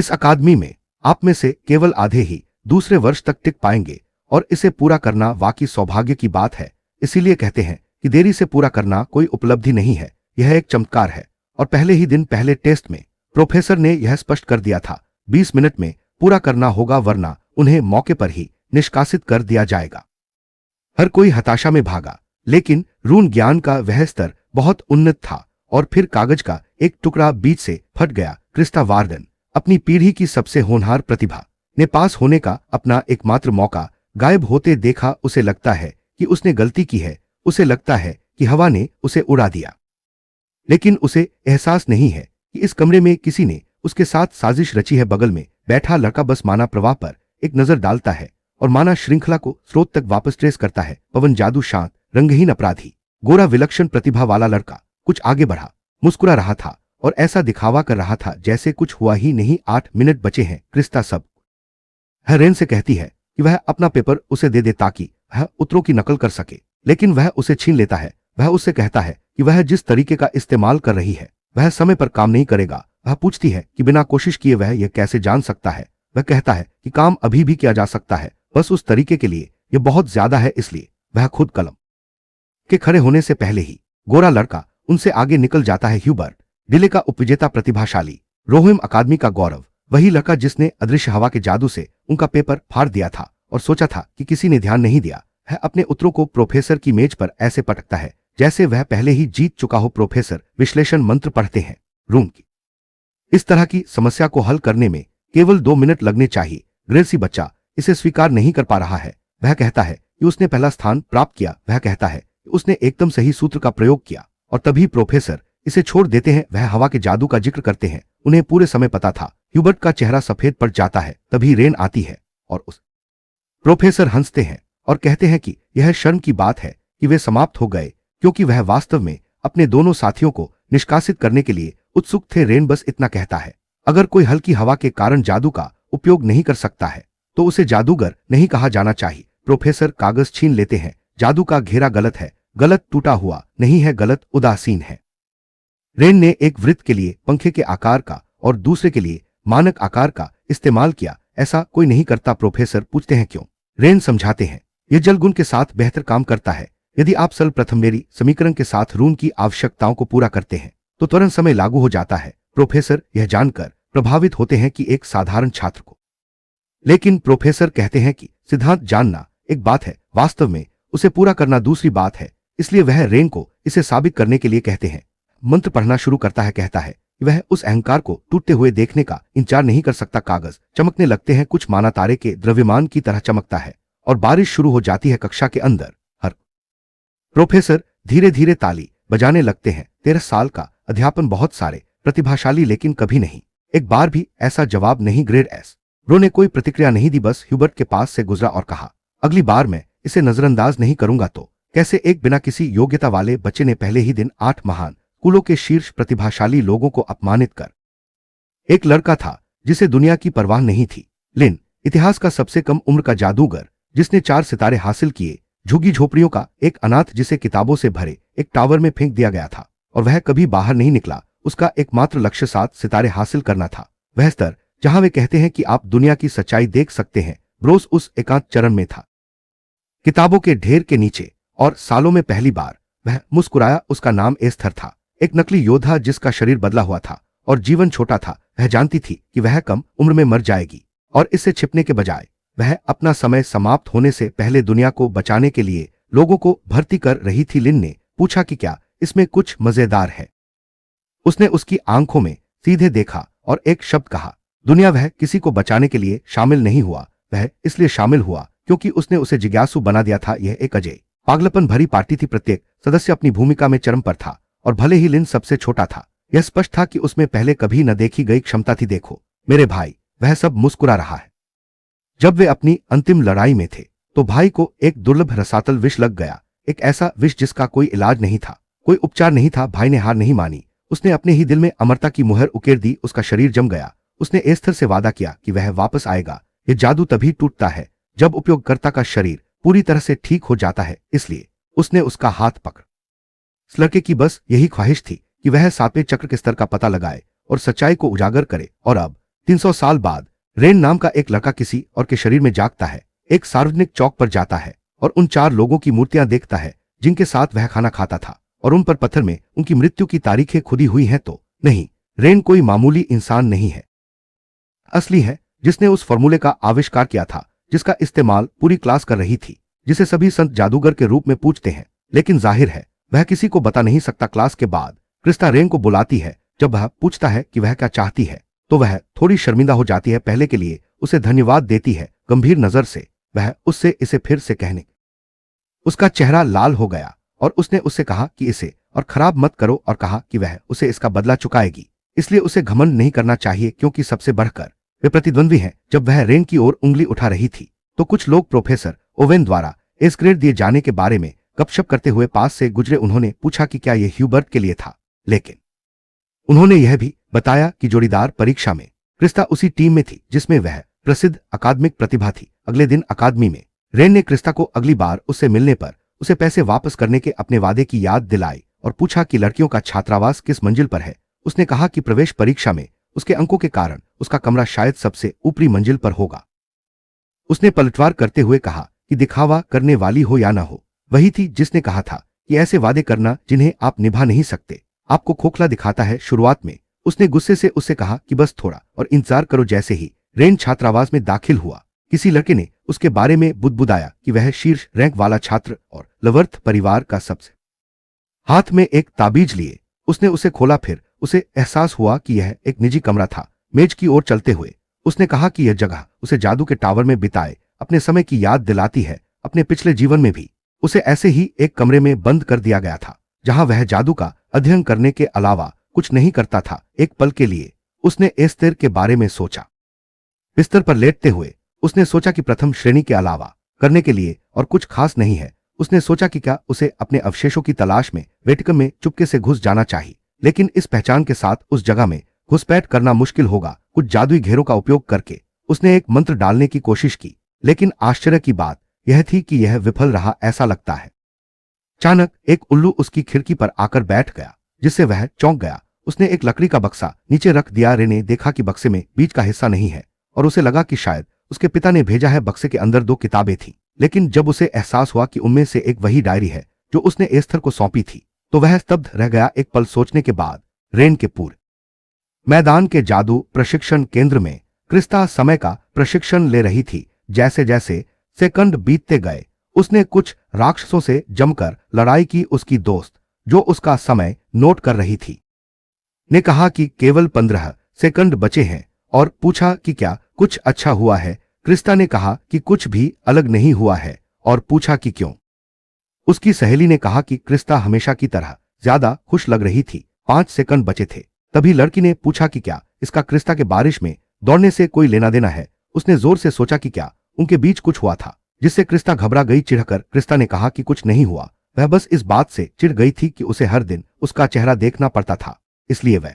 इस अकादमी में आप में से केवल आधे ही दूसरे वर्ष तक टिक पाएंगे और इसे पूरा करना वाकई सौभाग्य की बात है। इसीलिए कहते हैं कि देरी से पूरा करना कोई उपलब्धि नहीं है, यह एक चमत्कार है। और पहले ही दिन पहले टेस्ट में प्रोफेसर ने यह स्पष्ट कर दिया था, 20 मिनट में पूरा करना होगा वरना उन्हें मौके पर ही निष्कासित कर दिया जाएगा। हर कोई हताशा में भागा, लेकिन रून ज्ञान का वह स्तर बहुत उन्नत था और फिर कागज का एक टुकड़ा बीच से फट गया। क्रिस्टा वार्डन अपनी पीढ़ी की सबसे होनहार प्रतिभा ने पास होने का अपना एकमात्र मौका गायब होते देखा। उसे लगता है कि उसने गलती की है, उसे लगता है कि हवा ने उसे उड़ा दिया, लेकिन उसे एहसास नहीं है कि इस कमरे में किसी ने उसके साथ साजिश रची है। बगल में बैठा लड़का बस माना प्रवाह पर एक नजर डालता है और माना श्रृंखला को स्रोत तक वापस ट्रेस करता है। पवन जादू शांत रंगहीन अपराधी गोरा विलक्षण प्रतिभा वाला लड़का कुछ आगे बढ़ा, मुस्कुरा रहा था और ऐसा दिखावा कर रहा था जैसे कुछ हुआ ही नहीं। 8 मिनट बचे हैं। क्रिस्टा सब रेन से कहती है कि वह अपना पेपर उसे दे दे ताकि वह उत्तरों की नकल कर सके, लेकिन वह उसे छीन लेता है। वह उससे कहता है कि वह जिस तरीके का इस्तेमाल कर रही है वह समय पर काम नहीं करेगा। वह पूछती है कि बिना कोशिश किए वह यह कैसे जान सकता है। वह कहता है कि काम अभी भी किया जा सकता है, बस उस तरीके के लिए यह बहुत ज्यादा है। इसलिए वह खुद कलम के खड़े होने से पहले ही गोरा लड़का उनसे आगे निकल जाता है। ह्यूबर्ट डिले का उपविजेता प्रतिभाशाली रोहिम अकादमी का गौरव, वही लड़का जिसने अदृश्य हवा के जादू से उनका पेपर फाड़ दिया था और सोचा था कि किसी ने ध्यान नहीं दिया। वह अपने उत्तरों को प्रोफेसर की मेज पर ऐसे पटकता है जैसे वह पहले ही जीत चुका हो। प्रोफेसर विश्लेषण मंत्र पढ़ते हैं। रूम की इस तरह की समस्या को हल करने में केवल 2 मिनट लगने चाहिए। ग्रेसी बच्चा इसे स्वीकार नहीं कर पा रहा है। वह कहता है कि उसने पहला स्थान प्राप्त किया। वह कहता है कि उसने एकदम सही सूत्र का प्रयोग किया और तभी प्रोफेसर इसे छोड़ देते हैं। वह हवा के जादू का जिक्र करते हैं, उन्हें पूरे समय पता था। ह्यूबर्ट का चेहरा सफेद पड़ जाता है। तभी रेन आती है और उस प्रोफेसर हंसते हैं और कहते हैं कि यह शर्म की बात है कि वे समाप्त हो गए, क्योंकि वह वास्तव में अपने दोनों साथियों को निष्कासित करने के लिए उत्सुक थे। रेन बस इतना कहता है, अगर कोई हल्की हवा के कारण जादू का उपयोग नहीं कर सकता है तो उसे जादूगर नहीं कहा जाना चाहिए। प्रोफेसर कागज छीन लेते हैं। जादू का घेरा गलत है, गलत टूटा हुआ नहीं है, गलत उदासीन है। रेन ने एक वृत्त के लिए पंखे के आकार का और दूसरे के लिए मानक आकार का इस्तेमाल किया। ऐसा कोई नहीं करता। प्रोफेसर पूछते हैं क्यों। रेन समझाते हैं, यह जलगुण के साथ बेहतर काम करता है। यदि आप सर्वप्रथम समीकरण के साथ रून की आवश्यकताओं को पूरा करते हैं तो तुरंत समय लागू हो जाता है। प्रोफेसर यह जानकर प्रभावित होते हैं कि एक साधारण छात्र को, लेकिन प्रोफेसर कहते हैं कि सिद्धांत जानना एक बात है, वास्तव में उसे पूरा करना दूसरी बात है। इसलिए वह रेन को इसे साबित करने के लिए कहते हैं। मंत्र पढ़ना शुरू करता है। कहता है कि वह उस अहंकार को टूटते हुए देखने का इंतजार नहीं कर सकता। कागज चमकने लगते हैं, कुछ माना तारे के द्रव्यमान की तरह चमकता है और बारिश शुरू हो जाती है कक्षा के अंदर। हर प्रोफेसर धीरे धीरे ताली बजाने लगते हैं। 13 साल का अध्यापन, बहुत सारे प्रतिभाशाली, लेकिन कभी नहीं एक बार भी ऐसा जवाब नहीं। ग्रेड एस रो ने कोई प्रतिक्रिया नहीं दी, बस ह्यूबर्ट के पास से गुजरा और कहा, अगली बार मैं इसे नजरअंदाज नहीं करूंगा। तो कैसे एक बिना किसी योग्यता वाले बच्चे ने पहले ही दिन 8 महान स्कूलों के शीर्ष प्रतिभाशाली लोगों को अपमानित कर। एक लड़का था जिसे दुनिया की परवाह नहीं थी। लिन इतिहास का सबसे कम उम्र का जादूगर जिसने 4 सितारे हासिल किए। झुग्गी झोपड़ियों का एक अनाथ जिसे किताबों से भरे एक टावर में फेंक दिया गया था और वह कभी बाहर नहीं निकला। उसका एकमात्र लक्ष्य 7 सितारे हासिल करना था, वह स्तर जहां वे कहते हैं कि आप दुनिया की सच्चाई देख सकते हैं। ब्रोस उस एकांत चरण में था, किताबों के ढेर के नीचे, और सालों में पहली बार वह मुस्कुराया। उसका नाम एस्थर था, एक नकली योद्धा जिसका शरीर बदला हुआ था और जीवन छोटा था। वह जानती थी कि वह कम उम्र में मर जाएगी और इससे छिपने के बजाय वह अपना समय समाप्त होने से पहले दुनिया को बचाने के लिए लोगों को भर्ती कर रही थी। लिन ने पूछा कि क्या इसमें कुछ मजेदार है। उसने उसकी आंखों में सीधे देखा और एक शब्द कहा, दुनिया। वह किसी को बचाने के लिए शामिल नहीं हुआ, वह इसलिए शामिल हुआ क्योंकि उसने उसे जिज्ञासु बना दिया था। यह एक अजय पागलपन भरी पार्टी थी। प्रत्येक सदस्य अपनी भूमिका में चरम पर था और भले ही लिन सबसे छोटा था, यह स्पष्ट था कि उसमें पहले कभी न देखी गई क्षमता थी। देखो मेरे भाई, वह सब मुस्कुरा रहा है। जब वे अपनी अंतिम लड़ाई में थे तो भाई को एक दुर्लभ रसातल विष लग गया, एक ऐसा विष जिसका कोई इलाज नहीं था, कोई उपचार नहीं था। भाई ने हार नहीं मानी, उसने अपने ही दिल में अमरता की मुहर उकेर दी। उसका शरीर जम गया। उसने एस्थर से वादा किया कि वह वापस आएगा। यह जादू तभी टूटता है जब उपयोगकर्ता का शरीर पूरी तरह से ठीक हो जाता है। इसलिए उसने उसका हाथ पकड़। इस लड़के की बस यही ख्वाहिश थी कि वह 7वें चक्र के स्तर का पता लगाए और सच्चाई को उजागर करे। और अब 300 साल बाद रेन नाम का एक लड़का किसी और के शरीर में जागता है, एक सार्वजनिक चौक पर जाता है और उन 4 लोगों की मूर्तियां देखता है जिनके साथ वह खाना खाता था और उन पर पत्थर में उनकी मृत्यु की तारीखें खुदी हुई हैं। तो नहीं, रेन कोई मामूली इंसान नहीं है, असली है, जिसने उस फॉर्मूले का आविष्कार किया था जिसका इस्तेमाल पूरी क्लास कर रही थी, जिसे सभी संत जादूगर के रूप में पूछते हैं। लेकिन जाहिर है वह किसी को बता नहीं सकता। क्लास के बाद क्रिस्टा रेन को बुलाती है। जब वह पूछता है कि वह क्या चाहती है तो वह थोड़ी शर्मिंदा हो जाती है। पहले के लिए उसे धन्यवाद देती है। गंभीर नजर से वह उससे इसे फिर से कहने, उसका चेहरा लाल हो गया और उसने उससे कहा कि इसे और खराब मत करो और कहा कि वह उसे इसका बदला चुकाएगी, इसलिए उसे घमंड नहीं करना चाहिए क्योंकि सबसे बढ़कर वे प्रतिद्वंद्वी हैं। जब वह रेन की ओर उंगली उठा रही थी तो कुछ लोग प्रोफेसर ओवेन द्वारा एस ग्रेड दिए जाने के बारे में गपशप करते हुए पास से गुजरे। उन्होंने पूछा कि क्या यह ह्यूबर्ट के लिए था, लेकिन उन्होंने यह भी बताया कि जोड़ीदार परीक्षा में क्रिस्टा उसी टीम में थी जिसमें वह प्रसिद्ध अकादमिक प्रतिभा थी। अगले दिन अकादमी में रेन ने क्रिस्टा को अगली बार उससे मिलने पर उसे पैसे वापस करने के अपने वादे की याद दिलाई और पूछा कि लड़कियों का छात्रावास किस मंजिल पर है। उसने कहा कि प्रवेश परीक्षा में उसके अंकों के कारण उसका कमरा शायद सबसे ऊपरी मंजिल पर होगा। उसने पलटवार करते हुए कहा कि दिखावा करने वाली हो या ना हो, वही थी जिसने कहा था कि ऐसे वादे करना जिन्हें आप निभा नहीं सकते आपको खोखला दिखाता है। शुरुआत में उसने गुस्से से उससे कहा कि बस थोड़ा और इंतजार करो। जैसे ही रेन छात्रावास में दाखिल हुआ किसी लड़के ने उसके बारे में बुदबुदाया कि वह शीर्ष रैंक वाला छात्र और लवर्थ परिवार का सबसे। हाथ में एक ताबीज लिए उसने उसे खोला। फिर उसे एहसास हुआ कि यह एक निजी कमरा था। मेज की ओर चलते हुए उसने कहा कि यह जगह उसे जादू के टावर में बिताए अपने समय की याद दिलाती है। अपने पिछले जीवन में भी उसे ऐसे ही एक कमरे में बंद कर दिया गया था जहां वह जादू का अध्ययन करने के अलावा कुछ नहीं करता था। एक पल के लिए उसने एस्तेर के बारे में सोचा। बिस्तर पर लेटते हुए उसने सोचा कि प्रथम श्रेणी के अलावा करने के लिए और कुछ खास नहीं है। उसने सोचा कि क्या उसे अपने अवशेषों की तलाश में वेटिकन में चुपके से घुस जाना चाहिए, लेकिन इस पहचान के साथ उस जगह में घुसपैठ करना मुश्किल होगा। कुछ जादुई घेरों का उपयोग करके उसने एक मंत्र डालने की कोशिश की, लेकिन आश्चर्य की बात यह थी कि यह विफल रहा। ऐसा लगता है अचानक एक उल्लू उसकी खिड़की पर आकर बैठ गया जिससे वह चौंक गया। उसने एक लकड़ी का बक्सा नीचे रख दिया। रे ने देखा कि बक्से में बीच का हिस्सा नहीं है और उसे लगा कि शायद उसके पिता ने भेजा है। बक्से के अंदर 2 किताबें थीं, लेकिन जब उसे एहसास हुआ कि उनमें से एक वही डायरी है जो उसने एस्थर को सौंपी थी तो वह स्तब्ध रह गया। एक पल सोचने के बाद रेन के पूरे मैदान के जादू प्रशिक्षण केंद्र में क्रिस्टा समय का प्रशिक्षण ले रही थी। जैसे जैसे सेकंड बीतते गए उसने कुछ राक्षसों से जमकर लड़ाई की। उसकी दोस्त जो उसका समय नोट कर रही थी ने कहा कि केवल 15 सेकंड बचे हैं और पूछा कि क्या कुछ अच्छा हुआ है। क्रिस्टा ने कहा कि कुछ भी अलग नहीं हुआ है और पूछा कि क्यों। उसकी सहेली ने कहा कि क्रिस्टा हमेशा की तरह ज्यादा खुश लग रही थी। 5 सेकंड बचे थे। तभी लड़की ने पूछा कि क्या इसका क्रिस्टा के बारिश में दौड़ने से कोई लेना देना है। उसने जोर से सोचा कि क्या उनके बीच कुछ हुआ था जिससे क्रिस्टा घबरा गई। चिढ़कर क्रिस्टा ने कहा कि कुछ नहीं हुआ। वह बस इस बात से चिढ़ गई थी कि उसे हर दिन उसका चेहरा देखना पड़ता था, इसलिए वह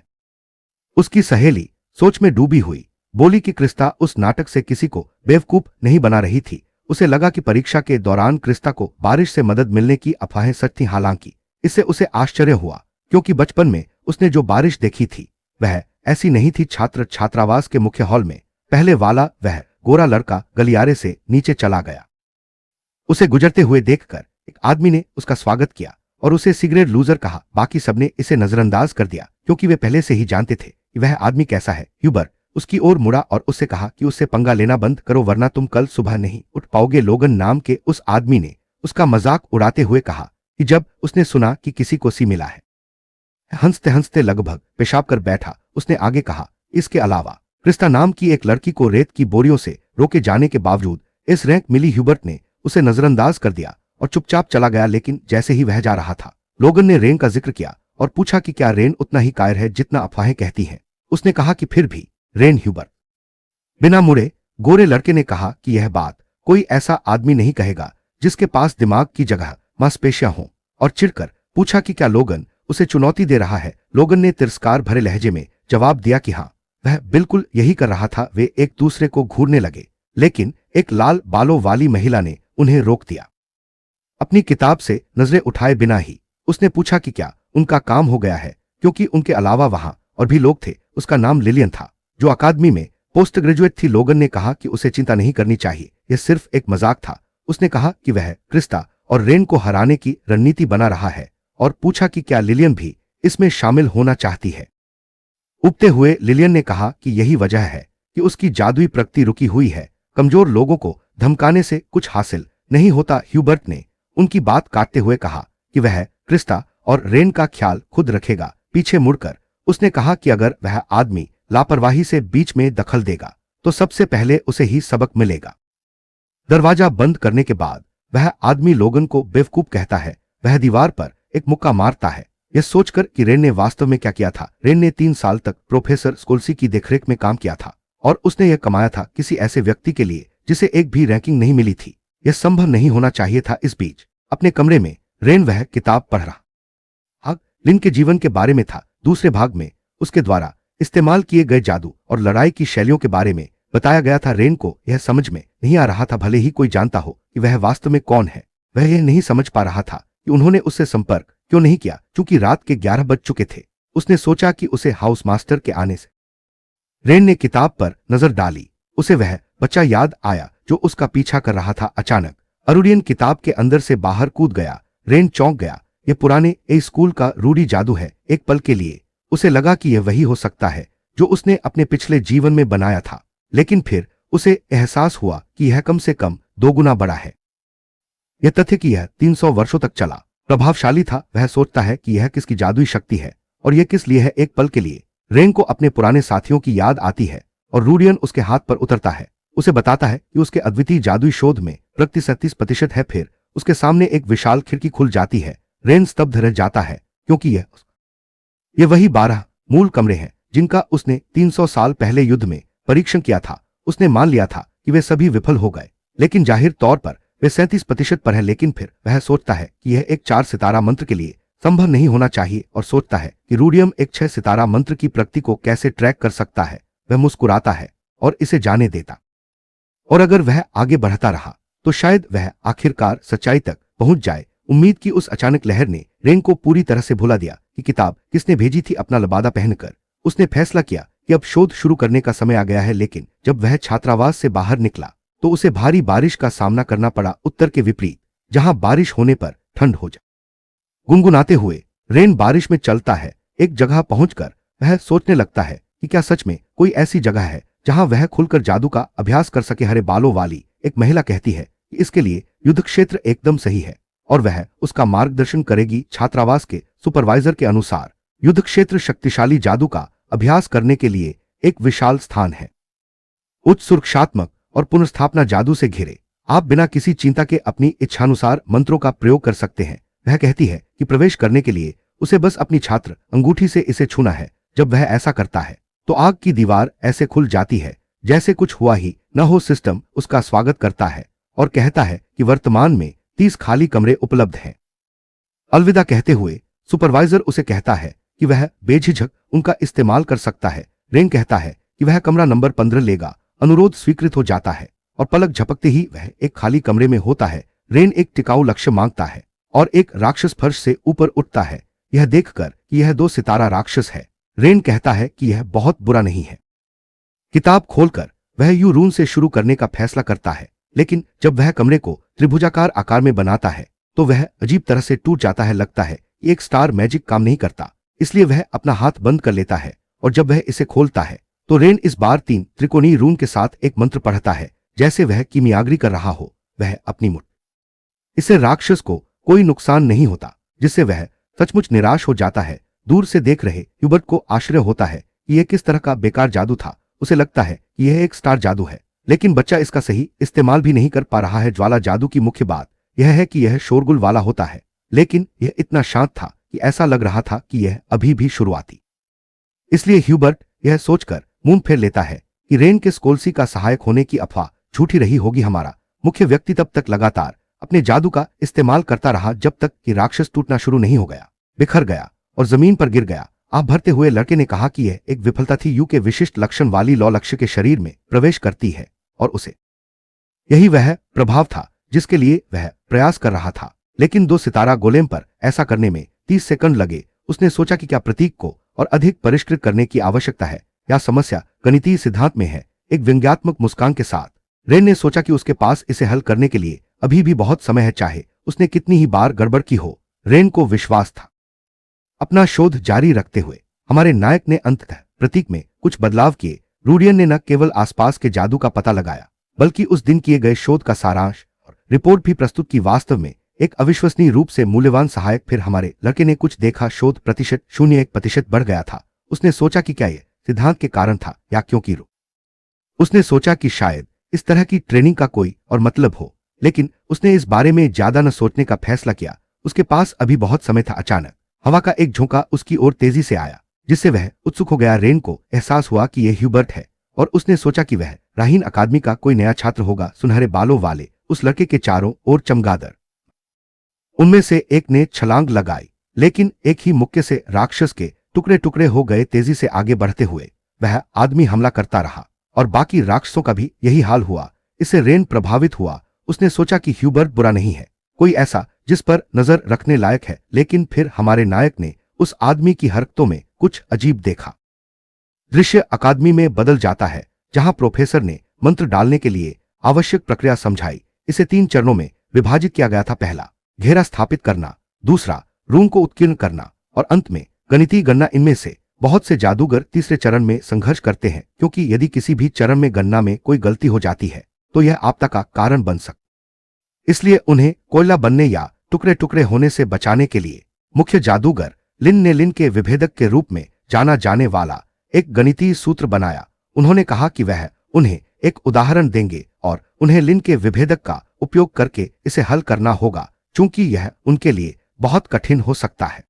उसकी सहेली सोच में डूबी हुई बोली कि क्रिस्टा उस नाटक से किसी को बेवकूफ नहीं बना रही थी। उसे लगा कि परीक्षा के दौरान क्रिस्टा को बारिश से मदद मिलने की अफवाहें सच थी। हालांकि इससे उसे आश्चर्य हुआ क्योंकि बचपन में उसने जो बारिश देखी थी वह ऐसी नहीं थी। छात्रावास के मुख्य हॉल में पहले वाला वह गोरा लड़का गलियारे से नीचे चला गया। उसे गुजरते हुए देखकर एक आदमी ने उसका स्वागत किया और उसे सिगरेट लूजर कहा। बाकी सबने इसे नजरअंदाज कर दिया क्योंकि वे पहले से ही जानते थे कि वह आदमी कैसा है। ह्यूबर उसकी ओर मुड़ा और उससे कहा कि उससे पंगा लेना बंद करो वरना तुम कल सुबह नहीं उठ पाओगे। लोगन नाम के उस आदमी ने उसका मजाक उड़ाते हुए कहा कि जब उसने सुना कि किसी को सी मिला है हंसते हंसते लगभग पेशाब कर बैठा। उसने आगे कहा, इसके अलावा क्रिस्टा नाम की एक लड़की को रेत की बोरियों से रोके जाने के बावजूद इस रैंक मिली। ह्यूबर्ट ने उसे नजरअंदाज कर दिया और चुपचाप चला गया। लेकिन जैसे ही वह जा रहा था लोगन ने रेन का जिक्र किया और पूछा कि क्या रेन उतना ही कायर है जितना अफवाहें कहती हैं। उसने कहा कि फिर भी रेन ह्यूबर्ट। बिना मुड़े गोरे लड़के ने कहा कि यह बात कोई ऐसा आदमी नहीं कहेगा जिसके पास दिमाग की जगह मांसपेशियां हों, और चिढ़कर पूछा कि क्या लोगन उसे चुनौती दे रहा है। लोगन ने तिरस्कार भरे लहजे में जवाब दिया कि हाँ, वह बिल्कुल यही कर रहा था। वे एक दूसरे को घूरने लगे, लेकिन एक लाल बालों वाली महिला ने उन्हें रोक दिया। अपनी किताब से नजरें उठाए बिना ही उसने पूछा कि क्या उनका काम हो गया है, क्योंकि उनके अलावा वहां और भी लोग थे। उसका नाम लिलियन था जो अकादमी में पोस्ट ग्रेजुएट थी। लोगन ने कहा कि उसे चिंता नहीं करनी चाहिए, यह सिर्फ एक मजाक था। उसने कहा कि वह क्रिस्टा और रेन को हराने की रणनीति बना रहा है और पूछा कि क्या लिलियन भी इसमें शामिल होना चाहती है। उबते हुए लिलियन ने कहा कि यही वजह है कि उसकी जादुई प्रगति रुकी हुई है, कमजोर लोगों को धमकाने से कुछ हासिल नहीं होता। ह्यूबर्ट ने उनकी बात काटते हुए कहा कि वह क्रिस्टा और रेन का ख्याल खुद रखेगा। पीछे मुड़कर उसने कहा कि अगर वह आदमी लापरवाही से बीच में दखल देगा तो सबसे पहले उसे ही सबक मिलेगा। दरवाजा बंद करने के बाद वह आदमी लोगन को बेवकूफ कहता है। वह दीवार पर एक मुक्का मारता है, यह सोचकर कि रेन ने वास्तव में क्या किया था। रेन ने 3 साल तक प्रोफेसर स्कोल्सी की देखरेख में काम किया था और उसने यह कमाया था किसी ऐसे व्यक्ति के लिए जिसे एक भी रैंकिंग नहीं मिली थी। यह संभव नहीं होना चाहिए था। इस बीच अपने कमरे में रेन वह किताब पढ़ रहा लिन के जीवन के बारे में था। दूसरे भाग में उसके द्वारा इस्तेमाल किए गए जादू और लड़ाई की शैलियों के बारे में बताया गया था। रेन को यह समझ में नहीं आ रहा था, भले ही कोई जानता हो कि वह वास्तव में कौन है। वह यह नहीं समझ पा रहा था कि उन्होंने उससे संपर्क क्यों नहीं किया, क्योंकि रात के 11 बज चुके थे। उसने सोचा कि उसे हाउस मास्टर के आने से रेन ने किताब पर नजर डाली। उसे वह बच्चा याद आया जो उसका पीछा कर रहा था। अचानक अरुडियन किताब के अंदर से बाहर कूद गया। रेन चौंक गया। यह पुराने स्कूल का रूढ़ी जादू है। एक पल के लिए उसे लगा कि यह वही हो सकता है जो उसने अपने पिछले जीवन में बनाया था, लेकिन फिर उसे एहसास हुआ कि यह कम से कम 2 गुना बड़ा है। यह तथ्य कि यह 300 वर्षों तक चला प्रभावशाली था। वह सोचता है कि यह किसकी जादुई शक्ति है और यह किस लिए है। एक पल के लिए रेन को अपने पुराने साथियों की याद आती है और रूडियन उसके हाथ पर उतरता है। उसे बताता है कि उसके अद्वितीय जादुई शोध में प्रगति 37% है। फिर उसके सामने एक विशाल खिड़की खुल जाती है। रेन स्तब्ध रह जाता है क्योंकि यह वही 12 मूल कमरे हैं जिनका उसने 300 साल पहले युद्ध में परीक्षण किया था। उसने मान लिया था कि वे सभी विफल हो गए, लेकिन जाहिर तौर पर वे 37% पर है। लेकिन फिर वह सोचता है कि यह एक 4 सितारा मंत्र के लिए संभव नहीं होना चाहिए और सोचता है कि रूडियम एक 6 सितारा मंत्र की प्रगति को कैसे ट्रैक कर सकता है। वह मुस्कुराता है और इसे जाने देता, और अगर वह आगे बढ़ता रहा तो शायद वह आखिरकार सच्चाई तक पहुंच जाए। उम्मीद की उस अचानक लहर ने रेन को पूरी तरह से भुला दिया कि किताब किसने भेजी थी। अपना लबादा पहनकर उसने फैसला किया कि अब शोध शुरू करने का समय आ गया है। लेकिन जब वह छात्रावास से बाहर निकला तो उसे भारी बारिश का सामना करना पड़ा। उत्तर के विपरीत, जहां बारिश होने पर ठंड हो जाए। गुनगुनाते हुए रेन बारिश में चलता है। एक जगह पहुंचकर वह सोचने लगता है कि क्या सच में कोई ऐसी जगह है जहां वह खुलकर जादू का अभ्यास कर सके। हरे बालों वाली एक महिला कहती है कि इसके लिए युद्ध क्षेत्र एकदम सही है और वह उसका मार्गदर्शन करेगी। छात्रावास के सुपरवाइजर के अनुसार युद्ध क्षेत्र शक्तिशाली जादू का अभ्यास करने के लिए एक विशाल स्थान है, उच्च सुरक्षात्मक और पुनर्स्थापना जादू से घिरे। आप बिना किसी चिंता के अपनी इच्छानुसार मंत्रों का प्रयोग कर सकते हैं। वह कहती है कि प्रवेश करने के लिए उसे बस अपनी छात्र अंगूठी से इसे छूना है। जब वह ऐसा करता है तो आग की दीवार ऐसे खुल जाती है जैसे कुछ हुआ ही न हो। सिस्टम उसका स्वागत करता है और कहता है कि वर्तमान में 30 खाली कमरे उपलब्ध हैं। अलविदा कहते हुए सुपरवाइजर उसे कहता है कि वह बेझिझक उनका इस्तेमाल कर सकता है। रेन कहता है कि वह कमरा नंबर 15 लेगा। अनुरोध स्वीकृत हो जाता है और पलक झपकते ही वह एक खाली कमरे में होता है। रेन एक टिकाऊ लक्ष्य मांगता है और एक राक्षस फर्श से ऊपर उठता है। यह देखकर कि यह 2 सितारा राक्षस है, रेन कहता है कि यह बहुत बुरा नहीं है। किताब खोलकर वह यू रून से शुरू करने का फैसला करता है, लेकिन जब वह कमरे को त्रिभुजाकार आकार में बनाता है तो वह अजीब तरह से टूट जाता है। लगता है कि एक स्टार मैजिक काम नहीं करता, इसलिए वह अपना हाथ बंद कर लेता है और जब वह इसे खोलता है तो रेन इस बार 3 त्रिकोणीय रून के साथ एक मंत्र पढ़ता है जैसे वह कीमियागरी कर रहा हो। वह अपनी मुट्ठी इससे राक्षस को कोई नुकसान नहीं होता, जिससे वह सचमुच निराश हो जाता है। दूर से देख रहे ह्यूबर्ट को आश्चर्य होता है कि यह किस तरह का बेकार जादू था। उसे लगता है कि यह एक स्टार जादू है, लेकिन बच्चा इसका सही इस्तेमाल भी नहीं कर पा रहा है। ज्वाला जादू की मुख्य बात यह है कि यह शोरगुल वाला होता है, लेकिन यह इतना शांत था कि ऐसा लग रहा था कि यह अभी भी शुरुआती। इसलिए ह्यूबर्ट यह सोचकर मुंह फेर लेता है कि रेन के स्कोल्सी का सहायक होने की अफवाह झूठी रही होगी। हमारा मुख्य व्यक्ति तब तक लगातार अपने जादू का इस्तेमाल करता रहा जब तक कि राक्षस टूटना शुरू नहीं हो गया, बिखर गया और जमीन पर गिर गया। आप भरते हुए लड़के ने कहा कि यह एक विफलता थी। यू के विशिष्ट लक्षण वाली लौ लक्ष्य के शरीर में प्रवेश करती है और उसे यही वह प्रभाव था जिसके लिए वह प्रयास कर रहा था। लेकिन 2 सितारा गोलेम पर ऐसा करने में 30 सेकंड लगे। उसने सोचा कि क्या प्रतीक को और अधिक परिष्कृत करने की आवश्यकता है या समस्या गणितीय सिद्धांत में है एक व्यंग्यात्मक मुस्कान के साथ। रेन ने सोचा कि उसके पास इसे हल करने के लिए अभी भी बहुत समय है, चाहे उसने कितनी ही बार गड़बड़ की हो। रेन को विश्वास था। अपना शोध जारी रखते हुए हमारे नायक ने अंततः प्रतीक में कुछ बदलाव किए। रूडियन ने न केवल आसपास के जादू का पता लगाया, बल्कि उस दिन किए गए शोध का सारांश और रिपोर्ट भी प्रस्तुत की। वास्तव में एक अविश्वसनीय रूप से मूल्यवान सहायक। फिर हमारे लड़के ने कुछ देखा। शोध प्रतिशत 0.1% बढ़ गया था। उसने सोचा कि क्या यह सिद्धांत के कारण था या क्योंकि उसने सोचा कि शायद इस तरह की ट्रेनिंग का कोई और मतलब हो, लेकिन उसने इस बारे में ज्यादा न सोचने का फैसला किया। उसके पास अभी बहुत समय था। अचानक हवा का एक झोंका उसकी ओर तेजी से आया, जिससे वह उत्सुक हो गया। रेन को एहसास हुआ कि यह ह्यूबर्ट है और उसने सोचा कि वह राहीन अकादमी का कोई नया छात्र होगा। सुनहरे बालों वाले उस लड़के के चारों ओर चमगादड़। उनमें से एक ने छलांग लगाई, लेकिन एक ही मुक्के से राक्षस के टुकड़े टुकड़े हो गए। तेजी से आगे बढ़ते हुए वह आदमी हमला करता रहा और बाकी राक्षसों का भी यही हाल हुआ। इससे रेन प्रभावित हुआ। उसने सोचा कि ह्यूबर्ट बुरा नहीं है, कोई ऐसा जिस पर नजर रखने लायक है। लेकिन फिर हमारे नायक ने उस आदमी की हरकतों में कुछ अजीब देखा। दृश्य अकादमी में बदल जाता है, जहां प्रोफेसर ने मंत्र डालने के लिए आवश्यक प्रक्रिया समझाई। इसे 3 चरणों में विभाजित किया गया था। पहला, घेरा स्थापित करना। दूसरा, रूम को उत्कीर्ण करना। और अंत में गणितीय गणना। इनमें से बहुत से जादूगर तीसरे चरण में संघर्ष करते हैं, क्योंकि यदि किसी भी चरण में गणना में कोई गलती हो जाती है तो यह आपदा का कारण बन सकता। इसलिए उन्हें कोयला बनने या टुकड़े टुकड़े होने से बचाने के लिए मुख्य जादूगर लिन ने लिन के विभेदक के रूप में जाना जाने वाला एक गणितीय सूत्र बनाया। उन्होंने कहा कि वह उन्हें एक उदाहरण देंगे और उन्हें लिन के विभेदक का उपयोग करके इसे हल करना होगा, चूंकि यह उनके लिए बहुत कठिन हो सकता है।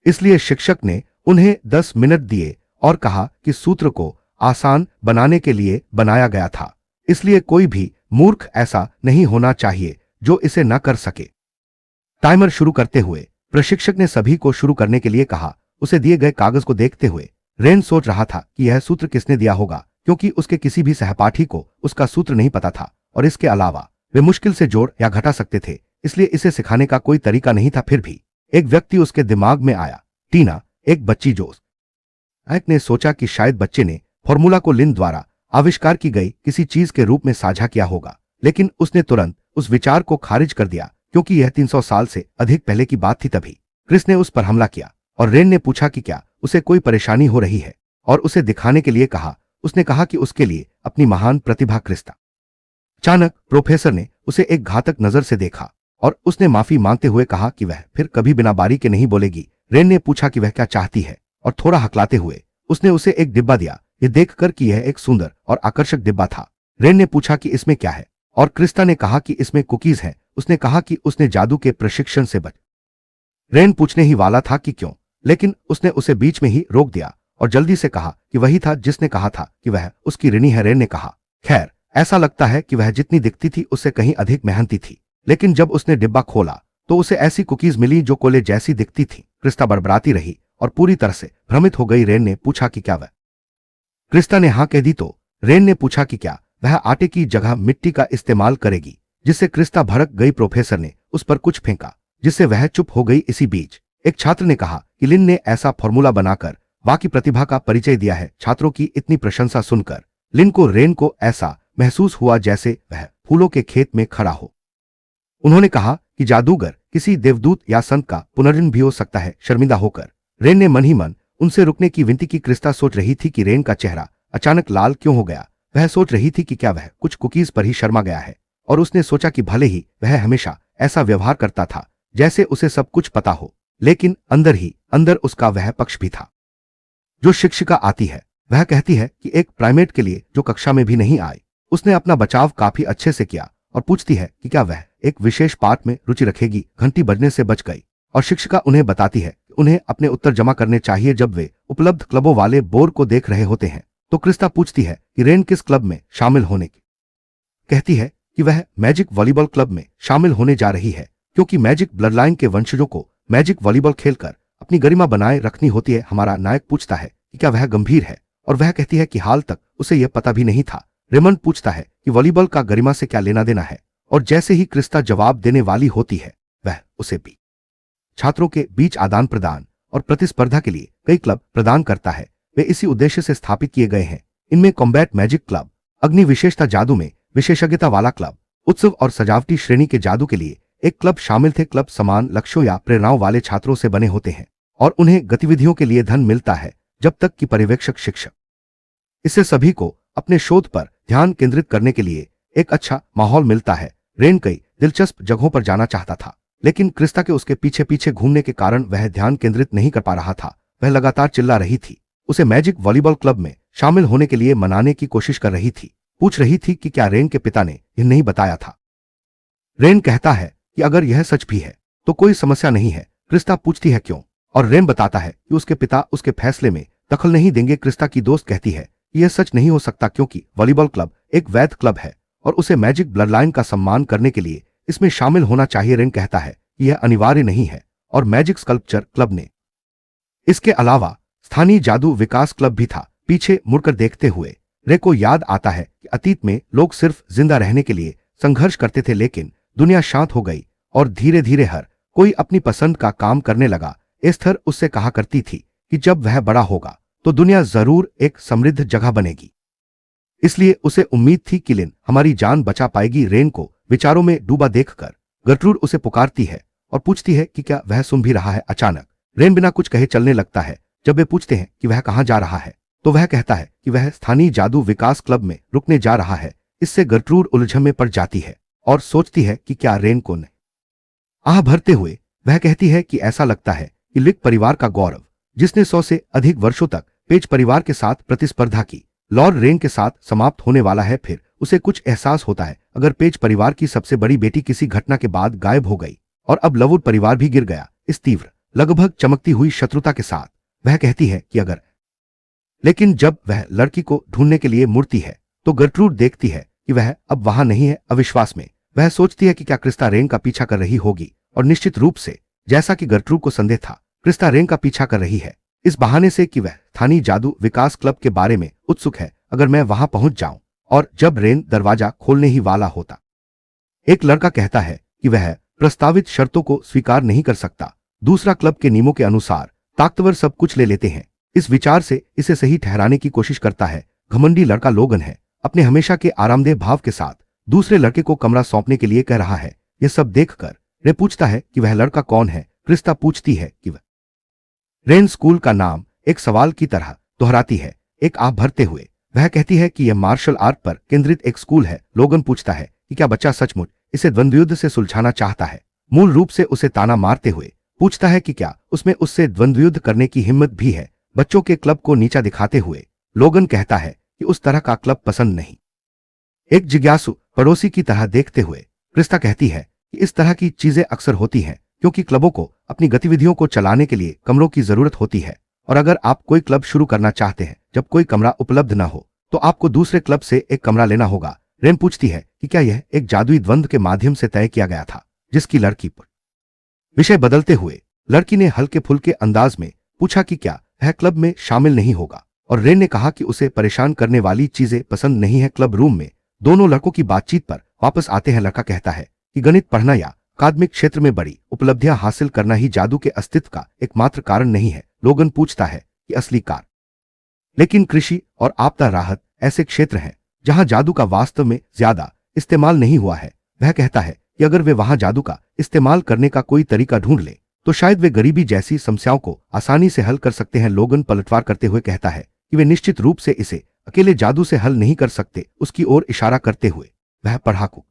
इसलिए शिक्षक ने उन्हें 10 मिनट दिए और कहा कि सूत्र को आसान बनाने के लिए बनाया गया था, इसलिए कोई भी मूर्ख ऐसा नहीं होना चाहिए जो इसे न कर सके। टाइमर शुरू करते हुए प्रशिक्षक ने सभी को शुरू करने के लिए कहा। उसे दिए गए कागज को देखते हुए रेन सोच रहा था कि यह सूत्र किसने दिया होगा, क्योंकि उसके किसी भी सहपाठी को उसका सूत्र नहीं पता था और इसके अलावा वे मुश्किल से जोड़ या घटा सकते थे, इसलिए इसे सिखाने का कोई तरीका नहीं था। फिर भी एक व्यक्ति उसके दिमाग में आया, टीना, एक बच्ची। जोस नायक ने सोचा कि शायद बच्चे ने फॉर्मूला को लिन द्वारा आविष्कार की गई किसी चीज के रूप में साझा किया होगा, लेकिन उसने तुरंत उस विचार को खारिज कर दिया, क्योंकि यह 300 साल से अधिक पहले की बात थी। तभी क्रिस ने उस पर हमला किया और रेन ने पूछा कि क्या उसे कोई परेशानी हो रही है और उसे दिखाने के लिए कहा। उसने कहा कि उसके लिए अपनी महान प्रतिभा क्रिस था। अचानक प्रोफेसर ने उसे एक घातक नजर से देखा और उसने माफी मांगते हुए कहा कि वह फिर कभी बिना बारी के नहीं बोलेगी। रेन ने पूछा कि वह क्या चाहती है और थोड़ा हकलाते हुए उसने उसे एक डिब्बा दिया। यह देखकर कि यह एक सुंदर और आकर्षक डिब्बा था। रेन ने पूछा कि इसमें क्या है और क्रिस्टा ने कहा कि इसमें कुकीज हैं। उसने कहा कि उसने जादू के प्रशिक्षण से बच। रेन पूछने ही वाला था कि क्यों, लेकिन उसने उसे बीच में ही रोक दिया और जल्दी से कहा कि वही था जिसने कहा था कि वह उसकी ऋणी है। रेन ने कहा, खैर, ऐसा लगता है कि वह जितनी दिखती थी उससे कहीं अधिक मेहनती थी। लेकिन जब उसने डिब्बा खोला तो उसे ऐसी कुकीज मिली जो कोले जैसी दिखती थी। क्रिस्टा बड़बड़ाती रही और पूरी तरह से भ्रमित हो गई। रेन ने पूछा कि क्या वह क्रिस्टा ने हां कह दी तो रेन ने पूछा कि क्या वह आटे की जगह मिट्टी का इस्तेमाल करेगी, जिससे क्रिस्टा भड़क गई। प्रोफेसर ने उस पर कुछ फेंका, जिससे वह चुप हो गई। इसी बीच एक छात्र ने कहा कि लिन ने ऐसा फॉर्मूला बनाकर वाकई प्रतिभा का परिचय दिया है। छात्रों की इतनी प्रशंसा सुनकर लिन को रेन को ऐसा महसूस हुआ जैसे वह फूलों के खेत में खड़ा हो। उन्होंने कहा कि जादूगर किसी देवदूत या संत का पुनर्जन्म भी हो सकता है। शर्मिंदा होकर रेन ने मन ही मन उनसे रुकने की विनती की। क्रिस्टा सोच रही थी कि रेन का चेहरा अचानक लाल क्यों हो गया। वह सोच रही थी कि क्या वह कुछ कुकीज पर ही शर्मा गया है, और उसने सोचा कि भले ही वह हमेशा ऐसा व्यवहार करता था जैसे उसे सब कुछ पता हो, लेकिन अंदर ही अंदर उसका वह पक्ष भी था। जो शिक्षिका आती है वह कहती है कि एक प्राइमेट के लिए जो कक्षा में भी नहीं आए। उसने अपना बचाव काफी अच्छे से किया और पूछती है कि क्या वह एक विशेष पाठ में रुचि रखेगी। घंटी बजने से बच गई और शिक्षिका उन्हें बताती है कि उन्हें अपने उत्तर जमा करने चाहिए जब वे उपलब्ध क्लबों वाले बोर्ड को देख रहे होते हैं। तो क्रिस्टा पूछती है कि रेन किस क्लब में शामिल होने की। कहती है कि वह मैजिक वॉलीबॉल क्लब में शामिल होने जा रही है, क्योंकि मैजिक ब्लडलाइन के वंशजों को मैजिक वॉलीबॉल खेलकर अपनी गरिमा बनाए रखनी होती है। हमारा नायक पूछता है कि क्या वह गंभीर है, और वह कहती है कि हाल तक उसे यह पता भी नहीं था। रेमंड पूछता है कि वॉलीबॉल का गरिमा से क्या लेना देना है, और जैसे ही क्रिस्टा जवाब देने वाली होती है वह उसे भी छात्रों के बीच आदान प्रदान और प्रतिस्पर्धा के लिए कई क्लब प्रदान करता है। वे इसी उद्देश्य से स्थापित किए गए हैं इनमें कॉम्बैट मैजिक क्लब, अग्नि विशेषता जादू में विशेषज्ञता वाला क्लब, उत्सव और सजावटी श्रेणी के जादू के लिए एक क्लब शामिल थे। क्लब समान लक्ष्यों या प्रेरणाओं वाले छात्रों से बने होते हैं और उन्हें गतिविधियों के लिए धन मिलता है जब तक कि पर्यवेक्षक शिक्षक। इससे सभी को अपने शोध पर ध्यान केंद्रित करने के लिए एक अच्छा माहौल मिलता है। रेन कई दिलचस्प जगहों पर जाना चाहता था, लेकिन क्रिस्टा के उसके पीछे पीछे घूमने के कारण वह ध्यान केंद्रित नहीं कर पा रहा था। वह लगातार चिल्ला रही थी, उसे मैजिक वॉलीबॉल क्लब में शामिल होने के लिए मनाने की कोशिश कर रही थी, पूछ रही थी कि क्या रेन के पिता ने यह नहीं बताया था। रेन कहता है कि अगर यह सच भी है तो कोई समस्या नहीं है। क्रिस्टा पूछती है क्यों, और रेन बताता है कि उसके पिता उसके फैसले में दखल नहीं देंगे। क्रिस्टा की दोस्त कहती है कि यह सच नहीं हो सकता क्योंकि वॉलीबॉल क्लब एक वैध क्लब है और उसे मैजिक ब्लड लाइन का सम्मान करने के लिए इसमें शामिल होना चाहिए। रेन कहता है कि यह अनिवार्य नहीं है और मैजिक स्कल्पचर क्लब ने इसके अलावा स्थानीय जादू विकास क्लब भी था। पीछे मुड़कर देखते हुए रे को याद आता है कि अतीत में लोग सिर्फ जिंदा रहने के लिए संघर्ष करते थे, लेकिन दुनिया शांत हो गई और धीरे धीरे हर कोई अपनी पसंद का काम करने लगा। एस्थर उससे कहा करती थी कि जब वह बड़ा होगा तो दुनिया जरूर एक समृद्ध जगह बनेगी, इसलिए उसे उम्मीद थी कि लिन हमारी जान बचा पाएगी। रेन को विचारों में डूबा देखकर गर्ट्रूड उसे पुकारती है और पूछती है कि क्या वह सुन भी रहा है। अचानक रेन बिना कुछ कहे चलने लगता है। जब वे पूछते हैं कि वह कहां जा रहा है तो वह कहता है कि वह स्थानीय जादू विकास क्लब में रुकने जा रहा है। इससे गर्ट्रूड उलझन में पड़ जाती है और सोचती है कि क्या रेन को नहीं। आह भरते हुए वह कहती है कि ऐसा लगता है कि लिक परिवार का गौरव, जिसने 100 से अधिक वर्षों तक पेज परिवार के साथ प्रतिस्पर्धा की, लॉर्ड रेन के साथ समाप्त होने वाला है। फिर उसे कुछ एहसास होता है, अगर पेज परिवार की सबसे बड़ी बेटी किसी घटना के बाद गायब हो गई और अब लवुड परिवार भी गिर गया इस तीव्र लगभग चमकती हुई शत्रुता के साथ, वह कहती है कि अगर। लेकिन जब वह लड़की को ढूंढने के लिए मुड़ती है तो गर्ट्रूड देखती है कि वह अब वहां नहीं है। अविश्वास में वह सोचती है कि क्या क्रिस्टा रेन का पीछा कर रही होगी, और निश्चित रूप से जैसा कि गर्ट्रूड को संदेह था, क्रिस्टा रेन का पीछा कर रही है इस बहाने से कि वह स्थानीय जादू विकास क्लब के बारे में उत्सुक है। अगर मैं वहां पहुंच जाऊं। और जब रेन दरवाजा खोलने ही वाला होता, एक लड़का कहता है कि वह प्रस्तावित शर्तों को स्वीकार नहीं कर सकता। दूसरा क्लब के नियमों के अनुसार ताकतवर सब कुछ ले लेते हैं। इस विचार से इसे सही ठहराने की कोशिश करता है। घमंडी लड़का लोगन है, अपने हमेशा के आरामदेह भाव के साथ दूसरे लड़के को कमरा सौंपने के लिए कह रहा है। यह सब देखकर रे पूछता है कि वह लड़का कौन है। क्रिस्टा पूछती है कि वह। रेन स्कूल का नाम एक सवाल की तरह दोहराती है, एक आह भरते हुए वह कहती है कि यह मार्शल आर्ट पर केंद्रित एक स्कूल है। लोगन पूछता है कि क्या बच्चा सचमुच इसे द्वंद्वयुद्ध से सुलझाना चाहता है। मूल रूप से उसे ताना मारते हुए पूछता है कि क्या उसमें उससे द्वंद्वयुद्ध करने की हिम्मत भी है। बच्चों के क्लब को नीचा दिखाते हुए लोगन कहता है कि उस तरह का क्लब पसंद नहीं। एक जिज्ञासु पड़ोसी की तरह देखते हुए क्रिस्टा कहती है कि इस तरह की चीजें अक्सर होती हैं क्योंकि क्लबों को अपनी गतिविधियों को चलाने के लिए कमरों की जरूरत होती है, और अगर आप कोई क्लब शुरू करना चाहते हैं जब कोई कमरा उपलब्ध न हो तो आपको दूसरे क्लब से एक कमरा लेना होगा। रेन पूछती है कि क्या यह एक जादुई द्वंद्व के माध्यम से तय किया गया था, जिसकी लड़की पर। विषय बदलते हुए लड़की ने हल्के फुल्के अंदाज में पूछा कि क्या वह क्लब में शामिल नहीं होगा, और रेन ने कहा कि उसे परेशान करने वाली चीजें पसंद नहीं है। क्लब रूम में दोनों लड़कों की बातचीत पर वापस आते हैं। लड़का कहता है कि गणित पढ़ना या अकादमिक क्षेत्र में बड़ी उपलब्धियां हासिल करना ही जादू के अस्तित्व का एकमात्र कारण नहीं है। लोगन पूछता है कि असली कारण। लेकिन कृषि और आपदा राहत ऐसे क्षेत्र हैं जहां जादू का वास्तव में ज्यादा इस्तेमाल नहीं हुआ है। वह कहता है कि अगर वे वहां जादू का इस्तेमाल करने का कोई तरीका ढूंढ ले तो शायद वे गरीबी जैसी समस्याओं को आसानी से हल कर सकते हैं। लोगन पलटवार करते हुए कहता है कि वे निश्चित रूप से इसे अकेले जादू से हल नहीं कर सकते। उसकी ओर इशारा करते हुए वह पढ़ाकू।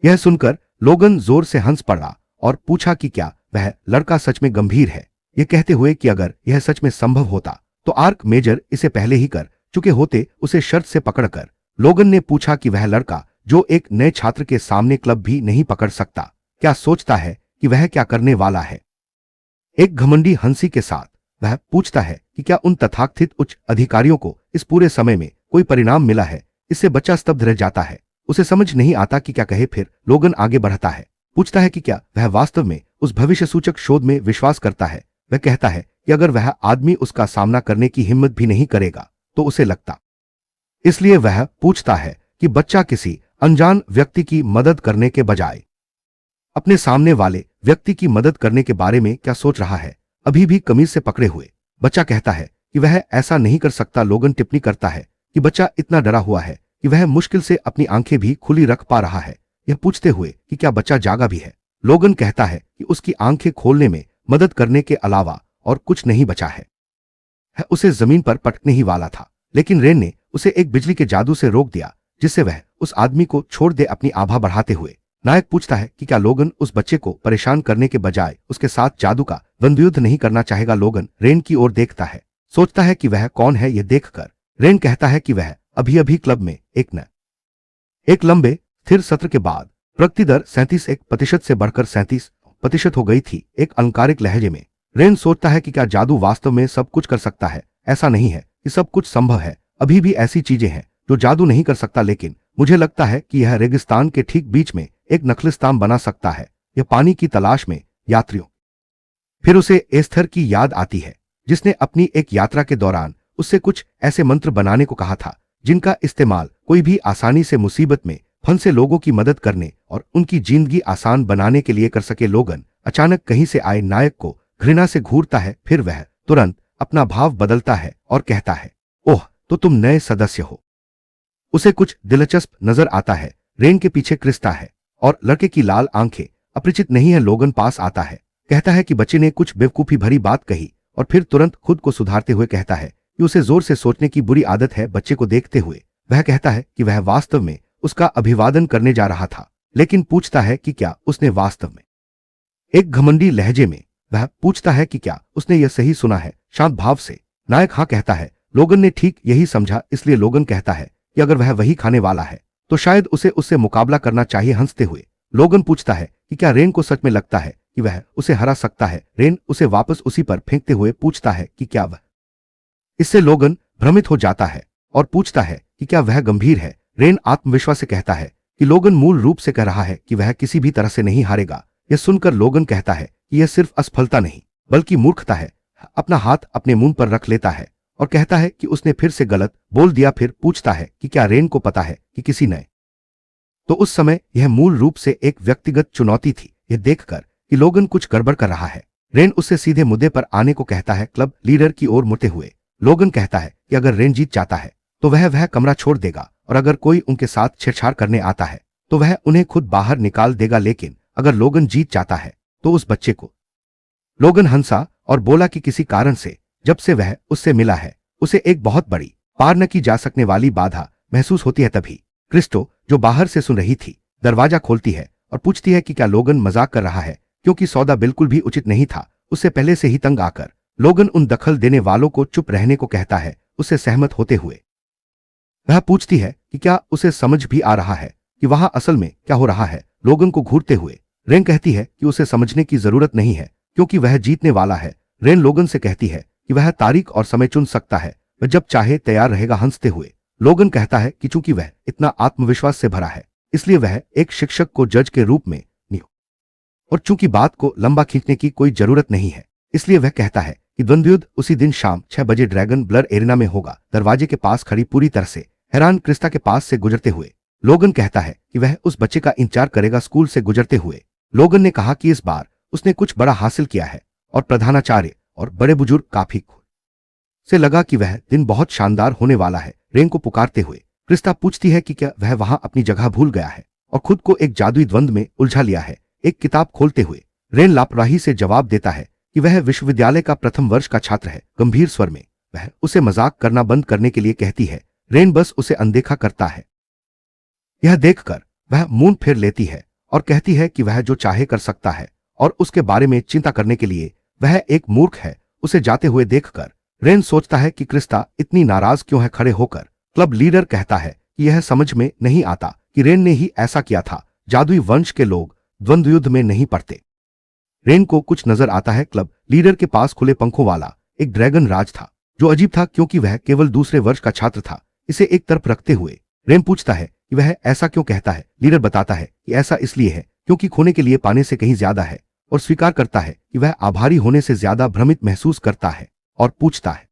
यह सुनकर लोगन जोर से हंस पड़ा और पूछा कि क्या वह लड़का सच में गंभीर है, यह कहते हुए कि अगर यह सच में संभव होता तो आर्क मेजर इसे पहले ही कर चुके होते। उसे शर्त से पकड़कर लोगन ने पूछा कि वह लड़का जो एक नए छात्र के सामने क्लब भी नहीं पकड़ सकता, क्या सोचता है कि वह क्या करने वाला है। एक घमंडी हंसी के साथ वह पूछता है कि क्या उन तथाकथित उच्च अधिकारियों को इस पूरे समय में कोई परिणाम मिला है। इससे बच्चा स्तब्ध रह जाता है, उसे समझ नहीं आता कि क्या कहे। फिर लोगन आगे बढ़ता है, पूछता है कि क्या वह वास्तव में उस भविष्य सूचक शोध में विश्वास करता है। वह कहता है कि अगर वह आदमी उसका सामना करने की हिम्मत भी नहीं करेगा तो उसे लगता। इसलिए वह पूछता है कि बच्चा किसी अनजान व्यक्ति की मदद करने के बजाय अपने सामने वाले व्यक्ति की मदद करने के बारे में क्या सोच रहा है। अभी भी कमीज से पकड़े हुए बच्चा कहता है कि वह ऐसा नहीं कर सकता। लोगन टिप्पणी करता है कि बच्चा इतना डरा हुआ है कि वह मुश्किल से अपनी आंखें भी खुली रख पा रहा है, यह पूछते हुए कि क्या बच्चा जागा भी है। लोगन कहता है कि उसकी आंखें खोलने में मदद करने के अलावा और कुछ नहीं बचा है। उसे जमीन पर पटकने ही वाला था, लेकिन रेन ने उसे एक बिजली के जादू से रोक दिया, जिससे वह उस आदमी को छोड़ दे। अपनी आभा बढ़ाते हुए नायक पूछता है कि क्या लोगन उस बच्चे को परेशान करने के बजाय उसके साथ जादू का द्वंद्वयुद्ध नहीं करना चाहेगा। लोगन रेन की ओर देखता है, सोचता है कि वह कौन है। यह देखकर रेन कहता है कि वह अभी अभी क्लब में एक लंबे स्थिर सत्र के बाद प्रगति दर 37% से बढ़कर 37% हो गई थी। एक अलंकारिक लहजे में रेन सोचता है कि क्या जादू वास्तव में सब कुछ कर सकता है। ऐसा नहीं है कि सब कुछ संभव है, अभी भी ऐसी चीजें हैं जो जादू नहीं कर सकता, लेकिन मुझे लगता है कि यह रेगिस्तान के ठीक बीच में एक नखलिस्तान बना सकता है। यह पानी की तलाश में यात्रियों। फिर उसे एस्थर की याद आती है, जिसने अपनी एक यात्रा के दौरान उससे कुछ ऐसे मंत्र बनाने को कहा था जिनका इस्तेमाल कोई भी आसानी से मुसीबत में फंसे लोगों की मदद करने और उनकी जिंदगी आसान बनाने के लिए कर सके। लोगन अचानक कहीं से आए नायक को घृणा से घूरता है, फिर वह तुरंत अपना भाव बदलता है और कहता है, ओह, तो तुम नए सदस्य हो। उसे कुछ दिलचस्प नजर आता है। रेन के पीछे क्रिस्टा है और लड़के की लाल आंखें अपरिचित नहीं है। लोगन पास आता है, कहता है कि बच्चे ने कुछ बेवकूफी भरी बात कही और फिर तुरंत खुद को सुधारते हुए कहता है कि उसे जोर से सोचने की बुरी आदत है। बच्चे को देखते हुए वह कहता है कि वह वास्तव में उसका अभिवादन करने जा रहा था, लेकिन पूछता है कि क्या उसने वास्तव में। एक घमंडी लहजे में वह पूछता है कि क्या उसने यह सही सुना है। शांत भाव से नायक हाँ कहता है। लोगन ने ठीक यही समझा, इसलिए लोगन कहता है कि अगर वह वही खाने वाला है तो शायद उसे उससे मुकाबला करना चाहिए। हंसते हुए लोगन पूछता है कि क्या रेन को सच में लगता है कि वह उसे हरा सकता है। रेन उसे वापस उसी पर फेंकते हुए पूछता है कि क्या वह। इससे लोगन भ्रमित हो जाता है और पूछता है कि क्या वह गंभीर है। रेन आत्मविश्वास से कहता है कि लोगन मूल रूप से कह रहा है कि वह किसी भी तरह से नहीं हारेगा। यह सुनकर लोगन कहता है कि यह सिर्फ असफलता नहीं बल्कि मूर्खता है। अपना हाथ अपने मुंह पर रख लेता है और कहता है कि उसने फिर से गलत बोल दिया। फिर पूछता है कि क्या रेन को पता है कि किसी ने। तो उस समय यह मूल रूप से एक व्यक्तिगत चुनौती थी। यह देखकर कि लोगन कुछ गड़बड़ कर रहा है, रेन उससे सीधे मुद्दे पर आने को कहता है। क्लब लीडर की ओर मुड़ते हुए लोगन कहता है कि अगर रेन जीत जाता है तो वह कमरा छोड़ देगा, और अगर कोई उनके साथ छेड़छाड़ करने आता है तो वह उन्हें खुद बाहर निकाल देगा। लेकिन अगर लोगन जीत जाता है तो उस बच्चे को। लोगन हंसा और बोला कि किसी कारण से जब से वह उससे मिला है उसे एक बहुत बड़ी पार न की जा सकने वाली बाधा महसूस होती है। तभी क्रिस्टो, जो बाहर से सुन रही थी, दरवाजा खोलती है और पूछती है कि क्या लोगन मजाक कर रहा है, क्योंकि सौदा बिल्कुल भी उचित नहीं था। उससे पहले से ही तंग आकर लोगन उन दखल देने वालों को चुप रहने को कहता है। उससे सहमत होते हुए वह पूछती है कि क्या उसे समझ भी आ रहा है कि वहां असल में क्या हो रहा है। लोगन को घूरते हुए रेन कहती है कि उसे समझने की जरूरत नहीं है, क्योंकि वह जीतने वाला है। रेन लोगन से कहती है कि वह तारीख और समय चुन सकता है, वह जब चाहे तैयार रहेगा। हंसते हुए लोगन कहता है कि चूंकि वह इतना आत्मविश्वास से भरा है, इसलिए वह एक शिक्षक को जज के रूप में नहीं, और चूंकि बात को लंबा खींचने की कोई जरूरत नहीं है, इसलिए वह कहता है कि द्वंद्वयुद्ध उसी दिन शाम 6 बजे ड्रैगन ब्लर एरिना में होगा। दरवाजे के पास खड़ी पूरी तरह से हैरान क्रिस्टा के पास से गुजरते हुए लोगन कहता है कि वह उस बच्चे का इंतजार करेगा। स्कूल से गुजरते हुए लोगन ने कहा कि इस बार उसने कुछ बड़ा हासिल किया है, और प्रधानाचार्य और बड़े बुजुर्ग काफी खुश से लगा कि वह दिन बहुत शानदार होने वाला है। रेन को पुकारते हुए क्रिस्टा पूछती है कि क्या वह वहां अपनी जगह भूल गया है और खुद को एक जादुई द्वंद्व में उलझा लिया है। एक किताब खोलते हुए रेन लापरवाही से जवाब देता है कि वह विश्वविद्यालय का प्रथम वर्ष का छात्र है। गंभीर स्वर में वह उसे मजाक करना बंद करने के लिए कहती है। रेन बस उसे अनदेखा करता है। यह देखकर वह मुंह फेर लेती है और कहती है कि वह जो चाहे कर सकता है और उसके बारे में चिंता करने के लिए वह एक मूर्ख है। उसे जाते हुए देखकर रेन सोचता है कि क्रिस्टा इतनी नाराज क्यों है। खड़े होकर क्लब लीडर कहता है कि यह समझ में नहीं आता कि रेन ने ही ऐसा किया था। जादुई वंश के लोग द्वंद्वयुद्ध में नहीं पड़ते। रेन को कुछ नजर आता है। क्लब लीडर के पास खुले पंखों वाला एक ड्रैगन राज था, जो अजीब था क्योंकि वह केवल दूसरे वर्ष का छात्र था। इसे एक तरफ रखते हुए रेन पूछता है कि वह ऐसा क्यों कहता है। लीडर बताता है कि ऐसा इसलिए है क्योंकि खोने के लिए पाने से कहीं ज्यादा है, और स्वीकार करता है कि वह आभारी होने से ज्यादा भ्रमित महसूस करता है और पूछता है।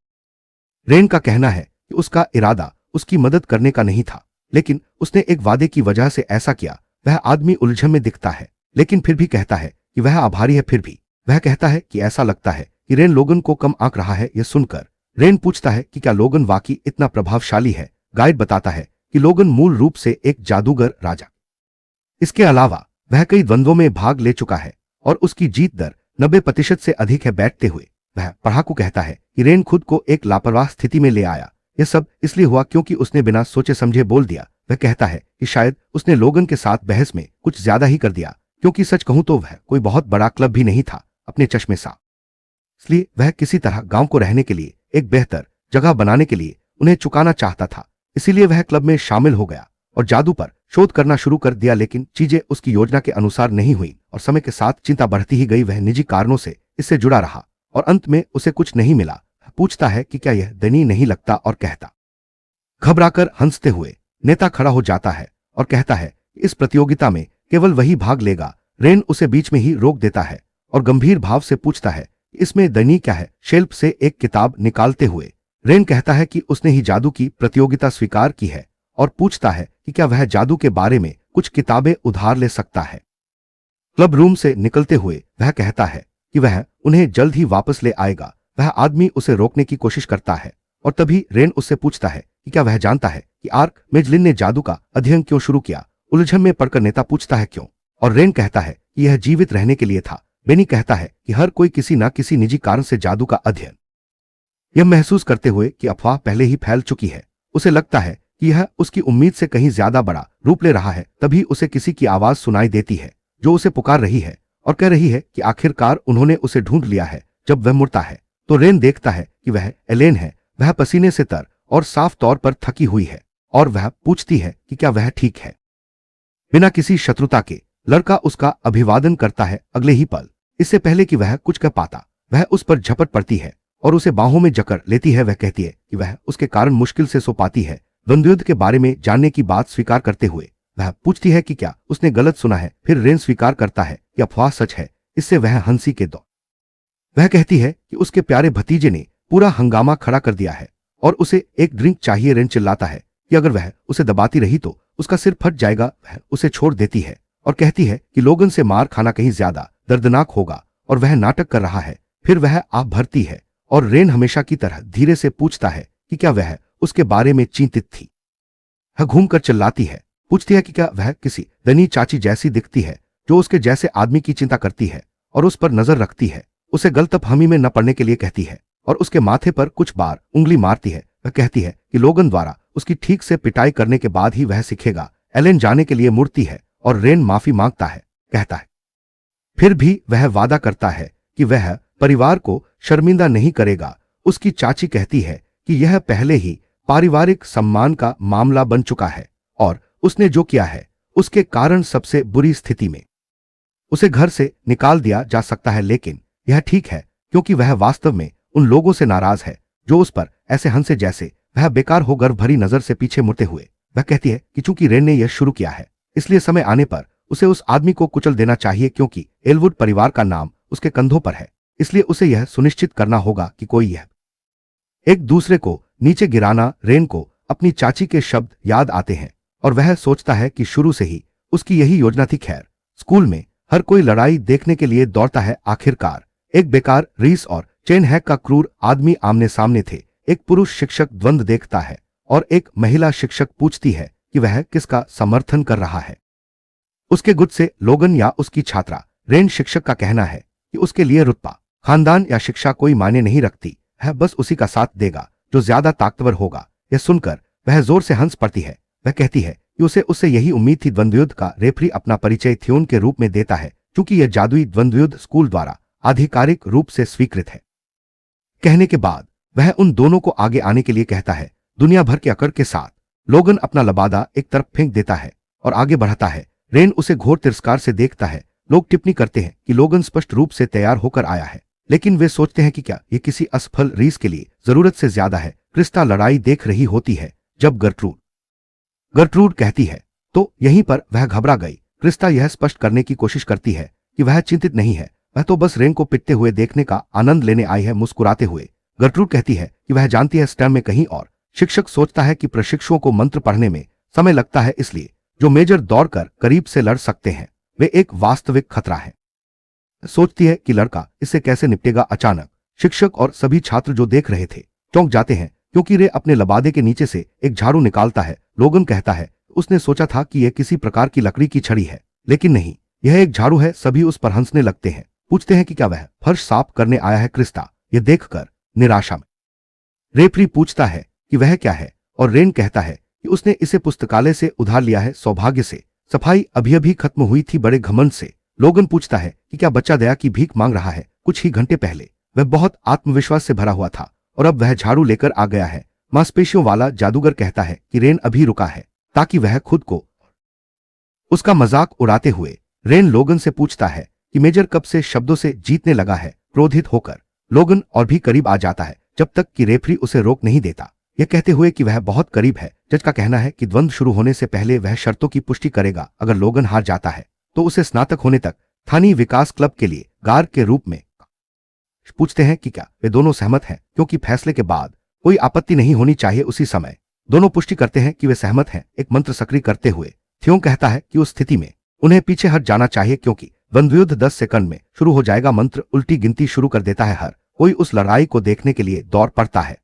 रेन का कहना है कि उसका इरादा उसकी मदद करने का नहीं था, लेकिन उसने एक वादे की वजह से ऐसा किया। वह आदमी उलझन में दिखता है, लेकिन फिर भी कहता है कि वह आभारी है। फिर भी वह कहता है कि ऐसा लगता है कि रेन लोगन को कम आंक रहा है। यह सुनकर रेन पूछता है कि क्या लोगन वाकई इतना प्रभावशाली है। गाइड बताता है कि लोगन मूल रूप से एक जादूगर राजा। इसके अलावा वह कई द्वंद्वों में भाग ले चुका है और उसकी जीत दर 90% से अधिक है। बैठते हुए वह पढ़ाकू कहता है कि रेन खुद को एक लापरवाह स्थिति में ले आया। यह सब इसलिए हुआ क्योंकि उसने बिना सोचे समझे बोल दिया। वह कहता है कि शायद उसने लोगन के साथ बहस में कुछ ज्यादा ही कर दिया, क्योंकि सच कहूं तो वह कोई बहुत बड़ा क्लब भी नहीं था अपने चश्मे सा। इसलिए वह किसी तरह गांव को रहने के लिए एक बेहतर जगह बनाने के लिए उन्हें चुकाना चाहता था। इसीलिए वह क्लब में शामिल हो गया और जादू पर शोध करना शुरू कर दिया। लेकिन चीजें उसकी योजना के अनुसार नहीं हुई और समय के साथ चिंता बढ़ती ही गई। वह निजी कारणों से इससे जुड़ा रहा और अंत में उसे कुछ नहीं मिला। पूछता है कि क्या यह दयनीय नहीं लगता और कहता, घबराकर हंसते हुए नेता खड़ा हो जाता है और कहता है कि इस प्रतियोगिता में केवल वही भाग लेगा। रेन उसे बीच में ही रोक देता है और गंभीर भाव से पूछता है कि इसमें दयनीय क्या है। शेल्फ से एक किताब निकालते हुए रेन कहता है कि उसने ही जादू की प्रतियोगिता स्वीकार की है और पूछता है कि क्या वह जादू के बारे में कुछ किताबें उधार ले सकता है। क्लब रूम से निकलते हुए वह कहता है कि वह उन्हें जल्द ही वापस ले आएगा। वह आदमी उसे रोकने की कोशिश करता है और तभी रेन उससे पूछता है कि क्या वह जानता है कि आर्क मेजलिन ने जादू का अध्ययन क्यों शुरू किया। उलझन में पड़कर नेता पूछता है क्यों, और रेन कहता है कि यह जीवित रहने के लिए था। बेनी कहता है कि हर कोई किसी न किसी निजी कारण से जादू का अध्ययन, यह महसूस करते हुए कि अफवाह पहले ही फैल चुकी है। उसे लगता है कि यह उसकी उम्मीद से कहीं ज्यादा बड़ा रूप ले रहा है। तभी उसे किसी की आवाज सुनाई देती है जो उसे पुकार रही है और कह रही है कि आखिरकार उन्होंने उसे ढूंढ लिया है। जब वह मुड़ता है तो रेन देखता है कि वह एलेन है। वह पसीने से तर और साफ तौर पर थकी हुई है और वह पूछती है कि क्या वह ठीक है। बिना किसी शत्रुता के लड़का उसका अभिवादन करता है। अगले ही पल, इससे पहले कि वह कुछ कह पाता, वह उस पर झपट पड़ती है और उसे बाहों में जकड़ लेती है। वह कहती है कि वह उसके कारण मुश्किल से सो पाती है। द्वंद्वयुद्ध के बारे में जानने की बात स्वीकार करते हुए वह पूछती है कि क्या उसने गलत सुना है। फिर रेन स्वीकार करता है कि अफवाह सच है। इससे वह हंसी के दौर वह कहती है कि उसके प्यारे भतीजे ने पूरा हंगामा खड़ा कर दिया है और उसे एक ड्रिंक चाहिए। रेन चिल्लाता है कि अगर वह उसे दबाती रही तो उसका सिर फट जाएगा। वह उसे छोड़ देती है और कहती है कि लोगन से मार खाना कहीं ज्यादा दर्दनाक होगा और वह नाटक कर रहा है। फिर वह आप भरती है और रेन हमेशा की तरह धीरे से पूछता है कि क्या वह उसके बारे में चिंतित थी। वह घूमकर चिल्लाती है, पूछती है कि क्या वह किसी दनी चाची जैसी दिखती है जो उसके जैसे आदमी की चिंता करती है और उस पर नजर रखती है। उसे गलतफहमी में न पड़ने के लिए कहती है और उसके माथे पर कुछ बार उंगली मारती है। वह कहती है कि लोगन द्वारा उसकी ठीक से पिटाई करने के बाद ही वह सीखेगा। एलेन जाने के लिए मुड़ती है और रेन माफी मांगता है, कहता है फिर भी वह वादा करता है कि वह परिवार को शर्मिंदा नहीं करेगा। उसकी चाची कहती है कि यह पहले ही पारिवारिक सम्मान का मामला बन चुका है और उसने जो किया है उसके कारण सबसे बुरी स्थिति में उसे घर से निकाल दिया जा सकता है। लेकिन यह ठीक है क्योंकि वह वास्तव में उन लोगों से नाराज है जो उस पर ऐसे हंसे जैसे वह बेकार हो। गर्व भरी नजर से पीछे मुड़ते हुए वह कहती है कि चूंकि रेन ने यह शुरू किया है इसलिए समय आने पर उसे उस आदमी को कुचल देना चाहिए। क्योंकि एलवुड परिवार का नाम उसके कंधों पर है, इसलिए उसे यह सुनिश्चित करना होगा कि कोई यह एक दूसरे को नीचे गिराना। रेन को अपनी चाची के शब्द याद आते हैं और वह सोचता है कि शुरू से ही उसकी यही योजना थी। खैर, स्कूल में हर कोई लड़ाई देखने के लिए दौड़ता है। आखिरकार एक बेकार रीस और चेन हैक का क्रूर आदमी आमने सामने थे। एक पुरुष शिक्षक द्वंद्व देखता है और एक महिला शिक्षक पूछती है कि वह किसका समर्थन कर रहा है, उसके गुट से लोगन या उसकी छात्रा। रेन शिक्षक का कहना है कि उसके लिए रुतबा, खानदान या शिक्षा कोई मायने नहीं रखती, है बस उसी का साथ देगा जो ज्यादा ताकतवर होगा। यह सुनकर वह जोर से हंस पड़ती है। वह कहती है कि उससे यही उम्मीद थी। द्वंद्वयुद्ध का रेफरी अपना परिचय थ्योन के रूप में देता है क्योंकि यह जादुई द्वंद्वयुद्ध स्कूल द्वारा आधिकारिक रूप से स्वीकृत है। कहने के बाद वह उन दोनों को आगे आने के लिए कहता है। दुनिया भर के अकड़ के साथ लोगन अपना लबादा एक तरफ फेंक देता है और आगे बढ़ता है। रेन उसे घोर तिरस्कार से देखता है। लोग टिप्पणी करते हैं कि लोगन स्पष्ट रूप से तैयार होकर आया है, लेकिन वे सोचते हैं कि क्या यह किसी असफल रीस के लिए जरूरत से ज्यादा है। क्रिस्टा लड़ाई देख रही होती है जब गर्ट्रूड कहती है तो यहीं पर वह घबरा गई। क्रिस्टा यह स्पष्ट करने की कोशिश करती है कि वह चिंतित नहीं है, वह तो बस रेन को पिटते हुए देखने का आनंद लेने आई है। मुस्कुराते हुए गर्ट्रूड कहती है कि वह जानती है स्टैम में कहीं और शिक्षक सोचता है कि प्रशिक्षुओं को मंत्र पढ़ने में समय लगता है, इसलिए जो मेजर दौड़कर करीब से लड़ सकते हैं वे एक वास्तविक खतरा है। सोचती है कि लड़का इससे कैसे निपटेगा। अचानक शिक्षक और सभी छात्र जो देख रहे थे चौंक जाते हैं क्योंकि रे अपने लबादे के नीचे से एक झाड़ू निकालता है। लोगन कहता है उसने सोचा था कि यह किसी प्रकार की लकड़ी की छड़ी है, लेकिन नहीं, यह एक झाड़ू है। सभी उस पर हंसने लगते हैं। पूछते हैं कि क्या वह फर्श साफ करने आया है। क्रिस्टा यह देखकर निराशा में रेफरी पूछता है कि वह क्या है, और रेन कहता है कि उसने इसे पुस्तकालय से उधार लिया है। सौभाग्य से सफाई अभी अभी खत्म हुई थी। बड़े घमंड से लोगन पूछता है कि क्या बच्चा दया की भीख मांग रहा है। कुछ ही घंटे पहले वह बहुत आत्मविश्वास से भरा हुआ था और अब वह झाड़ू लेकर आ गया है। मांसपेशियों वाला जादूगर कहता है कि रेन अभी रुका है ताकि वह खुद को उसका मजाक उड़ाते हुए रेन लोगन से पूछता है कि मेजर कब से शब्दों से जीतने लगा है। क्रोधित होकर लोगन और भी करीब आ जाता है, जब तक कि रेफरी उसे रोक नहीं देता, यह कहते हुए कि वह बहुत करीब है। जज का कहना है कि द्वंद्व शुरू होने से पहले वह शर्तों की पुष्टि करेगा। अगर लोगन हार जाता है तो उसे स्नातक होने तक स्थानीय विकास क्लब के लिए गार्ड के रूप में। पूछते हैं कि क्या वे दोनों सहमत हैं, क्योंकि फैसले के बाद कोई आपत्ति नहीं होनी चाहिए। उसी समय दोनों पुष्टि करते हैं कि वे सहमत हैं। एक मंत्र सक्रिय करते हुए थियोंग कहता है कि उस स्थिति में उन्हें पीछे हट जाना चाहिए, क्योंकि द्वंद्वयुद्ध 10 सेकंड में शुरू हो जाएगा। मंत्र उल्टी गिनती शुरू कर देता है। हर कोई उस लड़ाई को देखने के लिए दौड़ पड़ता है।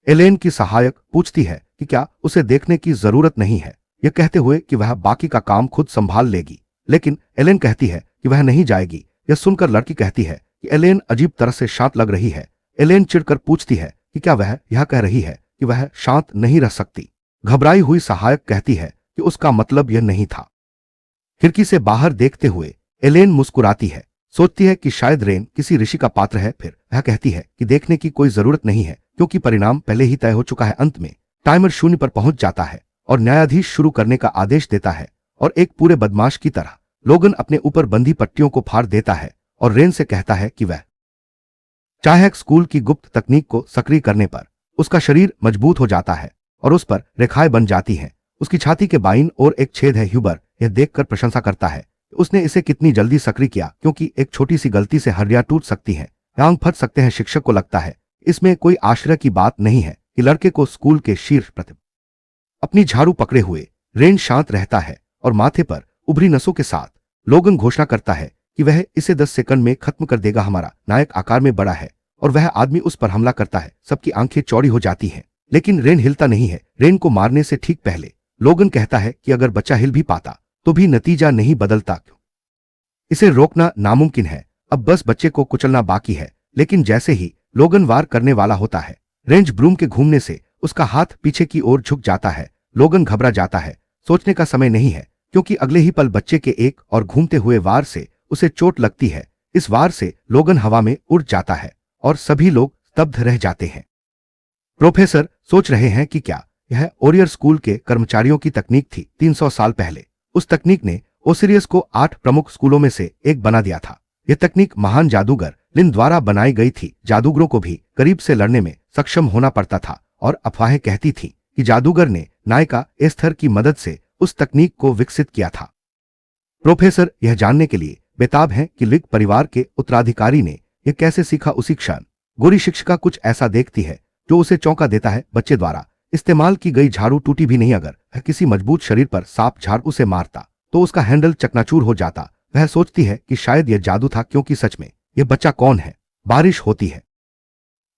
एलेन की सहायक पूछती है कि क्या उसे देखने की जरूरत नहीं है, यह कहते हुए कि वह बाकी का काम खुद संभाल लेगी, लेकिन एलेन कहती है कि वह नहीं जाएगी। यह सुनकर लड़की कहती है कि एलेन अजीब तरह से शांत लग रही है। एलेन चिढ़कर पूछती है कि क्या वह यह कह रही है कि वह शांत नहीं रह सकती। घबराई हुई सहायक कहती है कि उसका मतलब यह नहीं था। खिड़की से बाहर देखते हुए एलेन मुस्कुराती है, सोचती है कि शायद रेन किसी ऋषि का पात्र है। फिर वह कहती है कि देखने की कोई जरूरत नहीं है, क्योंकि परिणाम पहले ही तय हो चुका है। अंत में टाइमर 0 पर पहुंच जाता है और न्यायाधीश शुरू करने का आदेश देता है, और एक पूरे बदमाश की तरह लोगन अपने ऊपर बंधी पट्टियों को फाड़ देता है और रेन से कहता है कि वह चाहे स्कूल की गुप्त तकनीक को सक्रिय करने पर उसका शरीर मजबूत हो जाता है और उस पर रेखाएं बन जाती हैं। उसकी छाती के बाईं ओर एक छेद है। ह्यूबर यह देखकर प्रशंसा करता है उसने इसे कितनी जल्दी सक्रिय किया, क्योंकि एक छोटी सी गलती से हड्डियां टूट सकती हैं, टांग फट सकते हैं। शिक्षक को लगता है इसमें कोई आश्चर्य की बात नहीं है कि लड़के को स्कूल के शीर्ष पर अपनी झाड़ू पकड़े हुए रेन शांत रहता है और माथे पर उभरी नसों के साथ लोगन घोषणा करता है कि वह इसे 10 सेकंड में खत्म कर देगा। हमारा नायक आकार में बड़ा है और वह आदमी उस पर हमला करता है। सबकी आंखें चौड़ी हो जाती हैं, लेकिन रेन हिलता नहीं है। रेन को मारने से ठीक पहले लोगन कहता है कि अगर बच्चा हिल भी पाता तो भी नतीजा नहीं बदलता, क्यों इसे रोकना नामुमकिन है। अब बस बच्चे को कुचलना बाकी है। लेकिन जैसे ही लोगन वार करने वाला होता है, रेंज ब्रूम के घूमने से उसका हाथ पीछे की ओर झुक जाता है। लोगन घबरा जाता है। सोचने का समय नहीं है, क्योंकि अगले ही पल बच्चे के एक और घूमते हुए वार से उसे चोट लगती है। इस वार से लोगन हवा में उड़ जाता है और सभी लोग स्तब्ध रह जाते हैं। प्रोफेसर सोच रहे हैं कि क्या यह ओरियर स्कूल के कर्मचारियों की तकनीक थी। 300 साल पहले उस तकनीक ने ओसिरियस को 8 प्रमुख स्कूलों में से एक बना दिया था। यह तकनीक महान जादूगर लिन द्वारा बनाई गई थी। जादूगरों को भी करीब से लड़ने में सक्षम होना पड़ता था, और अफवाहें कहती थी कि जादूगर ने नायिका एस्थर की मदद से उस तकनीक को विकसित किया था। प्रोफेसर यह जानने के लिए बेताब हैं कि लिग परिवार के उत्तराधिकारी ने यह कैसे सीखा। उसी क्षण गोरी शिक्षिका कुछ ऐसा देखती है जो उसे चौंका देता है। बच्चे द्वारा इस्तेमाल की गई झाड़ू टूटी भी नहीं। अगर वह किसी मजबूत शरीर पर सांप झाड़ उसे मारता तो उसका हैंडल चकनाचूर हो जाता। वह सोचती है कि शायद यह जादू था, क्योंकि सच में यह बच्चा कौन है। बारिश होती है।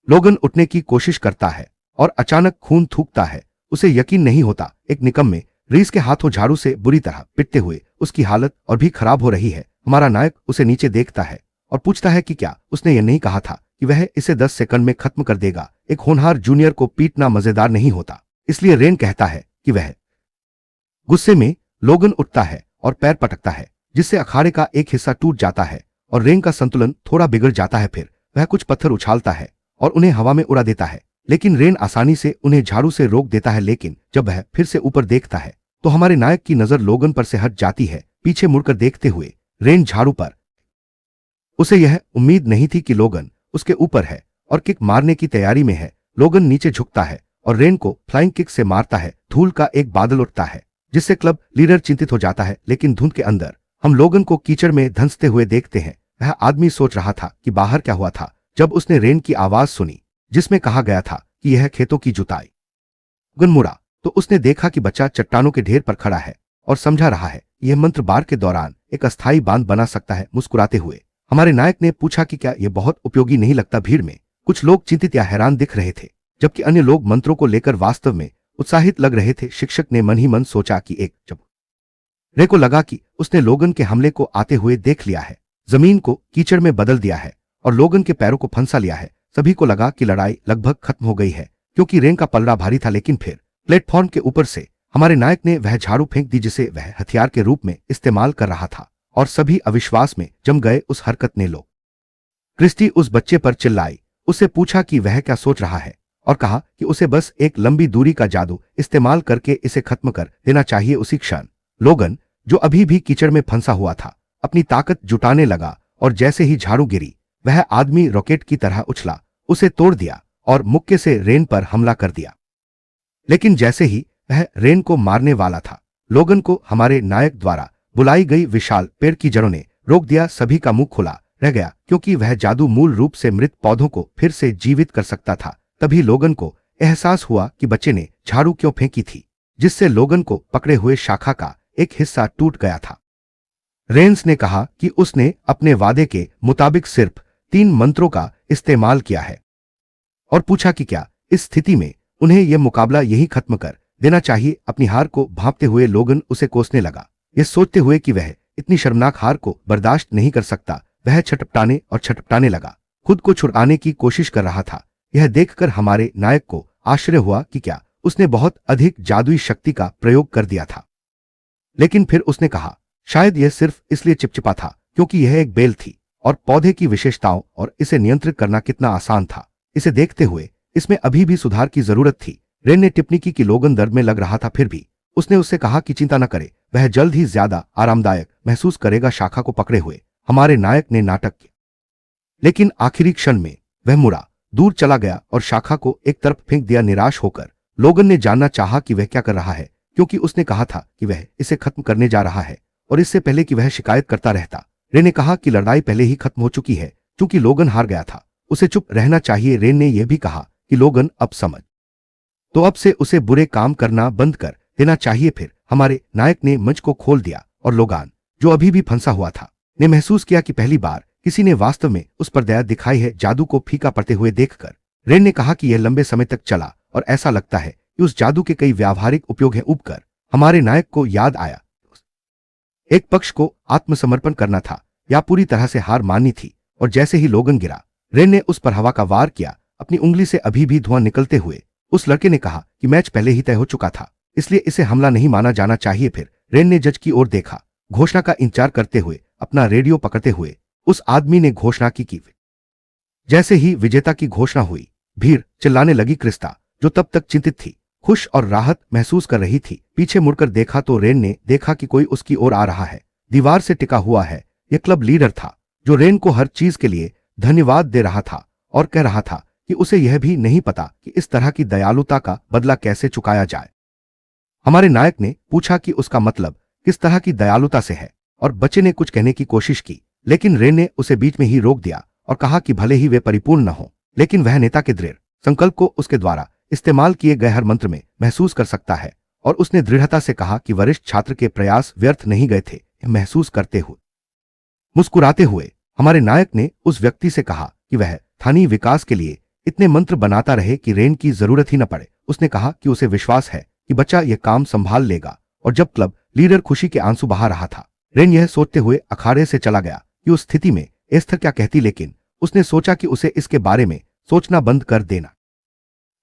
लोगन उठने की कोशिश करता है और अचानक खून थूकता है। उसे यकीन नहीं होता। एक निकम्मे रीस के हाथों झाड़ू से बुरी तरह पिटते हुए उसकी हालत और भी खराब हो रही है। हमारा नायक उसे नीचे देखता है और पूछता है कि क्या उसने यह नहीं कहा था कि वह इसे 10 सेकंड में खत्म कर देगा। एक होनहार जूनियर को पीटना मजेदार नहीं होता, इसलिए रेन कहता है कि वह गुस्से में लोगन उठता है और पैर पटकता है, जिससे अखाड़े का एक हिस्सा टूट जाता है और रेन का संतुलन थोड़ा बिगड़ जाता है। फिर वह कुछ पत्थर उछालता है और उन्हें हवा में उड़ा देता है, लेकिन रेन आसानी से उन्हें झाड़ू से रोक देता है। लेकिन जब वह फिर से ऊपर देखता है तो हमारे नायक की नजर लोगन पर से हट जाती है। पीछे मुड़कर देखते हुए रेन झाड़ू पर उसे यह उम्मीद नहीं थी कि लोगन उसके ऊपर है और किक मारने की तैयारी में है। लोगन नीचे झुकता है और रेन को फ्लाइंग किक से मारता है। धूल का एक बादल उठता है, जिससे क्लब लीडर चिंतित हो जाता है। लेकिन धुंध के अंदर हम लोगन को कीचड़ में धंसते हुए देखते हैं। वह आदमी सोच रहा था कि बाहर क्या हुआ था जब उसने रेन की आवाज सुनी, जिसमें कहा गया था कि यह खेतों की जुताई। लोगन मुड़ा तो उसने देखा कि बच्चा चट्टानों के ढेर पर खड़ा है और समझा रहा है यह मंत्र बाढ़ के दौरान एक अस्थायी बांध बना सकता है। मुस्कुराते हुए हमारे नायक ने पूछा कि क्या यह बहुत उपयोगी नहीं लगता। भीड़ में कुछ लोग चिंतित या हैरान दिख रहे थे, जबकि अन्य लोग मंत्रों को लेकर वास्तव में उत्साहित लग रहे थे। शिक्षक ने मन ही मन सोचा कि एक जब रे को लगा कि उसने लोगन के हमले को आते हुए देख लिया है, जमीन को कीचड़ में बदल दिया है और लोगन के पैरों को फंसा लिया है। सभी को लगा कि लड़ाई लगभग खत्म हो गई है, क्योंकि रेन का पलड़ा भारी था। लेकिन फिर प्लेटफॉर्म के ऊपर से हमारे नायक ने वह झाड़ू फेंक दी जिसे वह हथियार के रूप में इस्तेमाल कर रहा था, और सभी अविश्वास में जम गए। उस हरकत ने लो क्रिस्टी उस बच्चे पर चिल्लाई, उससे पूछा कि वह क्या सोच रहा है और कहा कि उसे बस एक लंबी दूरी का जादू इस्तेमाल करके इसे खत्म कर देना चाहिए। उसी क्षण लोगन, जो अभी भी कीचड़ में फंसा हुआ था, अपनी ताकत जुटाने लगा और जैसे ही झाड़ू गिरी वह आदमी रॉकेट की तरह उछला, उसे तोड़ दिया और मुक्के से रेन पर हमला कर दिया। लेकिन जैसे ही वह रेन को मारने वाला था, लोगन को हमारे नायक द्वारा बुलाई गई विशाल पेड़ की जड़ों ने रोक दिया। सभी का मुंह खुला रह गया, क्योंकि वह जादू मूल रूप से मृत पौधों को फिर से जीवित कर सकता था। तभी लोगन को एहसास हुआ कि बच्चे ने झाड़ू क्यों फेंकी थी, जिससे लोगन को पकड़े हुए शाखा का एक हिस्सा टूट गया था। रेंस ने कहा कि उसने अपने वादे के मुताबिक सिर्फ 3 मंत्रों का इस्तेमाल किया है और पूछा कि क्या इस स्थिति में उन्हें यह मुकाबला यही खत्म कर देना चाहिए। अपनी हार को भांपते हुए लोगन उसे कोसने लगा, यह सोचते हुए कि वह इतनी शर्मनाक हार को बर्दाश्त नहीं कर सकता। वह छटपटाने और छटपटाने लगा, खुद को छुड़ाने की कोशिश कर रहा था। यह देखकर हमारे नायक को आश्चर्य हुआ कि क्या उसने बहुत अधिक जादुई शक्ति का प्रयोग कर दिया था। लेकिन फिर उसने कहा, शायद यह सिर्फ इसलिए चिपचिपा था क्योंकि यह एक बेल थी और पौधे की विशेषताओं और इसे नियंत्रित करना कितना आसान था। इसे देखते हुए इसमें अभी भी सुधार की जरूरत थी। रेन ने टिप्पणी की कि लोगन दर्द में लग रहा था, फिर भी उसने उससे कहा कि चिंता न करे, वह जल्द ही ज्यादा आरामदायक महसूस करेगा। शाखा को पकड़े हुए हमारे नायक ने नाटक किया, लेकिन आखिरी क्षण में वह मुड़ा, दूर चला गया और शाखा को एक तरफ फेंक दिया। निराश होकर लोगन ने जानना चाहा कि वह क्या कर रहा है, क्योंकि उसने कहा था कि वह इसे खत्म करने जा रहा है और इससे पहले कि वह शिकायत करता रहता। रेन ने कहा कि लड़ाई पहले ही खत्म हो चुकी है, क्योंकि लोगन हार गया था, उसे चुप रहना चाहिए। रेन ने यह भी कहा कि लोगन अब समझ, तो अब से उसे बुरे काम करना बंद कर देना चाहिए। फिर हमारे नायक ने मंच को खोल दिया और लोगान, जो अभी भी फंसा हुआ था, ने महसूस किया कि पहली बार किसी ने वास्तव में उस पर दया दिखाई है। जादू को फीका पड़ते हुए देखकर रेन ने कहा कि यह लंबे समय तक चला और ऐसा लगता है कि उस जादू के कई व्यावहारिक उपयोग हैं। उबकर हमारे नायक को याद आया, एक पक्ष को आत्मसमर्पण करना था या पूरी तरह से हार माननी थी। और जैसे ही लोगन गिरा, रेन ने उस पर हवा का वार किया, अपनी उंगली से अभी भी धुआं निकलते हुए। उस लड़के ने कहा कि मैच पहले ही तय हो चुका था, इसलिए इसे हमला नहीं माना जाना चाहिए। फिर रेन ने जज की ओर देखा, घोषणा का इंतजार करते हुए अपना रेडियो पकड़ते हुए उस आदमी ने घोषणा की। जैसे ही विजेता की घोषणा हुई, भीड़ चिल्लाने लगी। क्रिस्टा, जो तब तक चिंतित थी, खुश और राहत महसूस कर रही थी। पीछे मुड़कर देखा तो रेन ने देखा कि कोई उसकी ओर आ रहा है, दीवार से टिका हुआ है। यह क्लब लीडर था, जो रेन को हर चीज के लिए धन्यवाद दे रहा था और कह रहा था कि उसे यह भी नहीं पता कि इस तरह की दयालुता का बदला कैसे चुकाया जाए। हमारे नायक ने पूछा कि उसका मतलब किस तरह की दयालुता से है, और बच्चे ने कुछ कहने की कोशिश की, लेकिन रेन ने उसे बीच में ही रोक दिया और कहा कि भले ही वे परिपूर्ण न हो, लेकिन वह नेता के दृढ़ संकल्प को उसके द्वारा इस्तेमाल किए गए हर मंत्र में महसूस कर सकता है। और उसने दृढ़ता से कहा कि वरिष्ठ छात्र के प्रयास व्यर्थ नहीं गए थे। महसूस करते हुए मुस्कुराते हुए हमारे नायक ने उस व्यक्ति से कहा कि वह स्थानीय विकास के लिए इतने मंत्र बनाता रहे कि रेन की जरूरत ही न पड़े। उसने कहा कि उसे विश्वास है कि बच्चा यह काम संभाल लेगा। और जब क्लब लीडर खुशी के आंसू बहा रहा था, रेन यह सोचते हुए अखाड़े से चला गया कि उस स्थिति में एस्थर क्या कहती, लेकिन उसने सोचा कि उसे इसके बारे में सोचना बंद कर देना।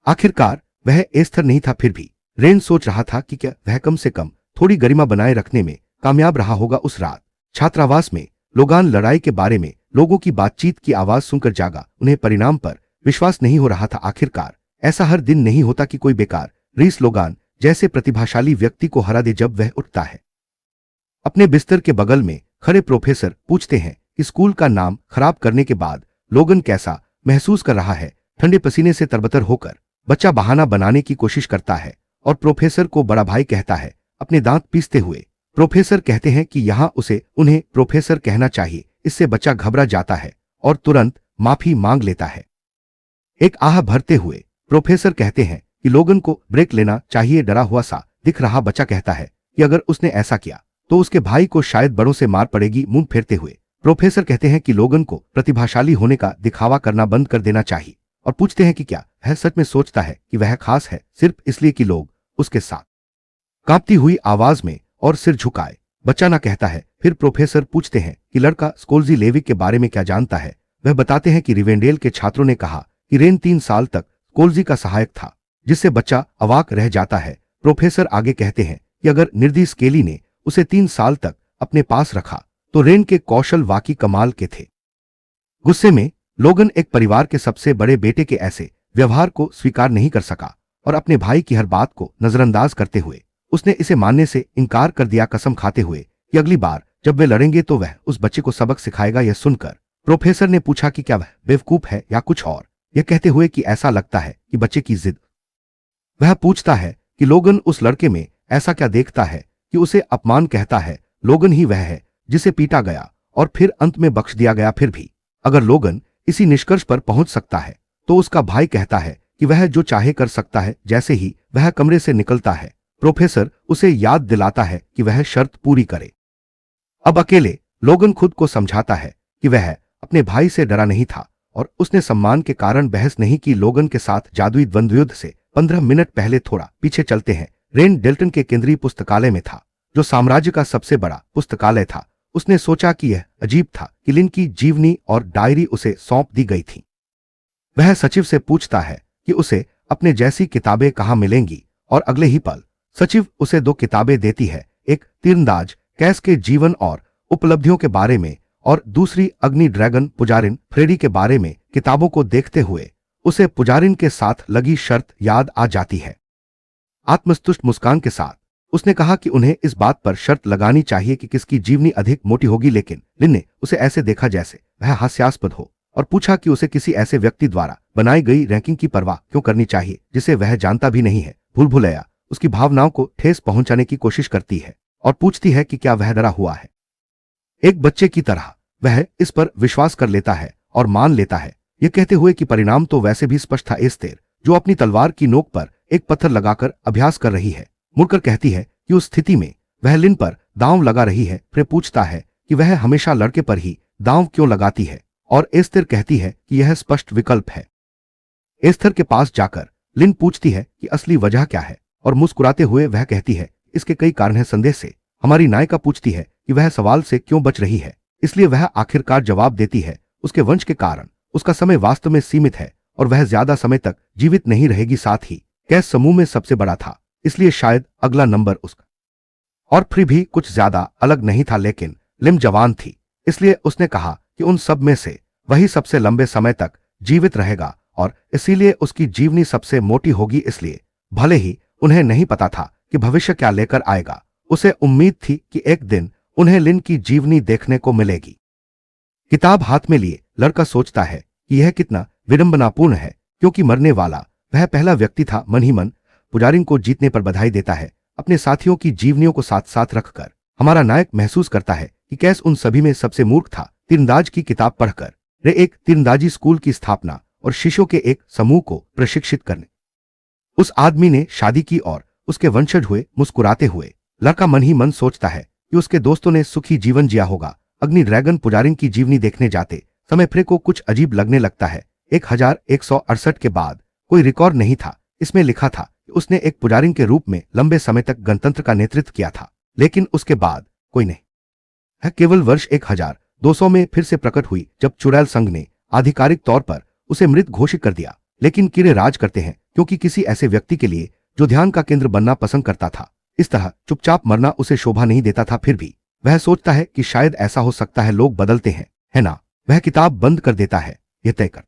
आखिरकार वह एस्थर नहीं था, फिर भी रेन सोच रहा था कि क्या वह कम से कम थोड़ी गरिमा बनाए रखने में कामयाब रहा होगा। उस रात छात्रावास में लोगान लड़ाई के बारे में लोगों की बातचीत की आवाज सुनकर जागा। उन्हें परिणाम पर विश्वास नहीं हो रहा था। आखिरकार ऐसा हर दिन नहीं होता कि कोई बेकार रीस लोगान जैसे प्रतिभाशाली व्यक्ति को हरा दे। जब वह उठता है, अपने बिस्तर के बगल में खड़े प्रोफेसर पूछते हैं कि स्कूल का नाम खराब करने के बाद लोगन कैसा महसूस कर रहा है। ठंडे पसीने से तरबतर होकर बच्चा बहाना बनाने की कोशिश करता है और प्रोफेसर को बड़ा भाई कहता है, अपने दांत पीसते हुए। प्रोफेसर कहते हैं कि यहां उसे उन्हें प्रोफेसर कहना चाहिए। इससे बच्चा घबरा जाता है और तुरंत माफी मांग लेता है। एक आह भरते हुए प्रोफेसर कहते हैं कि लोगन को ब्रेक लेना चाहिए। डरा हुआ सा दिख रहा बच्चा कहता है कि अगर उसने ऐसा किया तो उसके भाई को शायद बड़ों से मार पड़ेगी। मुंह फेरते हुए प्रोफेसर कहते हैं कि लोगन को प्रतिभाशाली होने का दिखावा करना बंद कर देना चाहिए और पूछते हैं कि क्या वह सच में सोचता है कि वह खास है सिर्फ इसलिए कि लोग उसके साथ। कांपती हुई आवाज में और सिर झुकाए बच्चा ना कहता है। फिर प्रोफेसर पूछते हैं कि लड़का स्कोल्जी लेविक के बारे में क्या जानता है। वह बताते हैं कि रिवेंडेल के छात्रों ने कहा कि रेन 3 साल तक स्कोल्जी का सहायक था, जिससे बच्चा अवाक रह जाता है। प्रोफेसर आगे कहते हैं कि अगर निर्दी स्केली ने उसे 3 साल तक अपने पास रखा तो रेन के कौशल वाकई कमाल के थे। गुस्से में लोगन एक परिवार के सबसे बड़े बेटे के ऐसे व्यवहार को स्वीकार नहीं कर सका और अपने भाई की हर बात को नजरअंदाज करते हुए उसने इसे मानने से इनकार कर दिया, कसम खाते हुए कि अगली बार जब वे लड़ेंगे तो वह उस बच्चे को सबक सिखाएगा। यह सुनकर प्रोफेसर ने पूछा कि क्या वह बेवकूफ है या कुछ और, यह कहते हुए कि ऐसा लगता है कि बच्चे की जिद। वह पूछता है कि लोगन उस लड़के में ऐसा क्या देखता है कि उसे अपमान कहता है। लोगन ही वह है जिसे पीटा गया और फिर अंत में बख्श दिया गया। फिर भी अगर लोगन इसी निष्कर्ष पर पहुंच सकता है तो उसका भाई कहता है कि वह जो चाहे कर सकता है। जैसे ही वह कमरे से निकलता है प्रोफेसर उसे याद दिलाता है कि वह शर्त पूरी करे। अब अकेले लोगन खुद को समझाता है कि वह अपने भाई से डरा नहीं था और उसने सम्मान के कारण बहस नहीं की। लोगन के साथ जादुई द्वंद्वयुद्ध से 15 मिनट पहले थोड़ा पीछे चलते हैं। रेन डेल्टन के केंद्रीय पुस्तकालय में था, जो साम्राज्य का सबसे बड़ा पुस्तकालय था। उसने सोचा कि यह अजीब था कि लिन की जीवनी और डायरी उसे सौंप दी गई थी। वह सचिव से पूछता है कि उसे अपने जैसी किताबें कहाँ मिलेंगी और अगले ही पल सचिव उसे 2 किताबें देती है, एक तीरंदाज कैस के जीवन और उपलब्धियों के बारे में और दूसरी अग्नि ड्रैगन पुजारिन फ्रेडी के बारे में। किताबों को देखते हुए उसे पुजारिन के साथ लगी शर्त याद आ जाती है। आत्मस्तुष्ट मुस्कान के साथ उसने कहा कि उन्हें इस बात पर शर्त लगानी चाहिए कि किसकी जीवनी अधिक मोटी होगी, लेकिन लिन ने उसे ऐसे देखा जैसे वह हास्यास्पद हो और पूछा कि उसे किसी ऐसे व्यक्ति द्वारा बनाई गई रैंकिंग की परवाह क्यों करनी चाहिए जिसे वह जानता भी नहीं है। भूल-भुलैया उसकी भावनाओं को ठेस पहुंचाने की कोशिश करती है और पूछती है कि क्या वह डरा हुआ है। एक बच्चे की तरह वह इस पर विश्वास कर लेता है और मान लेता है, यह कहते हुए कि परिणाम तो वैसे भी स्पष्ट था। एस्तेर जो अपनी तलवार की नोक पर एक पत्थर लगाकर अभ्यास कर रही है, मुड़कर कहती है कि उस स्थिति में वह लिन पर दांव लगा रही है। फिर पूछता है कि वह हमेशा लड़के पर ही दांव क्यों लगाती है और एस्तेर कहती है कि यह स्पष्ट विकल्प है। एस्तेर के पास जाकर लिन पूछती है कि असली वजह क्या है और मुस्कुराते हुए वह कहती है इसके कई कारण हैं। संदेह से हमारी नायिका पूछती है कि वह सवाल से क्यों बच रही है, इसलिए वह आखिरकार जवाब देती है उसके वंश के कारण उसका समय वास्तव में सीमित है और वह ज्यादा समय तक जीवित नहीं रहेगी। साथ ही कैस समूह में सबसे बड़ा था, इसलिए शायद अगला नंबर उसका। और फिर भी कुछ ज्यादा अलग नहीं था, लेकिन लिम जवान थी, इसलिए उसने कहा कि उन सब में से वही सबसे लंबे समय तक जीवित रहेगा और इसीलिए उसकी जीवनी सबसे मोटी होगी। इसलिए भले ही उन्हें नहीं पता था कि भविष्य क्या लेकर आएगा, उसे उम्मीद थी कि एक दिन उन्हें लिन की जीवनी देखने को मिलेगी। किताब हाथ में लिए लड़का सोचता है कि यह कितना विडंबनापूर्ण है, क्योंकि मरने वाला वह पहला व्यक्ति था। मन ही मन पुजारिन को जीतने पर बधाई देता है। अपने साथियों की जीवनियों को साथ साथ रखकर हमारा नायक महसूस करता है कि कैस उन सभी में सबसे मूर्ख था। तीरंदाज की किताब पढ़कर रे एक तीरंदाजी स्कूल की स्थापना और शिष्यों के एक समूह को प्रशिक्षित करने उस आदमी ने शादी की और उसके वंशज हुए। मुस्कुराते हुए लड़का मन ही मन सोचता है कि उसके दोस्तों ने सुखी जीवन जिया होगा। अग्नि ड्रैगन पुजारिन की जीवनी देखने जाते समय फ्रे को कुछ अजीब लगने लगता है। 1168 के बाद कोई रिकॉर्ड नहीं था। इसमें लिखा था कि उसने एक पुजारिन के रूप में लंबे समय तक गणतंत्र का नेतृत्व किया था, लेकिन उसके बाद कोई नहीं है। केवल वर्ष 1200 में फिर से प्रकट हुई जब चुड़ैल संघ ने आधिकारिक तौर पर उसे मृत घोषित कर दिया। लेकिन कीड़े राज करते हैं, क्योंकि किसी ऐसे व्यक्ति के लिए जो ध्यान का केंद्र बनना पसंद करता था, इस तरह चुपचाप मरना उसे शोभा नहीं देता था। फिर भी वह सोचता है कि शायद ऐसा हो सकता है, लोग बदलते हैं, है ना। वह किताब बंद कर देता है। यह तय कर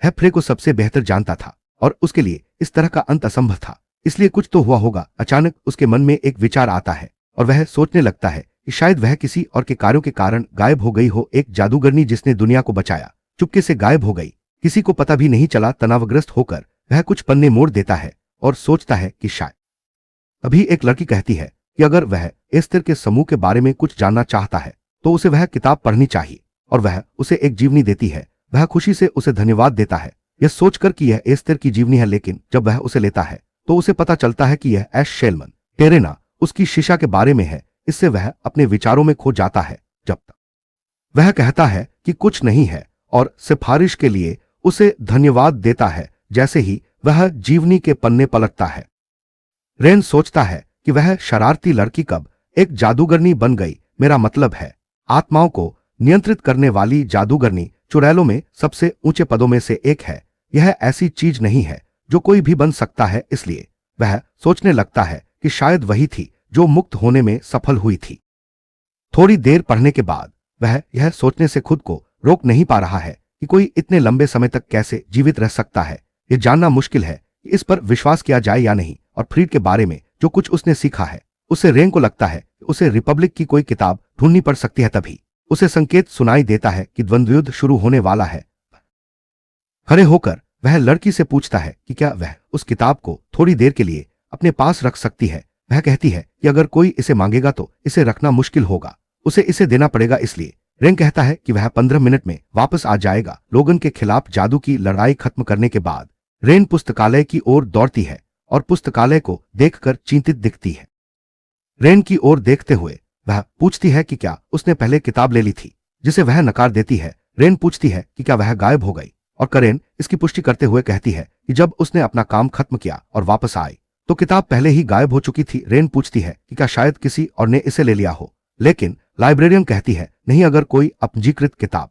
है फ्रे को सबसे बेहतर जानता था और उसके लिए इस तरह का अंत असंभव था, इसलिए कुछ तो हुआ होगा। अचानक उसके मन में एक विचार आता है और वह सोचने लगता है कि शायद वह किसी और के कार्यों के कारण गायब हो गई हो। एक जादूगरनी जिसने दुनिया को बचाया चुपके से गायब हो गई, किसी को पता भी नहीं चला। तनावग्रस्त होकर वह कुछ पन्ने मोड़ देता है और सोचता है कि शायद अभी एक लड़की कहती है कि अगर वह एस्तेर के समूह के बारे में कुछ जानना चाहता है तो उसे वह किताब पढ़नी चाहिए, और वह उसे एक जीवनी देती है। वह खुशी से उसे धन्यवाद देता है, यह सोचकर कि यह एस्तेर की जीवनी है। लेकिन जब वह उसे लेता है तो उसे पता चलता है कि यह एश शेलमन टेरेना उसकी शिशा के बारे में है। इससे वह अपने विचारों में खो जाता है। जब तक वह कहता है कि कुछ नहीं है और सिफारिश के लिए उसे धन्यवाद देता है, जैसे ही वह जीवनी के पन्ने पलटता है। रेन सोचता है कि वह शरारती लड़की कब एक जादूगरनी बन गई। मेरा मतलब है, आत्माओं को नियंत्रित करने वाली जादूगरनी चुड़ैलों में सबसे ऊंचे पदों में से एक है। यह ऐसी चीज नहीं है जो कोई भी बन सकता है। इसलिए वह सोचने लगता है कि शायद वही थी जो मुक्त होने में सफल हुई थी। थोड़ी देर पढ़ने के बाद वह यह सोचने से खुद को रोक नहीं पा रहा है कि कोई इतने लंबे समय तक कैसे जीवित रह सकता है। यह जानना मुश्किल है कि इस पर विश्वास किया जाए या नहीं। और फ्रीड के बारे में जो कुछ उसने सीखा है, उससे रेन को लगता है कि उसे रिपब्लिक की कोई किताब ढूंढनी पड़ सकती है। तभी उसे संकेत सुनाई देता है कि द्वंद्वयुद्ध शुरू होने वाला है। खड़े होकर वह लड़की से पूछता है कि क्या वह उस किताब को थोड़ी देर के लिए अपने पास रख सकती है। वह कहती है कि अगर कोई इसे मांगेगा तो इसे रखना मुश्किल होगा, उसे इसे देना पड़ेगा। इसलिए रेन कहता है कि वह 15 मिनट में वापस आ जाएगा। लोगन के खिलाफ जादू की लड़ाई खत्म करने के बाद रेन पुस्तकालय की ओर दौड़ती है और पुस्तकालय को देखकर चिंतित दिखती है। रेन की ओर देखते हुए वह पूछती है कि क्या उसने पहले किताब ले ली थी, जिसे वह नकार देती है। रेन पूछती है कि क्या वह गायब हो गई, और करेन इसकी पुष्टि करते हुए कहती है कि जब उसने अपना काम खत्म किया और वापस आई तो किताब पहले ही गायब हो चुकी थी। रेन पूछती है कि क्या शायद किसी और ने इसे ले लिया हो, लेकिन लाइब्रेरियन कहती है नहीं, अगर कोई अपंजीकृत किताब।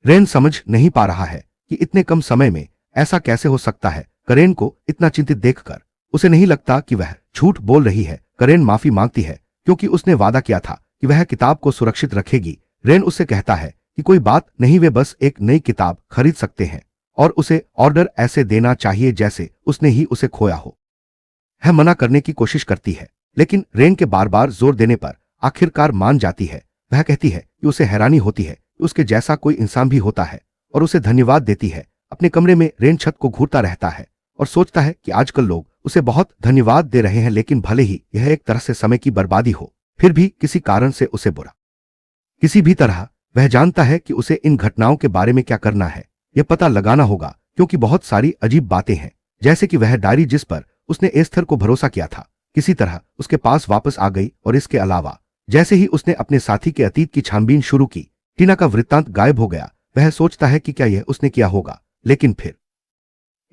रेन समझ नहीं पा रहा है कि इतने कम समय में ऐसा कैसे हो सकता है। करेन को इतना चिंतित देखकर उसे नहीं लगता कि वह झूठ बोल रही है। करेन माफी मांगती है क्योंकि उसने वादा किया था कि वह किताब को सुरक्षित रखेगी। रेन उससे कहता है कि कोई बात नहीं, वे बस एक नई किताब खरीद सकते हैं और उसे ऑर्डर ऐसे देना चाहिए जैसे उसने ही उसे खोया हो। वह मना करने की कोशिश करती है, लेकिन रेन के बार बार जोर देने पर आखिरकार मान जाती है। वह कहती है कि उसे हैरानी होती है कि उसके जैसा कोई इंसान भी होता है, और उसे धन्यवाद देती है। अपने कमरे में रेन छत को घूरता रहता है और सोचता है कि आजकल लोग उसे बहुत धन्यवाद दे रहे हैं, लेकिन भले ही यह एक तरह से समय की बर्बादी हो, फिर भी किसी कारण से उसे बुरा किसी भी तरह वह जानता है कि उसे इन घटनाओं के बारे में क्या करना है। यह पता लगाना होगा, क्योंकि बहुत सारी अजीब बातें हैं, जैसे कि वह डायरी जिस पर उसने एस्थर को भरोसा किया था किसी तरह उसके पास वापस आ गई। और इसके अलावा जैसे ही उसने अपने साथी के अतीत की छानबीन शुरू की, टीना का वृत्तांत गायब हो गया। वह सोचता है कि क्या यह उसने किया होगा, लेकिन फिर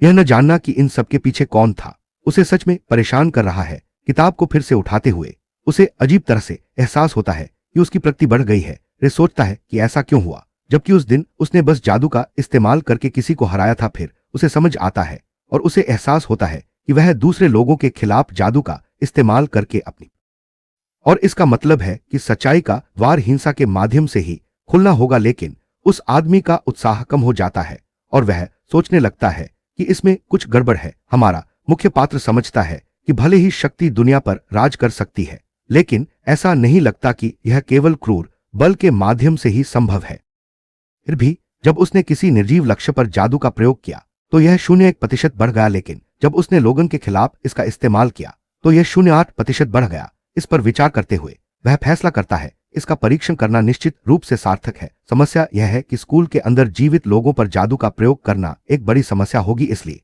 यह न जानना कि इन सबके पीछे कौन था उसे सच में परेशान कर रहा है। किताब को फिर से उठाते हुए उसे अजीब तरह से एहसास होता है कि उसकी प्रगति बढ़ गई है। वे सोचता है कि ऐसा क्यों हुआ, जबकि उस दिन उसने बस जादू का इस्तेमाल करके किसी को हराया था। फिर उसे समझ आता है और उसे एहसास होता है कि वह दूसरे लोगों के खिलाफ जादू का इस्तेमाल करके अपनी, और इसका मतलब है कि सच्चाई का द्वार हिंसा के माध्यम से ही खुलना होगा। लेकिन उस आदमी का उत्साह कम हो जाता है और वह सोचने लगता है कि इसमें कुछ गड़बड़ है। हमारा मुख्य पात्र समझता है कि भले ही शक्ति दुनिया पर राज कर सकती है, लेकिन ऐसा नहीं लगता कि यह केवल क्रूर बल के माध्यम से ही संभव है। फिर भी जब उसने किसी निर्जीव लक्ष्य पर जादू का प्रयोग किया तो यह 0.1% बढ़ गया, लेकिन जब उसने लोगन के खिलाफ इसका इस्तेमाल किया तो यह 0.8% बढ़ गया। इस पर विचार करते हुए वह फैसला करता है इसका परीक्षण करना निश्चित रूप से सार्थक है। समस्या यह है कि स्कूल के अंदर जीवित लोगों पर जादू का प्रयोग करना एक बड़ी समस्या होगी। इसलिए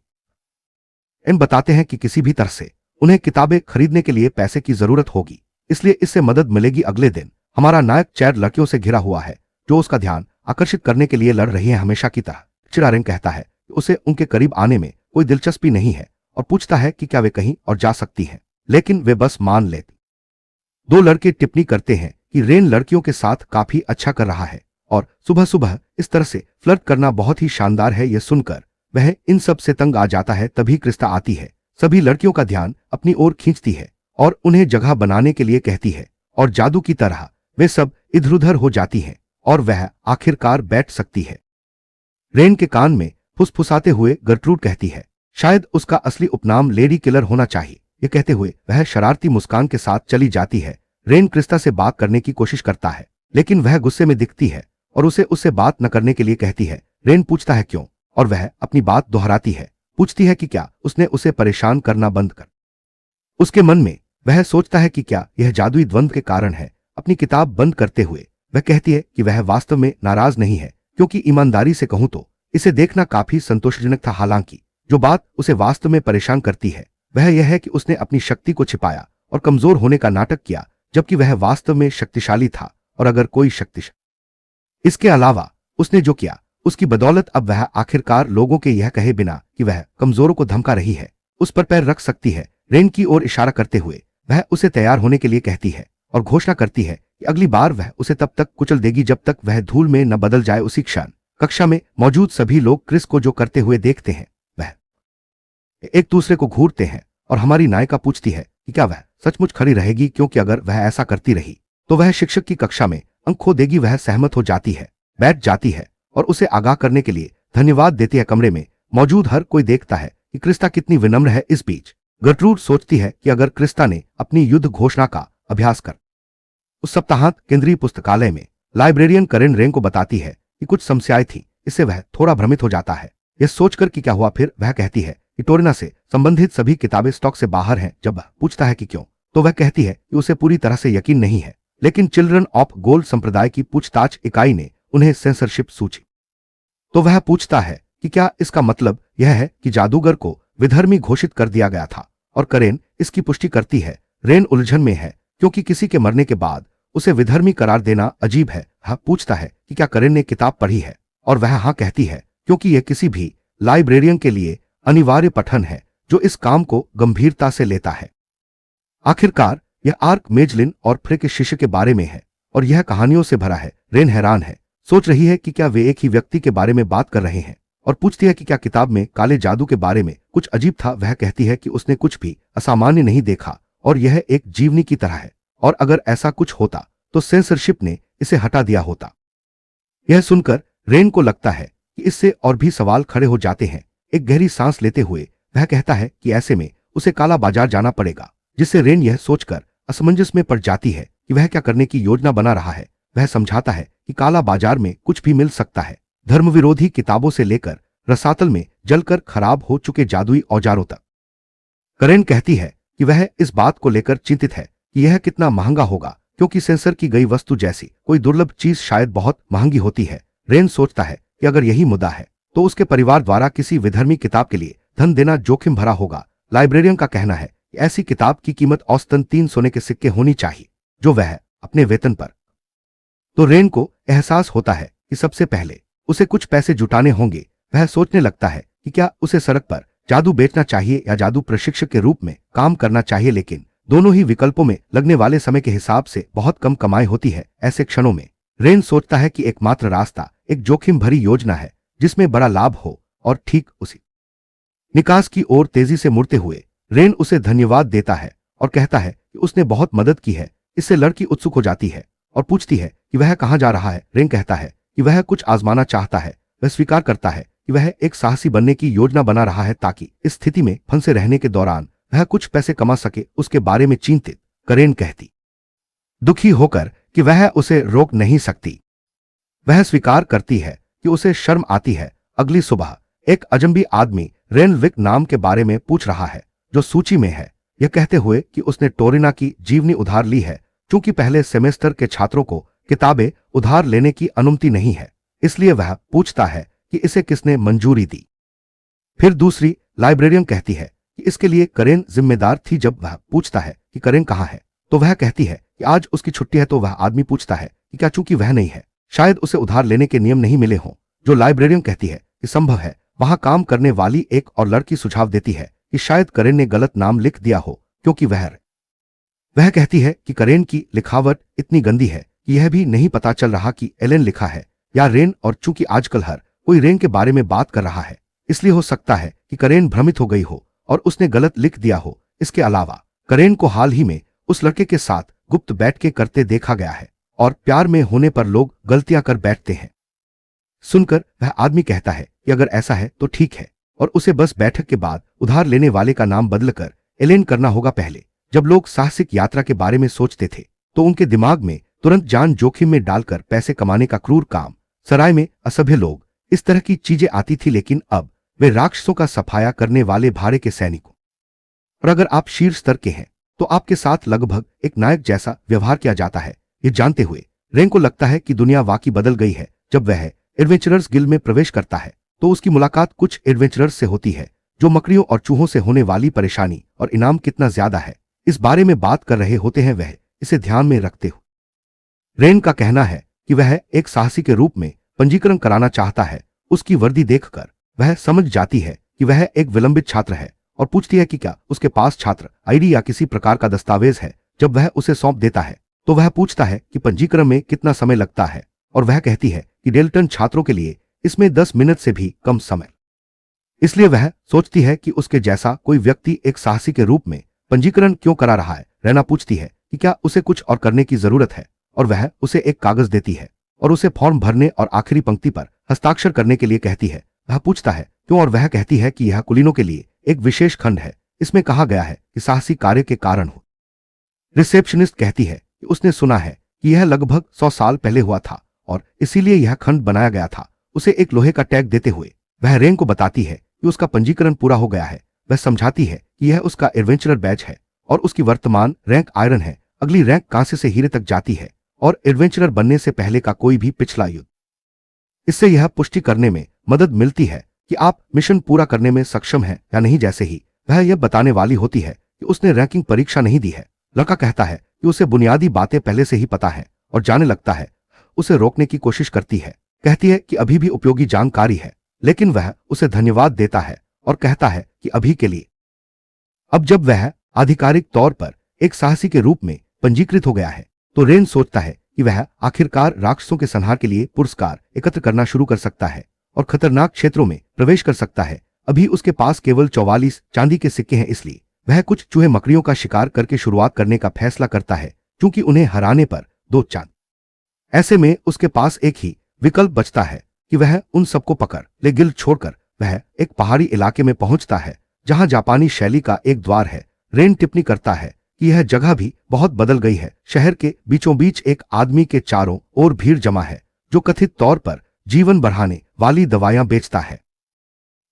इन बताते हैं कि किसी भी तरह से उन्हें किताबें खरीदने के लिए पैसे की जरूरत होगी, इसलिए इससे मदद मिलेगी। अगले दिन हमारा नायक चैर लड़कियों से घिरा हुआ है जो उसका ध्यान आकर्षित करने के लिए लड़ रही हैं हमेशा की तरह। चिरारेन कहता है कि उसे उनके करीब आने में कोई दिलचस्पी नहीं है और पूछता है कि क्या वे कहीं और जा सकती हैं, लेकिन वे बस मान लेती। दो लड़के टिप्पणी करते हैं कि रेन लड़कियों के साथ काफी अच्छा कर रहा है और सुबह सुबह इस तरह से फ्लर्ट करना बहुत ही शानदार है। यह सुनकर वह इन सब से तंग आ जाता है। तभी क्रिस्टा आती है, सभी लड़कियों का ध्यान अपनी ओर खींचती है और उन्हें जगह बनाने के लिए कहती है, और जादू की तरह वे सब इधर उधर हो जाती हैं और वह आखिरकार बैठ सकती है। रेन के कान में फुसफुसाते हुए गर्ट्रूड कहती है, शायद उसका असली उपनाम लेडी किलर होना चाहिए। ये कहते हुए वह शरारती मुस्कान के साथ चली जाती है। रेन क्रिस्टा से बात करने की कोशिश करता है, लेकिन वह गुस्से में दिखती है और उसे उससे बात न करने के लिए कहती है। रेन पूछता है क्यों, और वह अपनी बात दोहराती है, पूछती है कि क्या उसने उसे परेशान करना बंद कर। उसके मन में वह सोचता है कि क्या यह जादुई द्वंद्व के कारण है। अपनी किताब बंद करते हुए वह कहती है कि वह वास्तव में नाराज नहीं है, क्योंकि ईमानदारी से कहूं तो इसे देखना काफी संतोषजनक था। हालांकि जो बात उसे वास्तव में परेशान करती है वह यह है कि उसने अपनी शक्ति को छिपाया और कमजोर होने का नाटक किया, जबकि वह वास्तव में शक्तिशाली था। और अगर कोई शक्तिशाली, इसके अलावा उसने जो किया उसकी बदौलत अब वह आखिरकार लोगों के यह कहे बिना कि वह कमजोरों को धमका रही है, उस पर पैर रख सकती है। रेन की ओर इशारा करते हुए वह उसे तैयार होने के लिए कहती है और घोषणा करती है कि अगली बार वह उसे तब तक कुचल देगी जब तक वह धूल में न बदल जाए। उसी क्षण कक्षा में मौजूद सभी लोग क्रिस को जो करते हुए देखते हैं वह एक दूसरे को घूरते हैं और हमारी नायिका पूछती है कि क्या वह सचमुच खड़ी रहेगी, क्योंकि अगर वह ऐसा करती रही तो वह शिक्षक की कक्षा में अंक खो देगी। वह सहमत हो जाती है, बैठ जाती है और उसे आगाह करने के लिए धन्यवाद देती है। कमरे में मौजूद हर कोई देखता है कि क्रिस्टा कितनी विनम्र है। इस बीच गर्ट्रूड सोचती है कि अगर क्रिस्टा ने अपनी युद्ध घोषणा का अभ्यास कर उस सप्ताहांत केंद्रीय पुस्तकालय में लाइब्रेरियन करेन रेन को बताती है कि कुछ समस्याएं थी, इससे वह थोड़ा भ्रमित हो जाता है। यह सोचकर कि क्या हुआ, फिर वह कहती है कि टोरिना से संबंधित सभी किताबें स्टॉक से बाहर हैं। जब वह पूछता है कि क्यों, तो वह कहती है कि उसे पूरी तरह से यकीन नहीं है, लेकिन चिल्ड्रन ऑफ गोल्ड संप्रदाय की पूछताछ इकाई ने उन्हें सेंसरशिप सूची। तो वह पूछता है कि क्या इसका मतलब यह है कि जादूगर को विधर्मी घोषित कर दिया गया था, और करेन इसकी पुष्टि करती है। रेन उलझन में है क्योंकि किसी के मरने के बाद उसे विधर्मी करार देना अजीब है। वह पूछता है कि क्या करेन ने किताब पढ़ी है, और वह हाँ कहती है, क्योंकि यह किसी भी लाइब्रेरियन के लिए अनिवार्य पठन है जो इस काम को गंभीरता से लेता है। आखिरकार यह आर्क मेजलिन और फ्रे के शिष्य के बारे में है और यह कहानियों से भरा है। रेन हैरान है, सोच रही है कि क्या वे एक ही व्यक्ति के बारे में बात कर रहे हैं, और पूछती है कि क्या किताब में काले जादू के बारे में कुछ अजीब था। वह कहती है कि उसने कुछ भी असामान्य नहीं देखा और यह एक जीवनी की तरह है, और अगर ऐसा कुछ होता तो सेंसरशिप ने इसे हटा दिया होता। यह सुनकर रेन को लगता है कि इससे और भी सवाल खड़े हो जाते हैं। एक गहरी सांस लेते हुए वह कहता है कि ऐसे में उसे काला बाजार जाना पड़ेगा, जिससे रेन यह सोचकर असमंजस में पड़ जाती है कि वह क्या करने की योजना बना रहा है। वह समझाता है कि काला बाजार में कुछ भी मिल सकता है, धर्मविरोधी किताबों से लेकर रसातल में जलकर खराब हो चुके जादुई औजारों तक। करेन कहती है कि वह इस बात को लेकर चिंतित है कि यह कितना महंगा होगा, क्योंकि सेंसर की गई वस्तु जैसी कोई दुर्लभ चीज शायद बहुत महंगी होती है। रेन सोचता है कि अगर यही मुद्दा है तो उसके परिवार द्वारा किसी विधर्मी किताब के लिए धन देना जोखिम भरा होगा। लाइब्रेरियन का कहना है कि ऐसी किताब की कीमत औसतन 3 सोने के सिक्के होनी चाहिए, जो वह अपने वेतन पर। तो रेन को एहसास होता है कि सबसे पहले उसे कुछ पैसे जुटाने होंगे। वह सोचने लगता है कि क्या उसे सड़क पर जादू बेचना चाहिए या जादू प्रशिक्षक के रूप में काम करना चाहिए, लेकिन दोनों ही विकल्पों में लगने वाले समय के हिसाब से बहुत कम कमाई होती है। ऐसे क्षणों में रेन सोचता है कि एकमात्र रास्ता एक जोखिम भरी योजना है जिसमें बड़ा लाभ हो, और ठीक उसी निकास की ओर तेजी से मुड़ते हुए रेन उसे धन्यवाद देता है और कहता है कि उसने बहुत मदद की है। इससे लड़की उत्सुक हो जाती है और पूछती है कि वह कहाँ जा रहा है। रेन कहता है कि वह कुछ आजमाना चाहता है। वह स्वीकार करता है कि वह एक साहसी बनने की योजना बना रहा है ताकि इस स्थिति में फंसे रहने के दौरान वह कुछ पैसे कमा सके। उसके बारे में चिंतित करेन कहती दुखी होकर कि वह उसे रोक नहीं सकती। वह स्वीकार करती है कि उसे शर्म आती है। अगली सुबह एक अजंबी आदमी रेनविक नाम के बारे में पूछ रहा है, जो सूची में है, यह कहते हुए कि उसने टोरिना की जीवनी उधार ली है। चूंकि पहले सेमेस्टर के छात्रों को किताबें उधार लेने की अनुमति नहीं है, इसलिए वह पूछता है कि इसे किसने मंजूरी दी। फिर दूसरी लाइब्रेरियन कहती है कि इसके लिए करेन जिम्मेदार थी। जब वह पूछता है कि करेन कहाँ है, तो वह कहती है कि आज उसकी छुट्टी है। तो वह आदमी पूछता है कि क्या चूंकि वह नहीं है, शायद उसे उधार लेने के नियम नहीं मिले हों। जो लाइब्रेरियन कहती है कि संभव है। वहां काम करने वाली एक और लड़की सुझाव देती है कि शायद करेन ने गलत नाम लिख दिया हो, क्योंकि वह कहती है कि करेन की लिखावट इतनी गंदी है कि यह भी नहीं पता चल रहा कि एलेन लिखा है या रेन, और चूंकि आजकल हर कोई रेन के बारे में बात कर रहा है, इसलिए हो सकता है कि करेन भ्रमित हो गई हो और उसने गलत लिख दिया हो। इसके अलावा करेन को हाल ही में उस लड़के के साथ गुप्त बैठ के करते देखा गया है, और प्यार में होने पर लोग गलतियां कर बैठते हैं। सुनकर वह आदमी कहता है कि अगर ऐसा है तो ठीक है, और उसे बस बैठक के बाद उधार लेने वाले का नाम बदलकर एलेन करना होगा। पहले जब लोग साहसिक यात्रा के बारे में सोचते थे तो उनके दिमाग में तुरंत जान जोखिम में डालकर पैसे कमाने का क्रूर काम, सराय में असभ्य लोग, इस तरह की चीजें आती थी। लेकिन अब वे राक्षसों का सफाया करने वाले भाड़े के सैनिकों। और अगर आप शीर्ष स्तर के हैं तो आपके साथ लगभग एक नायक जैसा व्यवहार किया जाता है। ये जानते हुए रेन को लगता है कि दुनिया वाकई बदल गई है। जब वह एडवेंचरर्स गिल्ड में प्रवेश करता है तो उसकी मुलाकात कुछ एडवेंचरर्स से होती है जो मकड़ियों और चूहों से होने वाली परेशानी और इनाम कितना ज्यादा है इस बारे में बात कर रहे होते हैं। वह इसे ध्यान में रखते हुए रेन का कहना है कि वह एक साहसी के रूप में पंजीकरण कराना चाहता है उसकी वर्दी देखकर वह समझ जाती है कि वह एक विलंबित छात्र है और पूछती है कि क्या उसके पास छात्र आईडी या किसी प्रकार का दस्तावेज है। जब वह उसे सौंप देता है तो वह पूछता है कि पंजीकरण में कितना समय लगता है और वह कहती है कि डेल्टन छात्रों के लिए इसमें 10 मिनट से भी कम समय। इसलिए वह सोचती है कि उसके जैसा कोई व्यक्ति एक साहसी के रूप में पंजीकरण क्यों करा रहा है। रैना पूछती है कि क्या उसे कुछ और करने की जरूरत है और वह उसे एक कागज देती है और उसे फॉर्म भरने और आखिरी पंक्ति पर हस्ताक्षर करने के लिए कहती है। वह पूछता है क्यों और वह कहती है कि यह कुलीनों के लिए एक विशेष खंड है। इसमें कहा गया है कि साहसी कार्य के कारण हो। रिसेप्शनिस्ट कहती है कि उसने सुना है कि यह लगभग 100 साल पहले हुआ था और इसीलिए यह खंड बनाया गया था। उसे एक लोहे का टैग देते हुए वह रेन को बताती है कि उसका पंजीकरण पूरा हो गया है। वह समझाती है कि यह उसका एडवेंचरर बैच है और उसकी वर्तमान रैंक आयरन है। अगली रैंक कांसे से हीरे तक जाती है और एडवेंचरर बनने से पहले का कोई भी पिछला युद्ध। इससे यह पुष्टि करने में मदद मिलती है कि आप मिशन पूरा करने में सक्षम हैं या नहीं। जैसे ही वह यह बताने वाली होती है कि उसने रैंकिंग परीक्षा नहीं दी है, लड़का कहता है कि उसे बुनियादी बातें पहले से ही पता है और जाने लगता है। उसे रोकने की कोशिश करती है, कहती है कि अभी भी उपयोगी जानकारी है, लेकिन वह उसे धन्यवाद देता है और कहता है कि अभी के लिए। अब जब वह आधिकारिक तौर पर एक साहसी के रूप में पंजीकृत हो गया है तो रेन सोचता है कि वह आखिरकार राक्षसों के संहार के लिए पुरस्कार एकत्र करना शुरू कर सकता है और खतरनाक क्षेत्रों में प्रवेश कर सकता है। अभी उसके पास केवल 44 चांदी के सिक्के हैं, इसलिए वह कुछ चूहे मकड़ियों का शिकार करके शुरुआत करने का फैसला करता है, क्योंकि उन्हें हराने पर 2 चांद। ऐसे में उसके पास एक ही विकल्प बचता है कि वह उन सबको पकड़ ले। गिल्ड छोड़कर वह एक पहाड़ी इलाके में पहुंचता है जहां जापानी शैली का एक द्वार है। रेन टिप्पणी करता है कि यह जगह भी बहुत बदल गई है। शहर के बीचों बीच एक आदमी के चारों ओर भीड़ जमा है जो कथित तौर पर जीवन बढ़ाने वाली दवाइयां बेचता है।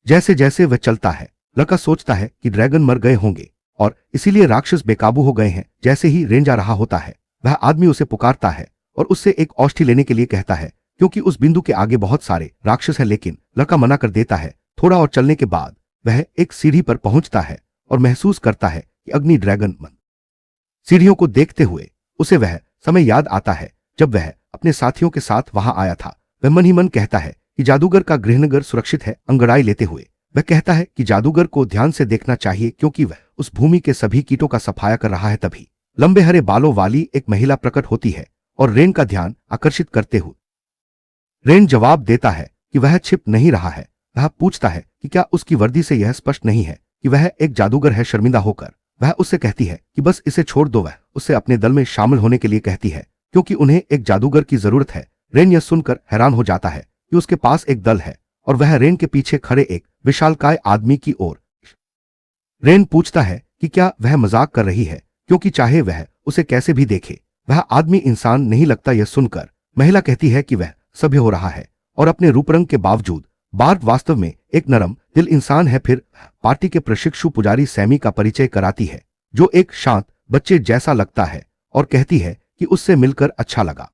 जैसे जैसे वह चलता है, लड़का सोचता है कि ड्रैगन मर गए होंगे और इसीलिए राक्षस बेकाबू हो गए हैं। जैसे ही रेन जा रहा होता है, वह आदमी उसे पुकारता है और उससे एक औषधि लेने के लिए कहता है, क्योंकि उस बिंदु के आगे बहुत सारे राक्षस हैं। लेकिन लड़का मना कर देता है। थोड़ा और चलने के बाद वह एक सीढ़ी पर पहुंचता है और महसूस करता है कि अग्नि ड्रैगन मन। सीढ़ियों को देखते हुए उसे वह समय याद आता है जब वह अपने साथियों के साथ वहां आया था। वह मन ही मन कहता है कि जादूगर का गृहनगर सुरक्षित है। अंगड़ाई लेते हुए वह कहता है कि जादूगर को ध्यान से देखना चाहिए, क्योंकि वह उस भूमि के सभी कीटों का सफाया कर रहा है। तभी लंबे हरे बालों वाली एक महिला प्रकट होती है और रेन का ध्यान आकर्षित करते हुए रेन जवाब देता है कि वह छिप नहीं रहा है। वह पूछता है कि क्या उसकी वर्दी से यह स्पष्ट नहीं है कि वह एक जादूगर है। शर्मिंदा होकर वह उससे कहती है कि बस इसे छोड़ दो। वह उससे अपने दल में शामिल होने के लिए कहती है, क्योंकि उन्हें एक जादूगर की जरूरत है। रेन यह सुनकर हैरान हो जाता है कि उसके पास एक दल है और वह रेन के पीछे खड़े एक विशालकाय आदमी की ओर। रेन पूछता है कि क्या वह मजाक कर रही है, क्योंकि चाहे वह उसे कैसे भी देखे, वह आदमी इंसान नहीं लगता। यह सुनकर महिला कहती है कि वह सभ्य हो रहा है और अपने रूपरंग के बावजूद बार्ट वास्तव में एक नरम दिल इंसान है। फिर पार्टी के प्रशिक्षु पुजारी सैमी का परिचय कराती है, जो एक शांत बच्चे जैसा लगता है और कहती है कि उससे मिलकर अच्छा लगा।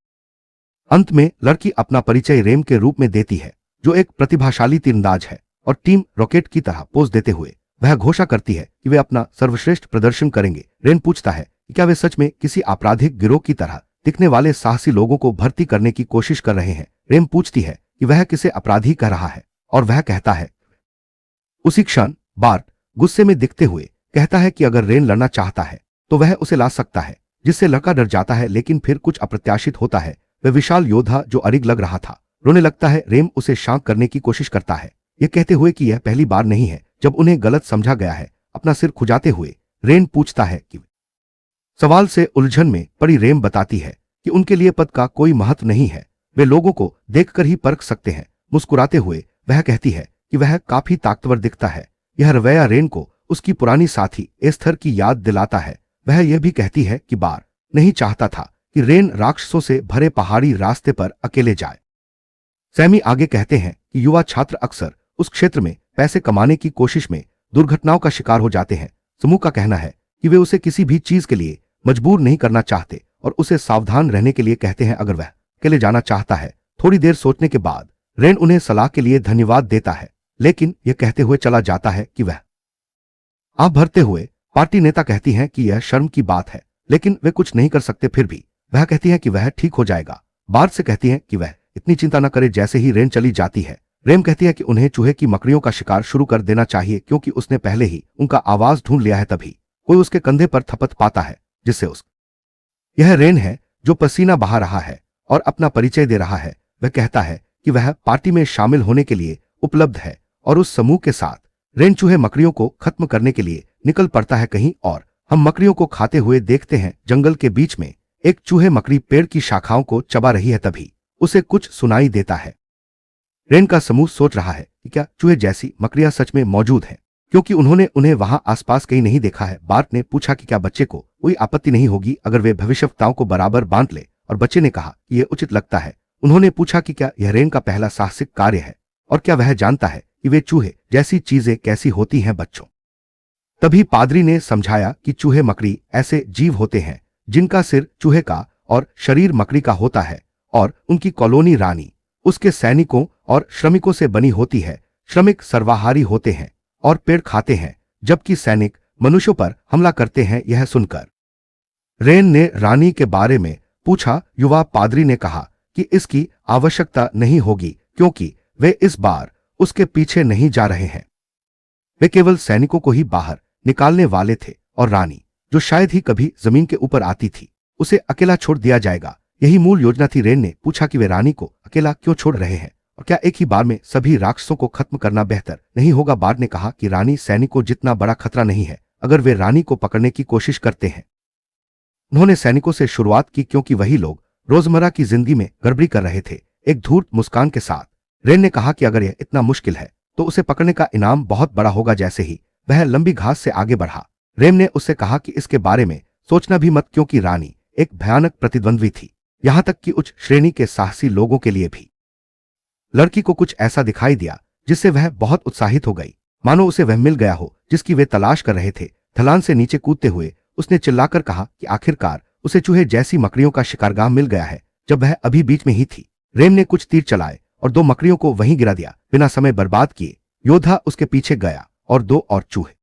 अंत में लड़की अपना परिचय रेम के रूप में देती है, जो एक प्रतिभाशाली तीरंदाज है, और टीम रॉकेट की तरह पोज देते हुए वह घोषणा करती है कि वे अपना सर्वश्रेष्ठ प्रदर्शन करेंगे। रेन पूछता है कि क्या वे सच में किसी आपराधिक गिरोह की तरह दिखने वाले साहसी लोगों को भर्ती करने की कोशिश कर रहे हैं। रेम पूछती है कि वह किसे अपराधी कह रहा है और वह कहता है। उसी क्षण बार्ट गुस्से में दिखते हुए कहता है कि अगर रेन लड़ना चाहता है तो वह उसे ला सकता है, जिससे लड़का डर जाता है। लेकिन फिर कुछ अप्रत्याशित होता है। वह विशाल योद्धा जो अरिग लग रहा था रोने लगता है। रेम उसे शांत करने की कोशिश करता है, यह कहते हुए कि यह पहली बार नहीं है जब उन्हें गलत समझा गया है। अपना सिर खुजाते हुए रेन पूछता है कि सवाल से उलझन में पड़ी रेम बताती है कि उनके लिए पद का कोई महत्व नहीं है, वे लोगों को देखकर ही परख सकते हैं। मुस्कुराते हुए वह कहती है कि वह काफी ताकतवर दिखता है। यह रवैया रेन को उसकी पुरानी साथी एस्थर की याद दिलाता है। वह यह भी कहती है कि बार नहीं चाहता था कि रेन राक्षसों से भरे पहाड़ी रास्ते पर अकेले जाए। सैमी आगे कहते हैं कि युवा छात्र अक्सर उस क्षेत्र में पैसे कमाने की कोशिश में दुर्घटनाओं का शिकार हो जाते हैं। समूह का कहना है कि वे उसे किसी भी चीज के लिए मजबूर नहीं करना चाहते और उसे सावधान रहने के लिए कहते हैं अगर वह अकेले जाना चाहता है। थोड़ी देर सोचने के बाद रेन उन्हें सलाह के लिए धन्यवाद देता है, लेकिन यह कहते हुए चला जाता है कि वह आप भरते हुए पार्टी नेता कहती हैं कि यह शर्म की बात है, लेकिन वे कुछ नहीं कर सकते। फिर भी वह कहती है कि वह ठीक हो जाएगा। बार्ट से कहती है कि वह इतनी चिंता न करे। जैसे ही रेन चली जाती है, रेम कहती है कि उन्हें चूहे की मकड़ियों का शिकार शुरू कर देना चाहिए क्योंकि उसने पहले ही उनका आवाज ढूंढ लिया है। तभी कोई उसके कंधे पर थपथ पाता है जिससे उस यह रेन है जो पसीना बहा रहा है और अपना परिचय दे रहा है। वह कहता है कि वह पार्टी में शामिल होने के लिए उपलब्ध है और उस समूह के साथ रेन चूहे मकड़ियों को खत्म करने के लिए निकल पड़ता है कहीं और। हम मकड़ियों को खाते हुए देखते हैं। जंगल के बीच में एक चूहे मकड़ी पेड़ की शाखाओं को चबा रही है। तभी उसे कुछ सुनाई देता है। रेन का समूह सोच रहा है कि क्या चूहे जैसी मकड़ियां सच में मौजूद हैं, क्योंकि उन्होंने उन्हें वहां आसपास कहीं नहीं देखा है। बार्ट ने पूछा कि क्या बच्चे को कोई आपत्ति नहीं होगी अगर वे भविष्यवक्ताओं को बराबर बांट ले, और बच्चे ने कहा कि यह उचित लगता है। उन्होंने पूछा कि क्या यह रेन का पहला साहसिक कार्य है और क्या वह जानता है कि वे चूहे जैसी चीजें कैसी होती हैं बच्चों। तभी पादरी ने समझाया कि चूहे मकड़ी ऐसे जीव होते हैं जिनका सिर चूहे का और शरीर मकड़ी का होता है और उनकी कॉलोनी रानी उसके सैनिकों और श्रमिकों से बनी होती है। श्रमिक सर्वाहारी होते हैं और पेड़ खाते हैं जबकि सैनिक मनुष्यों पर हमला करते हैं। यह सुनकर रेन ने रानी के बारे में पूछा। युवा पादरी ने कहा कि इसकी आवश्यकता नहीं होगी क्योंकि वे इस बार उसके पीछे नहीं जा रहे हैं। वे केवल सैनिकों को ही बाहर निकालने वाले थे और रानी, जो शायद ही कभी जमीन के ऊपर आती थी, उसे अकेला छोड़ दिया जाएगा। यही मूल योजना थी। रेन ने पूछा कि वे रानी को अकेला क्यों छोड़ रहे हैं और क्या एक ही बार में सभी राक्षसों को खत्म करना बेहतर नहीं होगा। बार्ट ने कहा कि रानी सैनिकों जितना बड़ा खतरा नहीं है अगर वे रानी को पकड़ने की कोशिश करते हैं। उन्होंने सैनिकों से शुरुआत की क्योंकि वही लोग रोजमर्रा की जिंदगी में गड़बड़ी कर रहे थे। एक धूर्त मुस्कान के साथ रेन ने कहा कि अगर यह इतना मुश्किल है तो उसे पकड़ने का इनाम बहुत बड़ा होगा। जैसे ही वह लंबी घास से आगे बढ़ा, रेम ने उससे कहा कि इसके बारे में सोचना भी मत क्योंकि रानी एक भयानक प्रतिद्वंद्वी थी, यहां तक कि उच्च श्रेणी के साहसी लोगों के लिए भी। लड़की को कुछ ऐसा दिखाई दिया जिससे वह बहुत उत्साहित हो गई, मानो उसे वह मिल गया हो जिसकी वे तलाश कर रहे थे। ढलान से नीचे कूदते हुए उसने चिल्लाकर कहा कि आखिरकार उसे चूहे जैसी मकड़ियों का शिकारगाह मिल गया है जब वह अभी बीच में ही थी। रेम ने कुछ तीर चलाए और 2 मकड़ियों को वहीं गिरा दिया। बिना समय बर्बाद किए योद्धा उसके पीछे गया और 2 और चूहे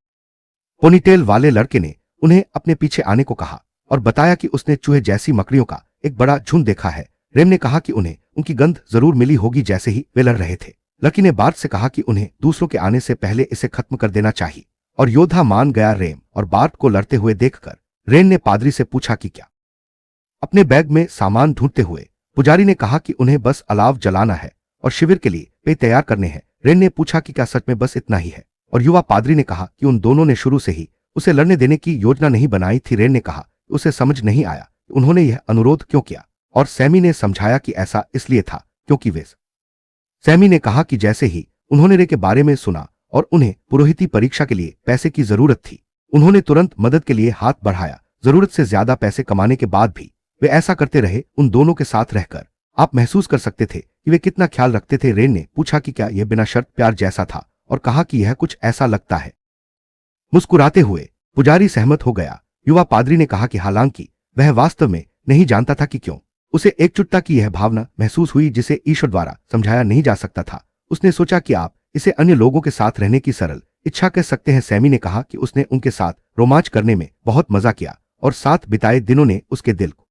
पोनीटेल वाले लड़के ने उन्हें अपने पीछे आने को कहा और बताया कि उसने चूहे जैसी मकड़ियों का एक बड़ा झुंड देखा है। रेम ने कहा कि उन्हें उनकी गंध जरूर मिली होगी जैसे ही वे लड़ रहे थे। लड़की ने बार्ट से कहा कि उन्हें दूसरों के आने से पहले इसे खत्म कर देना चाहिए और योद्धा मान गया। रेम और बार्ट को लड़ते हुए देखकर रेन ने पादरी से पूछा कि क्या। अपने बैग में सामान ढूंढते हुए पुजारी ने कहा कि उन्हें बस अलाव जलाना है और शिविर के लिए पेय तैयार करने हैं। रेन ने पूछा कि क्या सच में बस इतना ही है, और युवा पादरी ने कहा कि उन दोनों ने शुरू से ही उसे लड़ने देने की योजना नहीं बनाई थी। रेन ने कहा कि उसे समझ नहीं आया उन्होंने यह अनुरोध क्यों किया, और सैमी ने समझाया कि ऐसा इसलिए था क्योंकि वे सैमी ने कहा कि जैसे ही उन्होंने रे के बारे में सुना और उन्हें पुरोहिती परीक्षा के लिए पैसे की जरूरत थी, उन्होंने तुरंत मदद के लिए हाथ बढ़ाया। जरूरत से ज्यादा पैसे कमाने के बाद भी वे ऐसा करते रहे। उन दोनों के साथ रहकर आप महसूस कर सकते थे कि वे कितना ख्याल रखते थे। रेन ने पूछा कि क्या यह बिना शर्त प्यार जैसा था और कहा कि यह कुछ ऐसा लगता है। मुस्कुराते हुए पुजारी सहमत हो गया। युवा पादरी ने कहा कि हालांकि वह वास्तव में नहीं जानता था कि क्यों उसे एकजुटता की यह भावना महसूस हुई जिसे ईश्वर द्वारा समझाया नहीं जा सकता था। उसने सोचा कि आप इसे अन्य लोगों के साथ रहने की सरल इच्छा कह सकते हैं। सैमी ने कहा कि उसने उनके साथ रोमांच करने में बहुत मजा किया और साथ बिताए दिनों ने उसके दिल को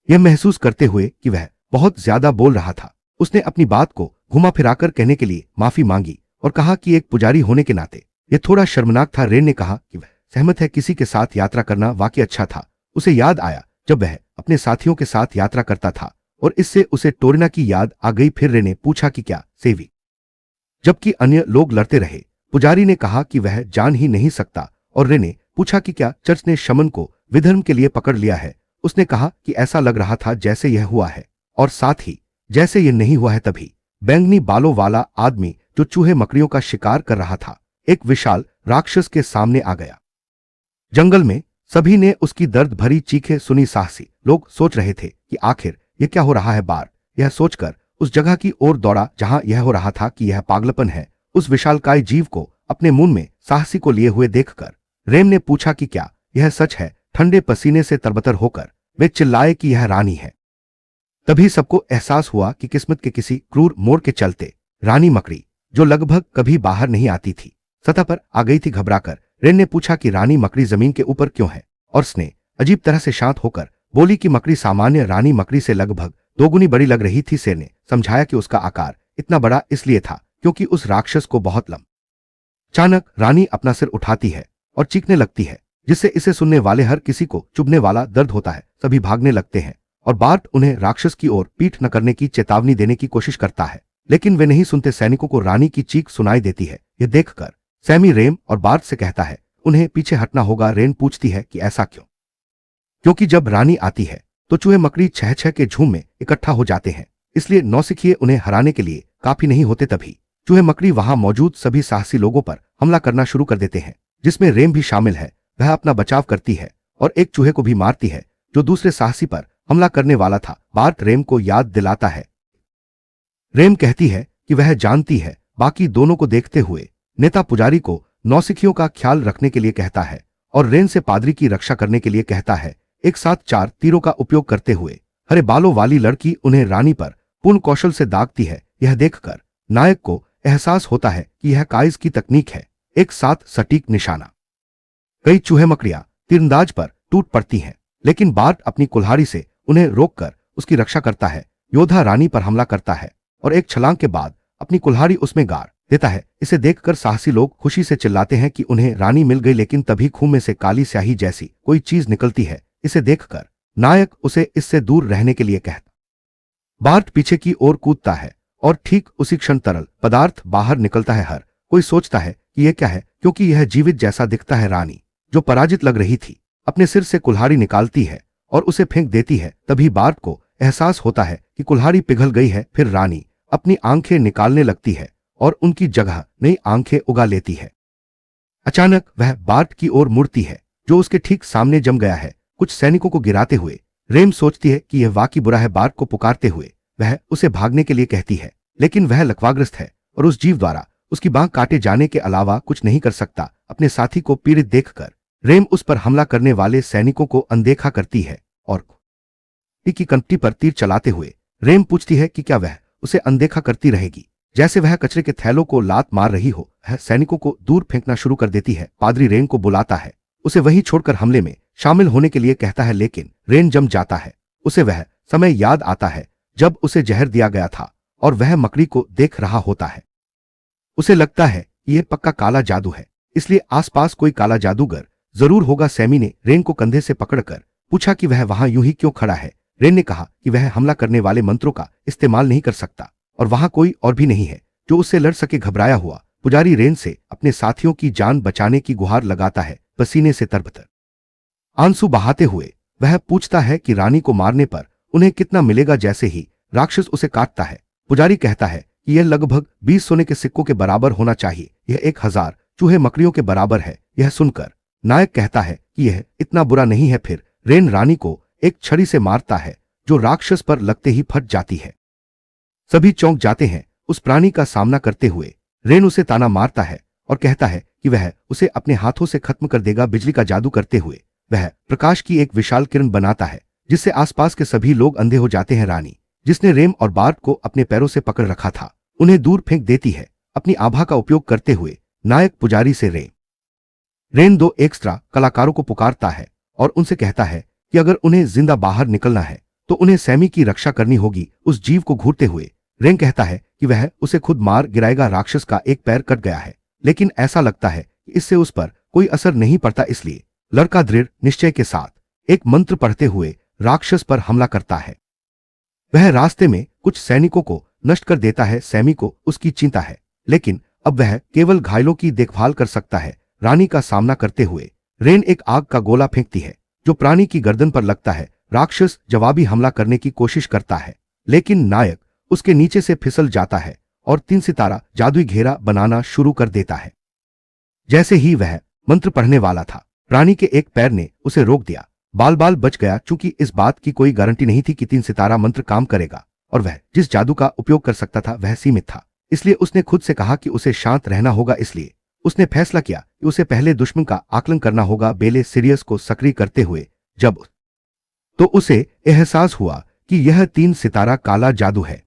यह महसूस करते हुए कि वह बहुत ज्यादा बोल रहा था। उसने अपनी बात को घुमा फिराकर कहने के लिए माफी मांगी और कहा कि एक पुजारी होने के नाते यह थोड़ा शर्मनाक था। रेन ने कहा कि वह सहमत है, किसी के साथ यात्रा करना वाकई अच्छा था। उसे याद आया जब वह अपने साथियों के साथ यात्रा करता था और इससे उसे टोरना की याद आ गई। फिर रेन ने पूछा कि क्या सेवी, जबकि अन्य लोग लड़ते रहे। पुजारी ने कहा कि वह जान ही नहीं सकता और रेन ने पूछा कि क्या चर्च ने शमन को विधर्म के लिए पकड़ लिया है। उसने कहा कि ऐसा लग रहा था जैसे यह हुआ है और साथ ही जैसे यह नहीं हुआ है। तभी बैंगनी बालों वाला आदमी जो चूहे मकड़ियों का शिकार कर रहा था एक विशाल राक्षस के सामने आ गया। जंगल में सभी ने उसकी दर्द भरी चीखें सुनी। साहसी लोग सोच रहे थे कि आखिर यह क्या हो रहा है। बार यह सोचकर उस जगह की ओर दौड़ा जहां यह हो रहा था कि यह पागलपन है। उस विशालकाय जीव को अपने मुंह में साहसी को लिए हुए देखकर रेम ने पूछा कि क्या यह सच है। ठंडे पसीने से तरबतर होकर वे चिल्लाए कि यह रानी है। तभी सबको एहसास हुआ कि किस्मत के किसी क्रूर मोड़ के चलते रानी मकड़ी, जो लगभग कभी बाहर नहीं आती थी, सतह पर आ गई थी। घबराकर रेन ने पूछा कि रानी मकड़ी जमीन के ऊपर क्यों है, और उसने अजीब तरह से शांत होकर बोली कि मकड़ी सामान्य रानी मकड़ी से लगभग 2 गुनी बड़ी लग रही थी। शेर ने समझाया कि उसका आकार इतना बड़ा इसलिए था क्योंकि उस राक्षस को बहुत लम। अचानक रानी अपना सिर उठाती है और चीखने लगती है, जिससे इसे सुनने वाले हर किसी को चुभने वाला दर्द होता है। सभी भागने लगते हैं और बार्ट उन्हें राक्षस की ओर पीठ न करने की चेतावनी देने की कोशिश करता है, लेकिन वे नहीं सुनते। सैनिकों को रानी की चीख सुनाई देती है। यह देखकर सैमी रेम और बार्ट से कहता है उन्हें पीछे हटना होगा। रेन पूछती है कि ऐसा क्यों? क्योंकि जब रानी आती है तो चूहे मकड़ी छह छह के झुंड में इकट्ठा हो जाते हैं, इसलिए नौसिखिए उन्हें हराने के लिए काफी नहीं होते। तभी चूहे मकड़ी वहां मौजूद सभी साहसी लोगों पर हमला करना शुरू कर देते हैं, जिसमें रेम भी शामिल है। वह अपना बचाव करती है और एक चूहे को भी मारती है जो दूसरे साहसी पर हमला करने वाला था। बार्ट रेम को याद दिलाता है। रेम कहती है कि वह जानती है। बाकी दोनों को देखते हुए नेता पुजारी को नौसिखियों का ख्याल रखने के लिए कहता है और रेन से पादरी की रक्षा करने के लिए कहता है। एक साथ 4 तीरों का उपयोग करते हुए हरे बालों वाली लड़की उन्हें रानी पर पूर्ण कौशल से दागती है। यह देखकर नायक को एहसास होता है कि यह काइज की तकनीक है, एक साथ सटीक निशाना। कई चूहे मकड़ियां तीरंदाज पर टूट पड़ती हैं, लेकिन बार्ट अपनी कुल्हाड़ी से उन्हें रोककर उसकी रक्षा करता है। योद्धा रानी पर हमला करता है और एक छलांग के बाद अपनी कुल्हाड़ी उसमें गाड़ देता है। इसे देखकर साहसी लोग खुशी से चिल्लाते हैं कि उन्हें रानी मिल गई, लेकिन तभी खून में से काली स्याही जैसी कोई चीज निकलती है। इसे देखकर नायक उसे इससे दूर रहने के लिए कहता। बार्ट पीछे की ओर कूदता है और ठीक उसी क्षण तरल पदार्थ बाहर निकलता है। हर कोई सोचता है कि यह क्या है, क्योंकि यह जीवित जैसा दिखता है। रानी, जो पराजित लग रही थी, अपने सिर से कुल्हाड़ी निकालती है और उसे फेंक देती है। तभी बार्ट को एहसास होता है कि कुल्हाड़ी पिघल गई है। फिर रानी अपनी आंखें निकालने लगती है और उनकी जगह नई आंखें उगा लेती है। अचानक वह बार्ट की ओर मुड़ती है, जो उसके ठीक सामने जम गया है, कुछ सैनिकों को गिराते हुए। रेम सोचती है कि यह वाकई बुरा है। बार्ट को पुकारते हुए वह उसे भागने के लिए कहती है, लेकिन वह लकवाग्रस्त है और उस जीव द्वारा उसकी बांह काटे जाने के अलावा कुछ नहीं कर सकता। अपने साथी को पीड़ित देखकर रेम उस पर हमला करने वाले सैनिकों को अनदेखा करती है और की कंपटी पर तीर चलाते हुए रेम पूछती है कि क्या वह उसे अनदेखा करती रहेगी। जैसे वह कचरे के थैलों को लात मार रही हो, वह सैनिकों को दूर फेंकना शुरू कर देती है। पादरी रेन को बुलाता है, उसे वहीं छोड़कर हमले में शामिल होने के लिए कहता है, लेकिन रेन जम जाता है। उसे वह समय याद आता है जब उसे जहर दिया गया था और वह मकड़ी को देख रहा होता है। उसे लगता है कि यह पक्का काला जादू है, इसलिए आसपास कोई काला जादूगर जरूर होगा। सैमी ने रेन को कंधे से पकड़कर पूछा कि वह वहां यूं ही क्यों खड़ा है। रेन ने कहा कि वह हमला करने वाले मंत्रों का इस्तेमाल नहीं कर सकता और वहां कोई और भी नहीं है जो उससे लड़ सके। घबराया हुआ पुजारी रेन से अपने साथियों की जान बचाने की गुहार लगाता है। पसीने से तरबतर आंसू बहाते हुए वह पूछता है कि रानी को मारने पर उन्हें कितना मिलेगा। जैसे ही राक्षस उसे काटता है, पुजारी कहता है कि यह लगभग 20 सोने के सिक्कों के बराबर होना चाहिए। यह 1000 चूहे मकड़ियों के बराबर है। यह सुनकर नायक कहता है कि यह इतना बुरा नहीं है। फिर रेन रानी को एक छड़ी से मारता है, जो राक्षस पर लगते ही फट जाती है। सभी चौंक जाते हैं। उस प्राणी का सामना करते हुए रेन उसे ताना मारता है और कहता है कि वह उसे अपने हाथों से खत्म कर देगा। बिजली का जादू करते हुए वह प्रकाश की एक विशाल किरण बनाता है, जिससे आसपास के सभी लोग अंधे हो जाते हैं। रानी, जिसने रेम और बार्ट को अपने पैरों से पकड़ रखा था, उन्हें दूर फेंक देती है। अपनी आभा का उपयोग करते हुए नायक पुजारी से रेन 2 एक्स्ट्रा कलाकारों को पुकारता है और उनसे कहता है कि अगर उन्हें जिंदा बाहर निकलना है तो उन्हें सैमी की रक्षा करनी होगी। उस जीव को घूरते हुए रेन कहता है कि वह उसे खुद मार गिराएगा। राक्षस का एक पैर कट गया है, लेकिन ऐसा लगता है कि इससे उस पर कोई असर नहीं पड़ता। इसलिए लड़का दृढ़ निश्चय के साथ एक मंत्र पढ़ते हुए राक्षस पर हमला करता है। वह रास्ते में कुछ सैनिकों को नष्ट कर देता है। सैमी को उसकी चिंता है, लेकिन अब वह केवल घायलों की देखभाल कर सकता है। रानी का सामना करते हुए रेन एक आग का गोला फेंकती है, जो प्राणी की गर्दन पर लगता है। राक्षस जवाबी हमला करने की कोशिश करता है, लेकिन नायक उसके नीचे से फिसल जाता है और 3 सितारा जादुई घेरा बनाना शुरू कर देता है। जैसे ही वह मंत्र पढ़ने वाला था, प्राणी के एक पैर ने उसे रोक दिया। बाल बाल बच गया, चूंकि इस बात की कोई गारंटी नहीं थी कि 3 सितारा मंत्र काम करेगा और वह जिस जादू का उपयोग कर सकता था वह सीमित था। इसलिए उसने खुद से कहा कि उसे शांत रहना होगा। इसलिए उसने फैसला किया कि उसे पहले दुश्मन का आकलन करना होगा। बेले सीरियस को सक्रिय करते हुए जब तो उसे एहसास हुआ कि यह 3 सितारा काला जादू है।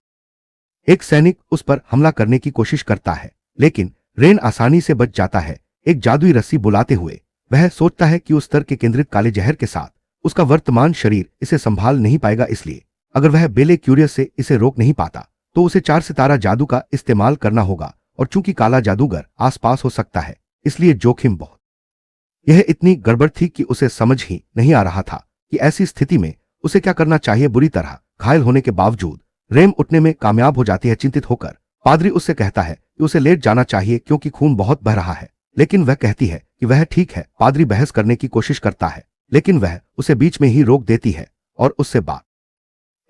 एक सैनिक उस पर हमला करने की कोशिश करता है, लेकिन रेन आसानी से बच जाता है। एक जादुई रस्सी बुलाते हुए वह सोचता है कि उस स्तर के केंद्रित काले जहर के साथ उसका वर्तमान शरीर इसे संभाल नहीं पाएगा। इसलिए अगर वह बेले क्यूरियस से इसे रोक नहीं पाता तो उसे 4 सितारा जादू का इस्तेमाल करना होगा और चूंकि काला जादूगर आसपास हो सकता है इसलिए जोखिम बहुत। यह इतनी गड़बड़ थी कि उसे समझ ही नहीं आ रहा था कि ऐसी स्थिति में उसे क्या करना चाहिए। बुरी तरह घायल होने के बावजूद रेम उठने में कामयाब हो जाती है। चिंतित होकर पादरी उससे कहता है कि उसे लेट जाना चाहिए क्योंकि खून बहुत बह रहा है, लेकिन वह कहती है कि वह ठीक है। पादरी बहस करने की कोशिश करता है लेकिन वह उसे बीच में ही रोक देती है और उससे बात।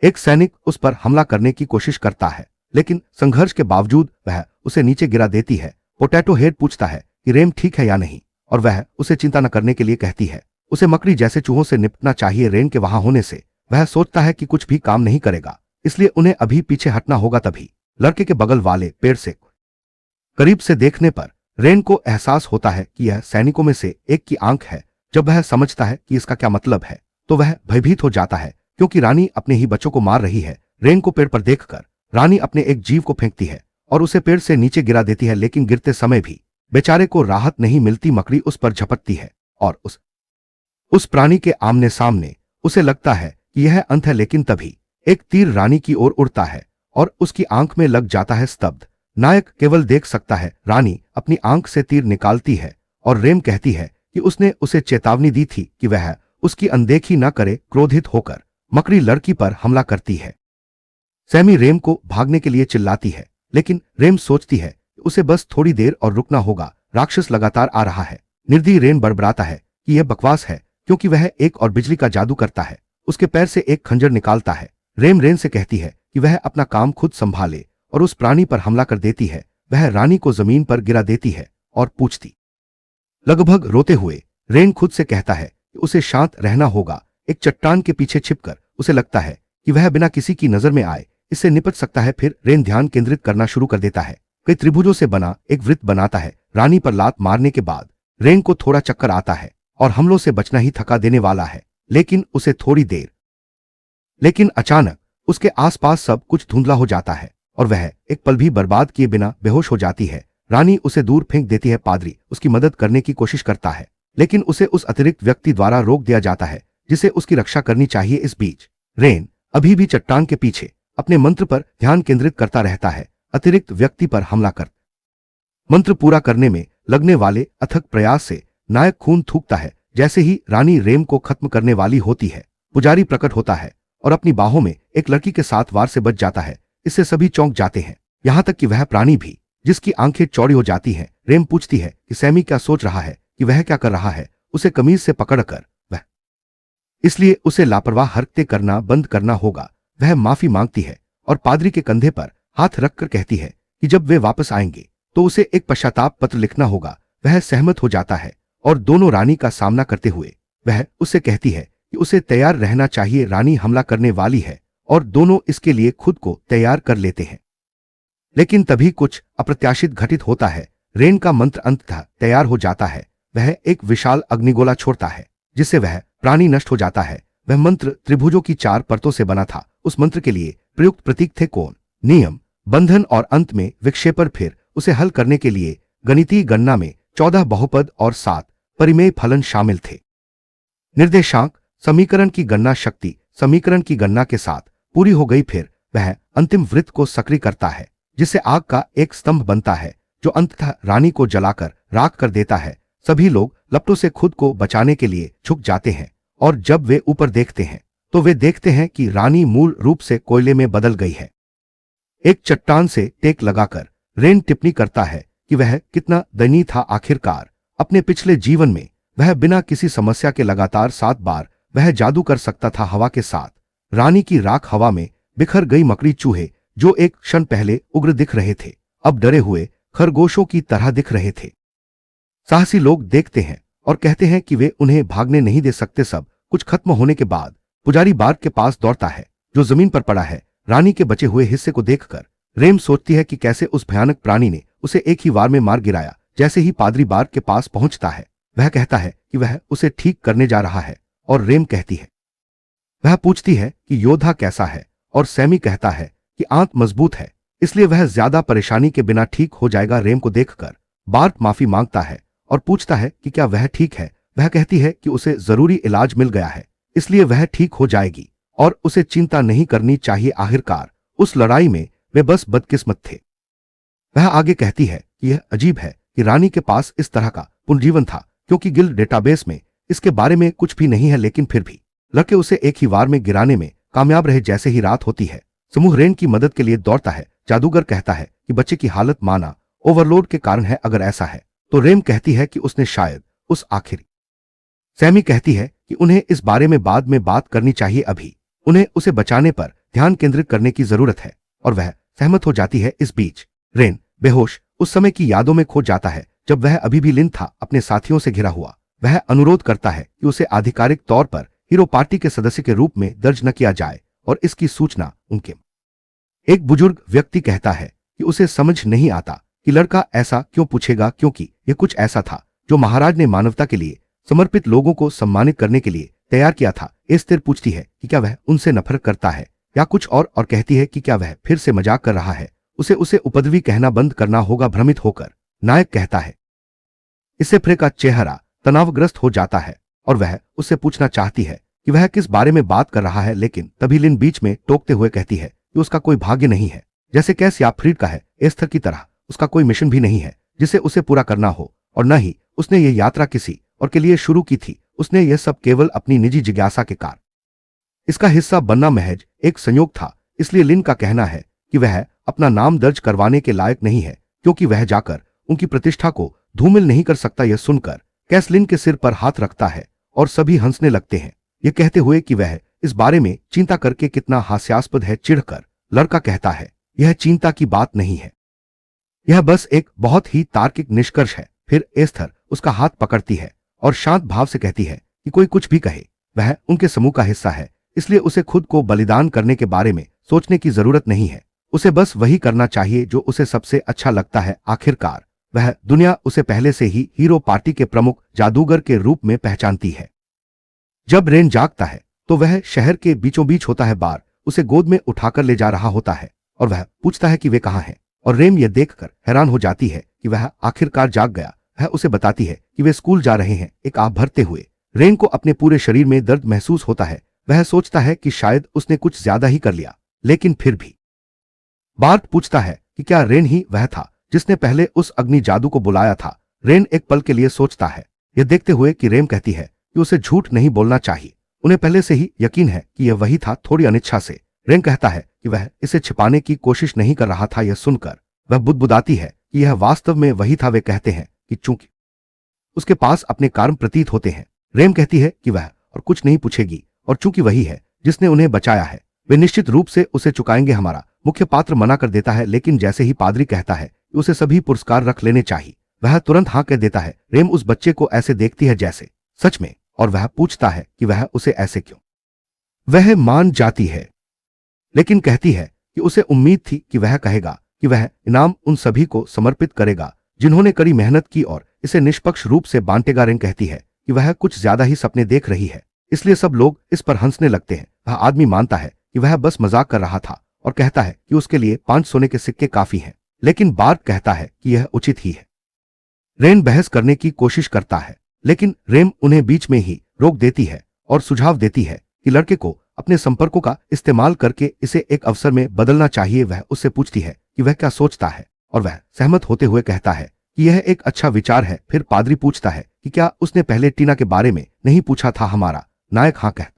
एक सैनिक उस पर हमला करने की कोशिश करता है लेकिन संघर्ष के बावजूद वह उसे नीचे गिरा देती है। पोटैटो हेड पूछता है कि रेम ठीक है या नहीं और वह उसे चिंता न करने के लिए कहती है। उसे मकड़ी जैसे चूहों से निपटना चाहिए। रेन के वहां होने से वह सोचता है कि कुछ भी काम नहीं करेगा, इसलिए उन्हें अभी पीछे हटना होगा। तभी लड़के के बगल वाले पेड़ से करीब से देखने पर रेन को एहसास होता है कि यह सैनिकों में से एक की आंख है। जब वह समझता है कि इसका क्या मतलब है तो वह भयभीत हो जाता है क्योंकि रानी अपने ही बच्चों को मार रही है। रेन को पेड़ पर देखकर रानी अपने एक जीव को फेंकती है और उसे पेड़ से नीचे गिरा देती है, लेकिन गिरते समय भी बेचारे को राहत नहीं मिलती। मकड़ी उस पर झपटती है और उस प्राणी के आमने सामने उसे लगता है कि यह अंत है, लेकिन तभी एक तीर रानी की ओर उड़ता है और उसकी आंख में लग जाता है। स्तब्ध नायक केवल देख सकता है। रानी अपनी आंख से तीर निकालती है और रेम कहती है कि उसने उसे चेतावनी दी थी कि वह उसकी अनदेखी न करे। क्रोधित होकर मकड़ी लड़की पर हमला करती है। सैमी रेम को भागने के लिए चिल्लाती है लेकिन रेम सोचती है कि उसे बस थोड़ी देर और रुकना होगा। राक्षस लगातार आ रहा है। निर्दयी रेन बड़बड़ाता है कि यह बकवास है क्योंकि वह एक और बिजली का जादू करता है। उसके पैर से एक खंजर निकालता है। रेम रेन से कहती है कि वह अपना काम खुद संभाले और उस प्राणी पर हमला कर देती है। वह रानी को जमीन पर गिरा देती है और पूछती लगभग रोते हुए रेन खुद से कहता है कि उसे शांत रहना होगा। एक चट्टान के पीछे छिपकर उसे लगता है कि वह बिना किसी की नजर में आए इससे निपट सकता है। फिर रेन ध्यान केंद्रित करना शुरू कर देता है। कई त्रिभुजों से बना एक वृत्त बनाता है। रानी पर लात मारने के बाद रेन को थोड़ा चक्कर आता है और हमलों से बचना ही थका देने वाला है, लेकिन अचानक उसके आसपास सब कुछ धुंधला हो जाता है और वह एक पल भी बर्बाद किए बिना बेहोश हो जाती है। रानी उसे दूर फेंक देती है। पादरी उसकी मदद करने की कोशिश करता है लेकिन उसे उस अतिरिक्त व्यक्ति द्वारा रोक दिया जाता है जिसे उसकी रक्षा करनी चाहिए। इस बीच रेन अभी भी चट्टान के पीछे अपने मंत्र पर ध्यान केंद्रित करता रहता है। अतिरिक्त व्यक्ति पर हमला कर मंत्र पूरा करने में लगने वाले अथक प्रयास से नायक खून थूकता है। जैसे ही रानी रेम को खत्म करने वाली होती है पुजारी प्रकट होता है और अपनी बाहों में एक लड़की के साथ वार से बच जाता है। इससे सभी चौंक जाते हैं, यहां तक कि वह प्राणी भी जिसकी आंखें चौड़ी हो जाती हैं। रेम पूछती है कि सैमी क्या सोच रहा है, कि वह क्या कर रहा है। उसे कमीज से पकड़कर वह इसलिए उसे लापरवाह हरकतें करना बंद करना होगा। वह माफी मांगती है और पादरी के कंधे पर हाथ रखकर कहती है कि जब वे वापस आएंगे तो उसे एक पश्चाताप पत्र लिखना होगा। वह सहमत हो जाता है और दोनों रानी का सामना करते हुए वह उससे कहती है कि उसे तैयार रहना चाहिए। रानी हमला करने वाली है और दोनों इसके लिए खुद को तैयार कर लेते हैं, लेकिन तभी कुछ अप्रत्याशित घटित होता है। रेन का मंत्र अंततः तैयार हो जाता है। वह एक विशाल अग्निगोला छोड़ता है जिससे वह प्राणी नष्ट हो जाता है। वह मंत्र त्रिभुजों की 4 परतों से बना था। उस मंत्र के लिए प्रयुक्त प्रतीक थे कोण, नियम, बंधन और अंत में विक्षेपण। फिर उसे हल करने के लिए गणितीय गणना में 14 बहुपद और 7 परिमेय फलन शामिल थे। निर्देशांक समीकरण की गणना शक्ति समीकरण की गणना के साथ पूरी हो गई। फिर वह अंतिम वृत्त को सक्रिय करता है जिससे आग का एक स्तंभ बनता है जो अंततः रानी को जलाकर राख कर देता है। सभी लोग लपटों से खुद को बचाने के लिए झुक जाते हैं और जब वे ऊपर देखते हैं तो वे देखते हैं कि रानी मूल रूप से कोयले में बदल गई है। एक चट्टान से टेक लगाकर रेन टिप्पणी करता है कि वह कितना दयनीय था। आखिरकार अपने पिछले जीवन में वह बिना किसी समस्या के लगातार 7 बार वह जादू कर सकता था। हवा के साथ रानी की राख हवा में बिखर गई। मकड़ी चूहे जो एक क्षण पहले उग्र दिख रहे थे अब डरे हुए खरगोशों की तरह दिख रहे थे। साहसी लोग देखते हैं और कहते हैं कि वे उन्हें भागने नहीं दे सकते। सब कुछ खत्म होने के बाद पुजारी बार्क के पास दौड़ता है जो जमीन पर पड़ा है। रानी के बचे हुए हिस्से को देखकर रेम सोचती है कि कैसे उस भयानक प्राणी ने उसे एक ही वार में मार गिराया। जैसे ही पादरी बार्क के पास पहुंचता है वह कहता है कि वह उसे ठीक करने जा रहा है और रेम कहती है वह पूछती है कि योद्धा कैसा है और सैमी कहता है कि आंत मजबूत है इसलिए वह ज्यादा परेशानी के बिना ठीक हो जाएगा। रेम को देखकर बार्क माफी मांगता है और पूछता है कि क्या वह ठीक है। वह कहती है कि उसे जरूरी इलाज मिल गया है इसलिए वह ठीक हो जाएगी और उसे चिंता नहीं करनी चाहिए। आखिरकार उस लड़ाई में वे बस बदकिस्मत थे। वह आगे कहती है कि यह अजीब है कि रानी के पास इस तरह का पुनर्जीवन था, क्योंकि गिल्ड डेटाबेस में इसके बारे में कुछ भी नहीं है, लेकिन फिर भी लड़के उसे एक ही वार में गिराने में कामयाब रहे। जैसे ही रात होती है, समूह रेन की मदद के लिए दौड़ता है। जादूगर कहता है कि बच्चे की हालत माना ओवरलोड के कारण है। अगर ऐसा है तो रेम कहती है कि उसने शायद उस आखिरी। सैमी कहती है कि उन्हें इस बारे में बाद में बात करनी चाहिए, अभी उन्हें उसे बचाने पर ध्यान केंद्रित करने की जरूरत है, और वह सहमत हो जाती है। इस बीच रेन बेहोश उस समय की यादों में खो जाता है जब वह अभी भी लिन था, अपने साथियों से घिरा हुआ। वह अनुरोध करता है कि उसे आधिकारिक तौर पर हीरो पार्टी के सदस्य के रूप में दर्ज न किया जाए, और इसकी सूचना उनके एक बुजुर्ग व्यक्ति कहता है कि उसे समझ नहीं आता कि लड़का ऐसा क्यों पूछेगा, क्योंकि यह कुछ ऐसा था जो महाराज ने मानवता के लिए समर्पित लोगों को सम्मानित करने के लिए तैयार किया था। एस्तेर पूछती है कि क्या वह उनसे नफरत करता है या कुछ और कहती है कि क्या वह फिर से मजाक कर रहा है, उसे उपद्रवी कहना बंद करना होगा। भ्रमित होकर नायक कहता है। इससे फ्रे का चेहरा तनावग्रस्त हो जाता है और वह उससे पूछना चाहती है कि वह किस बारे में बात कर रहा है, लेकिन तभी लिन बीच में टोकते हुए कहती है कि उसका कोई भाग्य नहीं है, जैसे कैस या फ्रीड का है। एस्थर की तरह उसका कोई मिशन भी नहीं है जिसे उसे पूरा करना हो, और न ही उसने ये यात्रा किसी और के लिए शुरू की थी। उसने यह सब केवल अपनी निजी जिज्ञासा के कारण इसका हिस्सा बनना महज एक संयोग था। इसलिए लिन का कहना है कि वह अपना नाम दर्ज करवाने के लायक नहीं है, क्योंकि वह जाकर उनकी प्रतिष्ठा को धूमिल नहीं कर सकता। यह सुनकर कैस लिन के सिर पर हाथ रखता है और सभी हंसने लगते हैं, यह कहते हुए कि वह इस बारे में चिंता करके कितना हास्यास्पद है। चिढ़कर लड़का कहता है, यह चिंता की बात नहीं है, यह बस एक बहुत ही तार्किक निष्कर्ष है। फिर एस्थर उसका हाथ पकड़ती है और शांत भाव से कहती है कि कोई कुछ भी कहे, वह उनके समूह का हिस्सा है, इसलिए उसे खुद को बलिदान करने के बारे में सोचने की जरूरत नहीं है। उसे बस वही करना चाहिए जो उसे सबसे अच्छा लगता है। आखिरकार वह दुनिया उसे पहले से ही हीरो पार्टी के प्रमुख जादूगर के रूप में पहचानती है। जब रेन जागता है तो वह शहर के बीचों बीच होता है। बार उसे गोद में उठाकर ले जा रहा होता है और वह पूछता है कि वे कहाँ हैं, और रेम यह देखकर हैरान हो जाती है कि वह आखिरकार जाग गया। वह उसे बताती है कि वे स्कूल जा रहे हैं। एक आह भरते हुए रेन को अपने पूरे शरीर में दर्द महसूस होता है। वह सोचता है कि शायद उसने कुछ ज्यादा ही कर लिया, लेकिन फिर भी बार्ट पूछता है कि क्या रेन ही वह था जिसने पहले उस अग्नि जादू को बुलाया था। रेन एक पल के लिए सोचता है, यह देखते हुए कि रेम कहती है कि उसे झूठ नहीं बोलना चाहिए, उन्हें पहले से ही यकीन है कि यह वही था। थोड़ी अनिच्छा से रेन कहता है कि वह इसे छिपाने की कोशिश नहीं कर रहा था। यह सुनकर वह बुदबुदाती है कि यह वास्तव में वही था। वे कहते हैं कि चूंकि उसके पास अपने कारण प्रतीत होते हैं, रेम कहती है कि वह और कुछ नहीं पूछेगी, और चूंकि वही है जिसने उन्हें बचाया है, वे निश्चित रूप से उसे चुकाएंगे। हमारा मुख्य पात्र मना कर देता है, लेकिन जैसे ही पादरी कहता है कि उसे सभी पुरस्कार रख लेने चाहिए, वह तुरंत हाँ कह देता है। रेम उस बच्चे को ऐसे देखती है जैसे सच में, और वह पूछता है कि वह उसे ऐसे क्यों। वह मान जाती है, लेकिन कहती है कि उसे उम्मीद थी कि वह कहेगा कि वह इनाम उन सभी को समर्पित करेगा जिन्होंने कड़ी मेहनत की और इसे निष्पक्ष रूप से बांटेगा। रेन कहती है कि वह कुछ ज्यादा ही सपने देख रही है, इसलिए सब लोग इस पर हंसने लगते हैं। वह आदमी मानता है कि वह बस मजाक कर रहा था और कहता है कि उसके लिए 5 सोने के सिक्के काफी हैं, लेकिन बार्ट कहता है कि यह उचित ही है। रेन बहस करने की कोशिश करता है, लेकिन रेम उन्हें बीच में ही रोक देती है और सुझाव देती है कि लड़के को अपने संपर्कों का इस्तेमाल करके इसे एक अवसर में बदलना चाहिए। वह उससे पूछती है कि वह क्या सोचता है, और वह सहमत होते हुए कहता है कि यह एक अच्छा विचार है। फिर पादरी पूछता है कि क्या उसने पहले टीना के बारे में नहीं पूछा था। हमारा नायक हाँ कहता।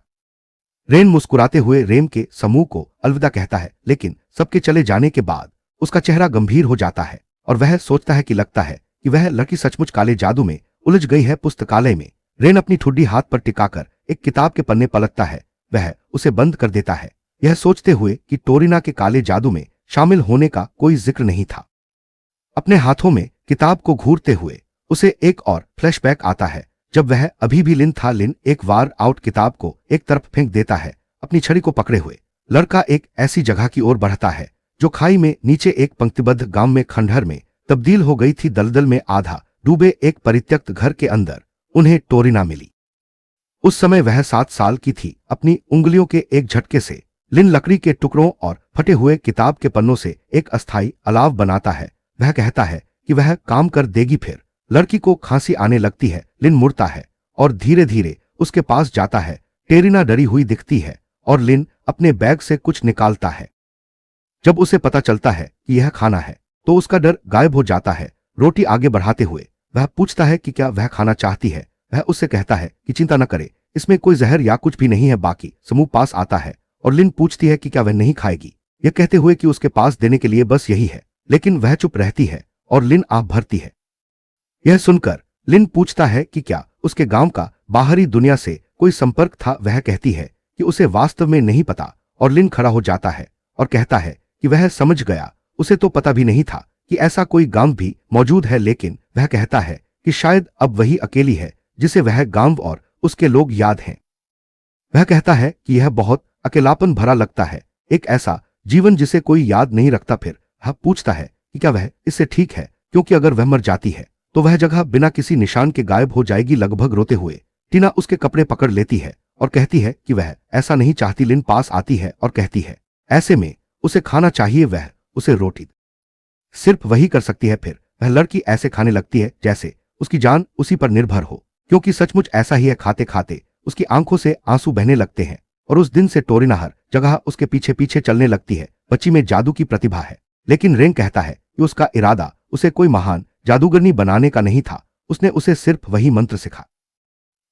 रेन मुस्कुराते हुए रेम के समूह को अलविदा कहता है, लेकिन सबके चले जाने के बाद उसका चेहरा गंभीर हो जाता है और वह सोचता है कि लगता है कि वह लड़की सचमुच काले जादू में उलझ गई है। पुस्तकालय में रेन अपनी ठुड्डी हाथ पर टिकाकर एक किताब के पन्ने पलटता है। वह उसे बंद कर देता है, यह सोचते हुए कि टोरिना के काले जादू में शामिल होने का कोई जिक्र नहीं था। अपने हाथों में किताब को घूरते हुए उसे एक और फ्लैशबैक आता है जब वह अभी भी लिन था। लिन एक वार आउट किताब को एक तरफ फेंक देता है। अपनी छड़ी को पकड़े हुए लड़का एक ऐसी जगह की ओर बढ़ता है जो खाई में नीचे एक पंक्तिबद्ध गांव में खंडहर में तब्दील हो गई थी। दलदल में आधा डूबे एक परित्यक्त घर के अंदर उन्हें टोरिना मिली। उस समय वह 7 साल की थी। अपनी उंगलियों के एक झटके से लिन लकड़ी के टुकड़ों और फटे हुए किताब के पन्नों से एक अस्थायी अलाव बनाता है। वह कहता है कि वह काम कर देगी। फिर लड़की को खांसी आने लगती है। लिन मुड़ता है और धीरे धीरे उसके पास जाता है। टेरिना डरी हुई दिखती है और लिन अपने बैग से कुछ निकालता है। जब उसे पता चलता है कि यह खाना है तो उसका डर गायब हो जाता है। रोटी आगे बढ़ाते हुए वह पूछता है कि क्या वह खाना चाहती है। वह उससे कहता है कि चिंता न करे, इसमें कोई जहर या कुछ भी नहीं है। बाकी समूह पास आता है और लिन पूछती है कि क्या वह नहीं खाएगी, यह कहते हुए कि उसके पास देने के लिए बस यही है, लेकिन वह चुप रहती है और लिन आप भरती है। यह सुनकर लिन पूछता है कि क्या उसके गांव का बाहरी दुनिया से कोई संपर्क था। वह कहती है कि उसे वास्तव में नहीं पता और लिन खड़ा हो जाता है और कहता है कि वह समझ गया, उसे तो पता भी नहीं था कि ऐसा कोई गांव भी मौजूद है। लेकिन वह कहता है कि शायद अब वही अकेली है जिसे वह गांव और उसके लोग याद हैं। वह कहता है कि यह बहुत अकेलापन भरा लगता है, एक ऐसा जीवन जिसे कोई याद नहीं रखता। फिर वह पूछता है कि क्या वह इससे ठीक है, क्योंकि अगर वह मर जाती है तो वह जगह बिना किसी निशान के गायब हो जाएगी। लगभग रोते हुए टीना उसके कपड़े पकड़ लेती है और कहती है कि वह ऐसा नहीं चाहती। लिन पास आती है और कहती है ऐसे में उसे खाना चाहिए, वह उसे रोटी सिर्फ वही कर सकती है। फिर वह लड़की ऐसे खाने लगती है जैसे उसकी जान उसी पर निर्भर हो, क्योंकि सचमुच ऐसा ही है। खाते खाते उसकी आंखों से आंसू बहने लगते हैं और उस दिन से टोरिना हर जगह उसके पीछे पीछे चलने लगती है। बच्ची में जादू की प्रतिभा है, लेकिन रेंग कहता है कि उसका इरादा उसे कोई महान जादूगरनी बनाने का नहीं था, उसने उसे सिर्फ वही मंत्र सिखा।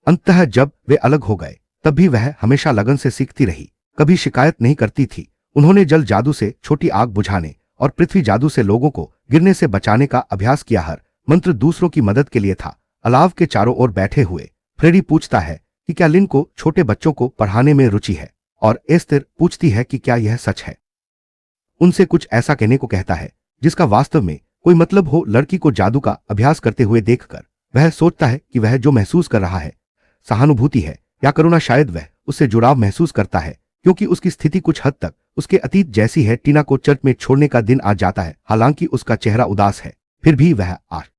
अंततः जब वे अलग हो गए तब भी वह हमेशा लगन से सीखती रही, कभी शिकायत नहीं करती थी। उन्होंने जल जादू से छोटी आग बुझाने और पृथ्वी जादू से लोगों को गिरने से बचाने का अभ्यास किया। हर मंत्र दूसरों की मदद के लिए था। अलाव के चारों ओर बैठे हुए फ्रेडी पूछता है कि क्या लिन को छोटे बच्चों को पढ़ाने में रुचि है, और एस्तर पूछती है कि क्या यह सच है। उनसे कुछ ऐसा कहने को कहता है जिसका वास्तव में कोई मतलब हो। लड़की को जादू का अभ्यास करते हुए देखकर वह सोचता है कि वह जो महसूस कर रहा है सहानुभूति है या करुणा। शायद वह उससे जुड़ाव महसूस करता है, क्योंकि उसकी स्थिति कुछ हद तक उसके अतीत जैसी है। टीना को चर्च में छोड़ने का दिन आ जाता है, हालांकि उसका चेहरा उदास है, फिर भी वह आश।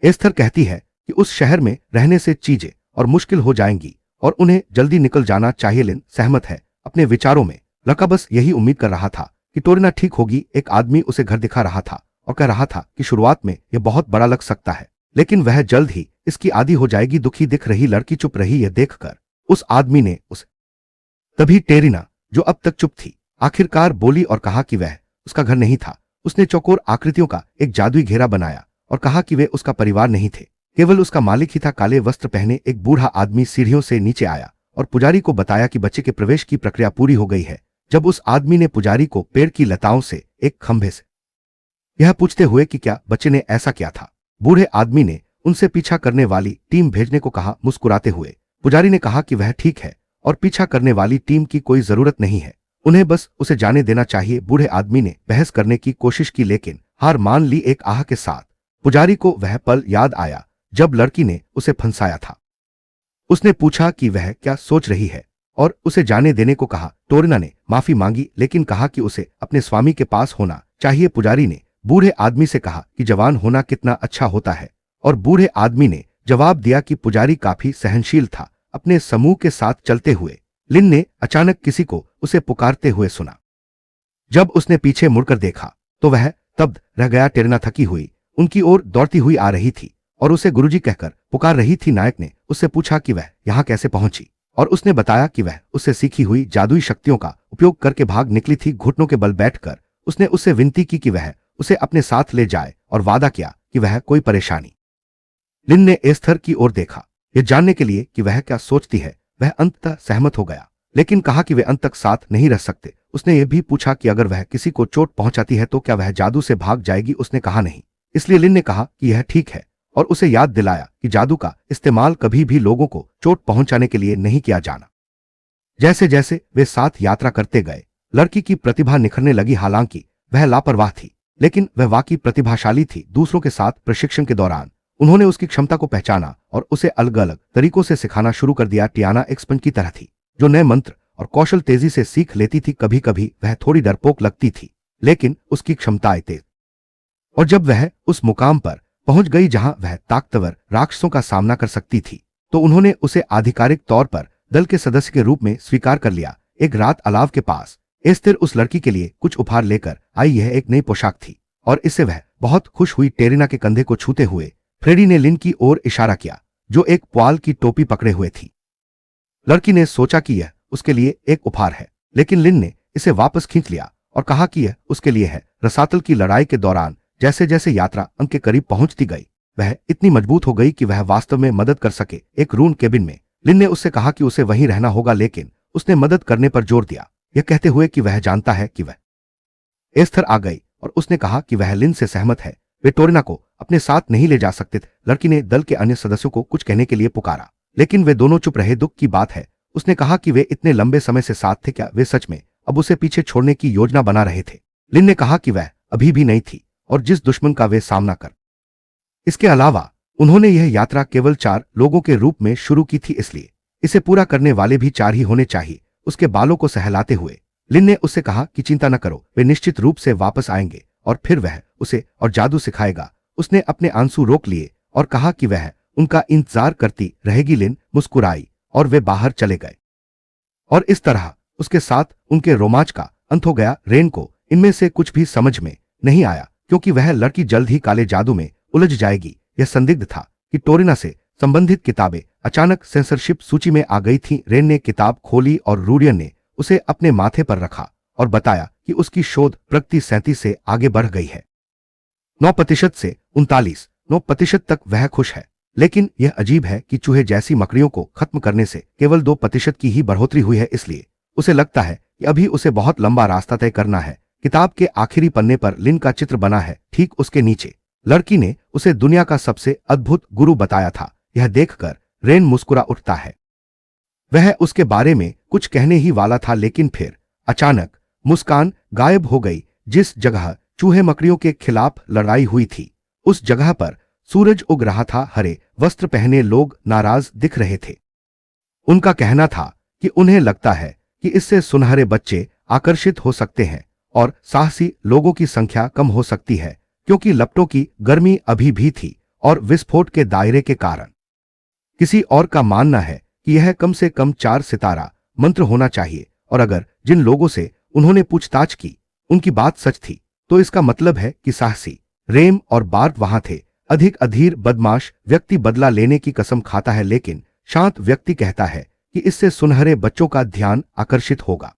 एस्थर कहती है कि उस शहर में रहने से चीजें और मुश्किल हो जाएंगी और उन्हें जल्दी निकल जाना चाहिए। लिन सहमत है अपने विचारों में। लड़का बस यही उम्मीद कर रहा था कि टोरिना ठीक होगी। एक आदमी उसे घर दिखा रहा था और कह रहा था कि शुरुआत में यह बहुत बड़ा लग सकता है, लेकिन वह जल्द ही इसकी आदी हो जाएगी। दुखी दिख रही लड़की चुप रही। यह देखकर उस आदमी ने उसे तभी टेरिना, जो अब तक चुप थी, आखिरकार बोली और कहा कि वह उसका घर नहीं था। उसने चौकोर आकृतियों का एक जादुई घेरा बनाया और कहा कि वे उसका परिवार नहीं थे, केवल उसका मालिक ही था। काले वस्त्र पहने एक बूढ़ा आदमी सीढ़ियों से नीचे आया और पुजारी को बताया कि बच्चे के प्रवेश की प्रक्रिया पूरी हो गई है। जब उस आदमी ने पुजारी को पेड़ की लताओं से एक खंभे से यह पूछते हुए कि क्या बच्चे ने ऐसा किया था, बूढ़े आदमी ने उनसे पीछा करने वाली टीम भेजने को कहा। मुस्कुराते हुए पुजारी ने कहा कि वह ठीक है और पीछा करने वाली टीम की कोई जरूरत नहीं है, उन्हें बस उसे जाने देना चाहिए। बूढ़े आदमी ने बहस करने की कोशिश की, लेकिन हार मान ली। एक आह के साथ पुजारी को वह पल याद आया जब लड़की ने उसे फंसाया था। उसने पूछा कि वह क्या सोच रही है और उसे जाने देने को कहा। टोरिना ने माफी मांगी, लेकिन कहा कि उसे अपने स्वामी के पास होना चाहिए। पुजारी ने बूढ़े आदमी से कहा कि जवान होना कितना अच्छा होता है, और बूढ़े आदमी ने जवाब दिया कि पुजारी काफी सहनशील था। अपने समूह के साथ चलते हुए लिन ने अचानक किसी को उसे पुकारते हुए सुना। जब उसने पीछे मुड़कर देखा तो वह तब रह गया। टेरिना थकी हुई उनकी ओर दौड़ती हुई आ रही थी और उसे गुरुजी कहकर पुकार रही थी। नायक ने उससे पूछा कि वह यहाँ कैसे पहुंची, और उसने बताया कि वह उससे सीखी हुई जादुई शक्तियों का उपयोग करके भाग निकली थी। घुटनों के बल बैठकर उसने उससे विनती की कि वह उसे अपने साथ ले जाए और वादा किया कि वह कोई परेशानी। लिन ने एस्थर की ओर देखा, यह जानने के लिए कि वह क्या सोचती है। वह अंततः सहमत हो गया, लेकिन कहा कि वे अंत तक साथ नहीं रह सकते। उसने यह भी पूछा कि अगर वह किसी को चोट पहुंचाती है तो क्या वह जादू से भाग जाएगी। उसने कहा नहीं, इसलिए लिन ने कहा कि यह ठीक है और उसे याद दिलाया कि जादू का इस्तेमाल कभी भी लोगों को चोट पहुंचाने के लिए नहीं किया जाना। जैसे जैसे वे साथ यात्रा करते गए, लड़की की प्रतिभा निखरने लगी। हालांकि वह लापरवाह थी, लेकिन वह वाकई प्रतिभाशाली थी। दूसरों के साथ प्रशिक्षण के दौरान उन्होंने उसकी क्षमता को पहचाना और उसे अलग अलग तरीकों से सिखाना शुरू कर दिया। टियाना एक स्पंज की तरह थी जो नए मंत्र और कौशल तेजी से सीख लेती थी। कभी कभी वह थोड़ी डरपोक लगती थी, लेकिन उसकी क्षमताएं तेज। और जब वह उस मुकाम पर पहुंच गई जहां वह ताकतवर राक्षसों का सामना कर सकती थी, तो उन्होंने उसे आधिकारिक तौर पर दल के सदस्य के रूप में स्वीकार कर लिया। एक रात अलाव के पास एस्तर उस लड़की के लिए कुछ उपहार लेकर आई। यह एक नई पोशाक थी और इससे वह बहुत खुश हुई। टेरिना के कंधे को छूते हुए फ्रेडी ने लिन की ओर इशारा किया, जो एक पुआल की टोपी पकड़े हुए थी। लड़की ने सोचा कि यह उसके लिए एक उपहार है, लेकिन लिन ने इसे वापस खींच लिया और कहा कि यह उसके लिए है। रसातल की लड़ाई के दौरान जैसे जैसे यात्रा अंक के करीब पहुंचती गई वह इतनी मजबूत हो गई कि वह वास्तव में मदद कर सके। एक रूम केबिन में लिन ने उससे कहा कि उसे वहीं रहना होगा, लेकिन उसने मदद करने पर जोर दिया, यह कहते हुए कि वह जानता है कि वह एस्थर आ गई और उसने कहा कि वह लिन से सहमत है। वे टोरिना को अपने साथ नहीं ले जा सकते थे। लड़की ने दल के अन्य सदस्यों को कुछ कहने के लिए पुकारा, लेकिन वे दोनों चुप रहे। दुख की बात है, उसने कहा कि वे इतने लंबे समय से साथ थे, क्या वे सच में अब उसे पीछे छोड़ने की योजना बना रहे थे? लिन ने कहा कि वह अभी भी नहीं थी और जिस दुश्मन का वे सामना कर। इसके अलावा उन्होंने यह यात्रा केवल 4 लोगों के रूप में शुरू की थी, इसलिए इसे पूरा करने वाले भी 4 ही होने चाहिए। उसके बालों को सहलाते हुए लिन ने उससे कहा कि चिंता न करो, वे निश्चित रूप से वापस आएंगे और फिर वह उसे और जादू सिखाएगा। उसने अपने आंसू रोक लिए और कहा कि वह उनका इंतजार करती रहेगी। लिन मुस्कुराई और वे बाहर चले गए और इस तरह उसके साथ उनके रोमांच का अंत हो गया। रेन को इनमें से कुछ भी समझ में नहीं आया, क्योंकि वह लड़की जल्द ही काले जादू में उलझ जाएगी। यह संदिग्ध था कि टोरिना से संबंधित किताबें अचानक सेंसरशिप सूची में आ गई थीं। रेन ने किताब खोली और रूरियन ने उसे अपने माथे पर रखा और बताया कि उसकी शोध प्रगति 37 से आगे बढ़ गई है। 9% से 39% तक वह खुश है, लेकिन यह अजीब है कि चूहे जैसी मकड़ियों को खत्म करने से केवल 2% की ही बढ़ोतरी हुई है, इसलिए उसे लगता है कि अभी उसे बहुत लंबा रास्ता तय करना है। किताब के आखिरी पन्ने पर लिन का चित्र बना है, ठीक उसके नीचे लड़की ने उसे दुनिया का सबसे अद्भुत गुरु बताया था। यह देखकर रेन मुस्कुरा उठता है। वह उसके बारे में कुछ कहने ही वाला था, लेकिन फिर अचानक मुस्कान गायब हो गई। जिस जगह चूहे मकड़ियों के खिलाफ लड़ाई हुई थी, उस जगह पर सूरज उग रहा था। हरे वस्त्र पहने लोग नाराज दिख रहे थे। उनका कहना था कि उन्हें लगता है कि इससे सुनहरे बच्चे आकर्षित हो सकते हैं और साहसी लोगों की संख्या कम हो सकती है, क्योंकि लपटों की गर्मी अभी भी थी और विस्फोट के दायरे के कारण। किसी और का मानना है कि यह कम से कम 4 सितारा मंत्र होना चाहिए, और अगर जिन लोगों से उन्होंने पूछताछ की उनकी बात सच थी, तो इसका मतलब है कि साहसी रेम और बार्ट वहां थे। अधिक अधीर बदमाश व्यक्ति बदला लेने की कसम खाता है, लेकिन शांत व्यक्ति कहता है कि इससे सुनहरे बच्चों का ध्यान आकर्षित होगा।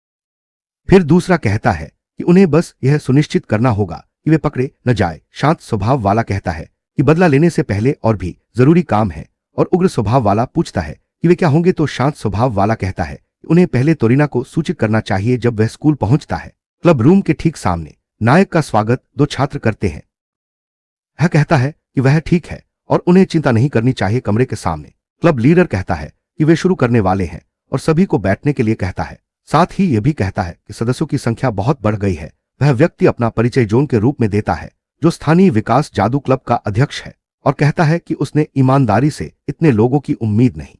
फिर दूसरा कहता है कि उन्हें बस यह सुनिश्चित करना होगा कि वे पकड़े न जाए। शांत स्वभाव वाला कहता है कि बदला लेने से पहले और भी जरूरी काम है, और उग्र स्वभाव वाला पूछता है कि वे क्या होंगे, तो शांत स्वभाव वाला कहता है कि उन्हें पहले टोरिना को सूचित करना चाहिए जब वह स्कूल पहुंचता है। क्लब रूम के ठीक सामने नायक का स्वागत 2 छात्र करते हैं। वह कहता है कि वह ठीक है और उन्हें चिंता नहीं करनी चाहिए। कमरे के सामने क्लब लीडर कहता है कि वे शुरू करने वाले हैं और सभी को बैठने के लिए कहता है। साथ ही यह भी कहता है कि सदस्यों की संख्या बहुत बढ़ गई है। वह व्यक्ति अपना परिचय जोन के रूप में देता है, जो स्थानीय विकास जादू क्लब का अध्यक्ष है, और कहता है कि उसने ईमानदारी से इतने लोगों की उम्मीद नहीं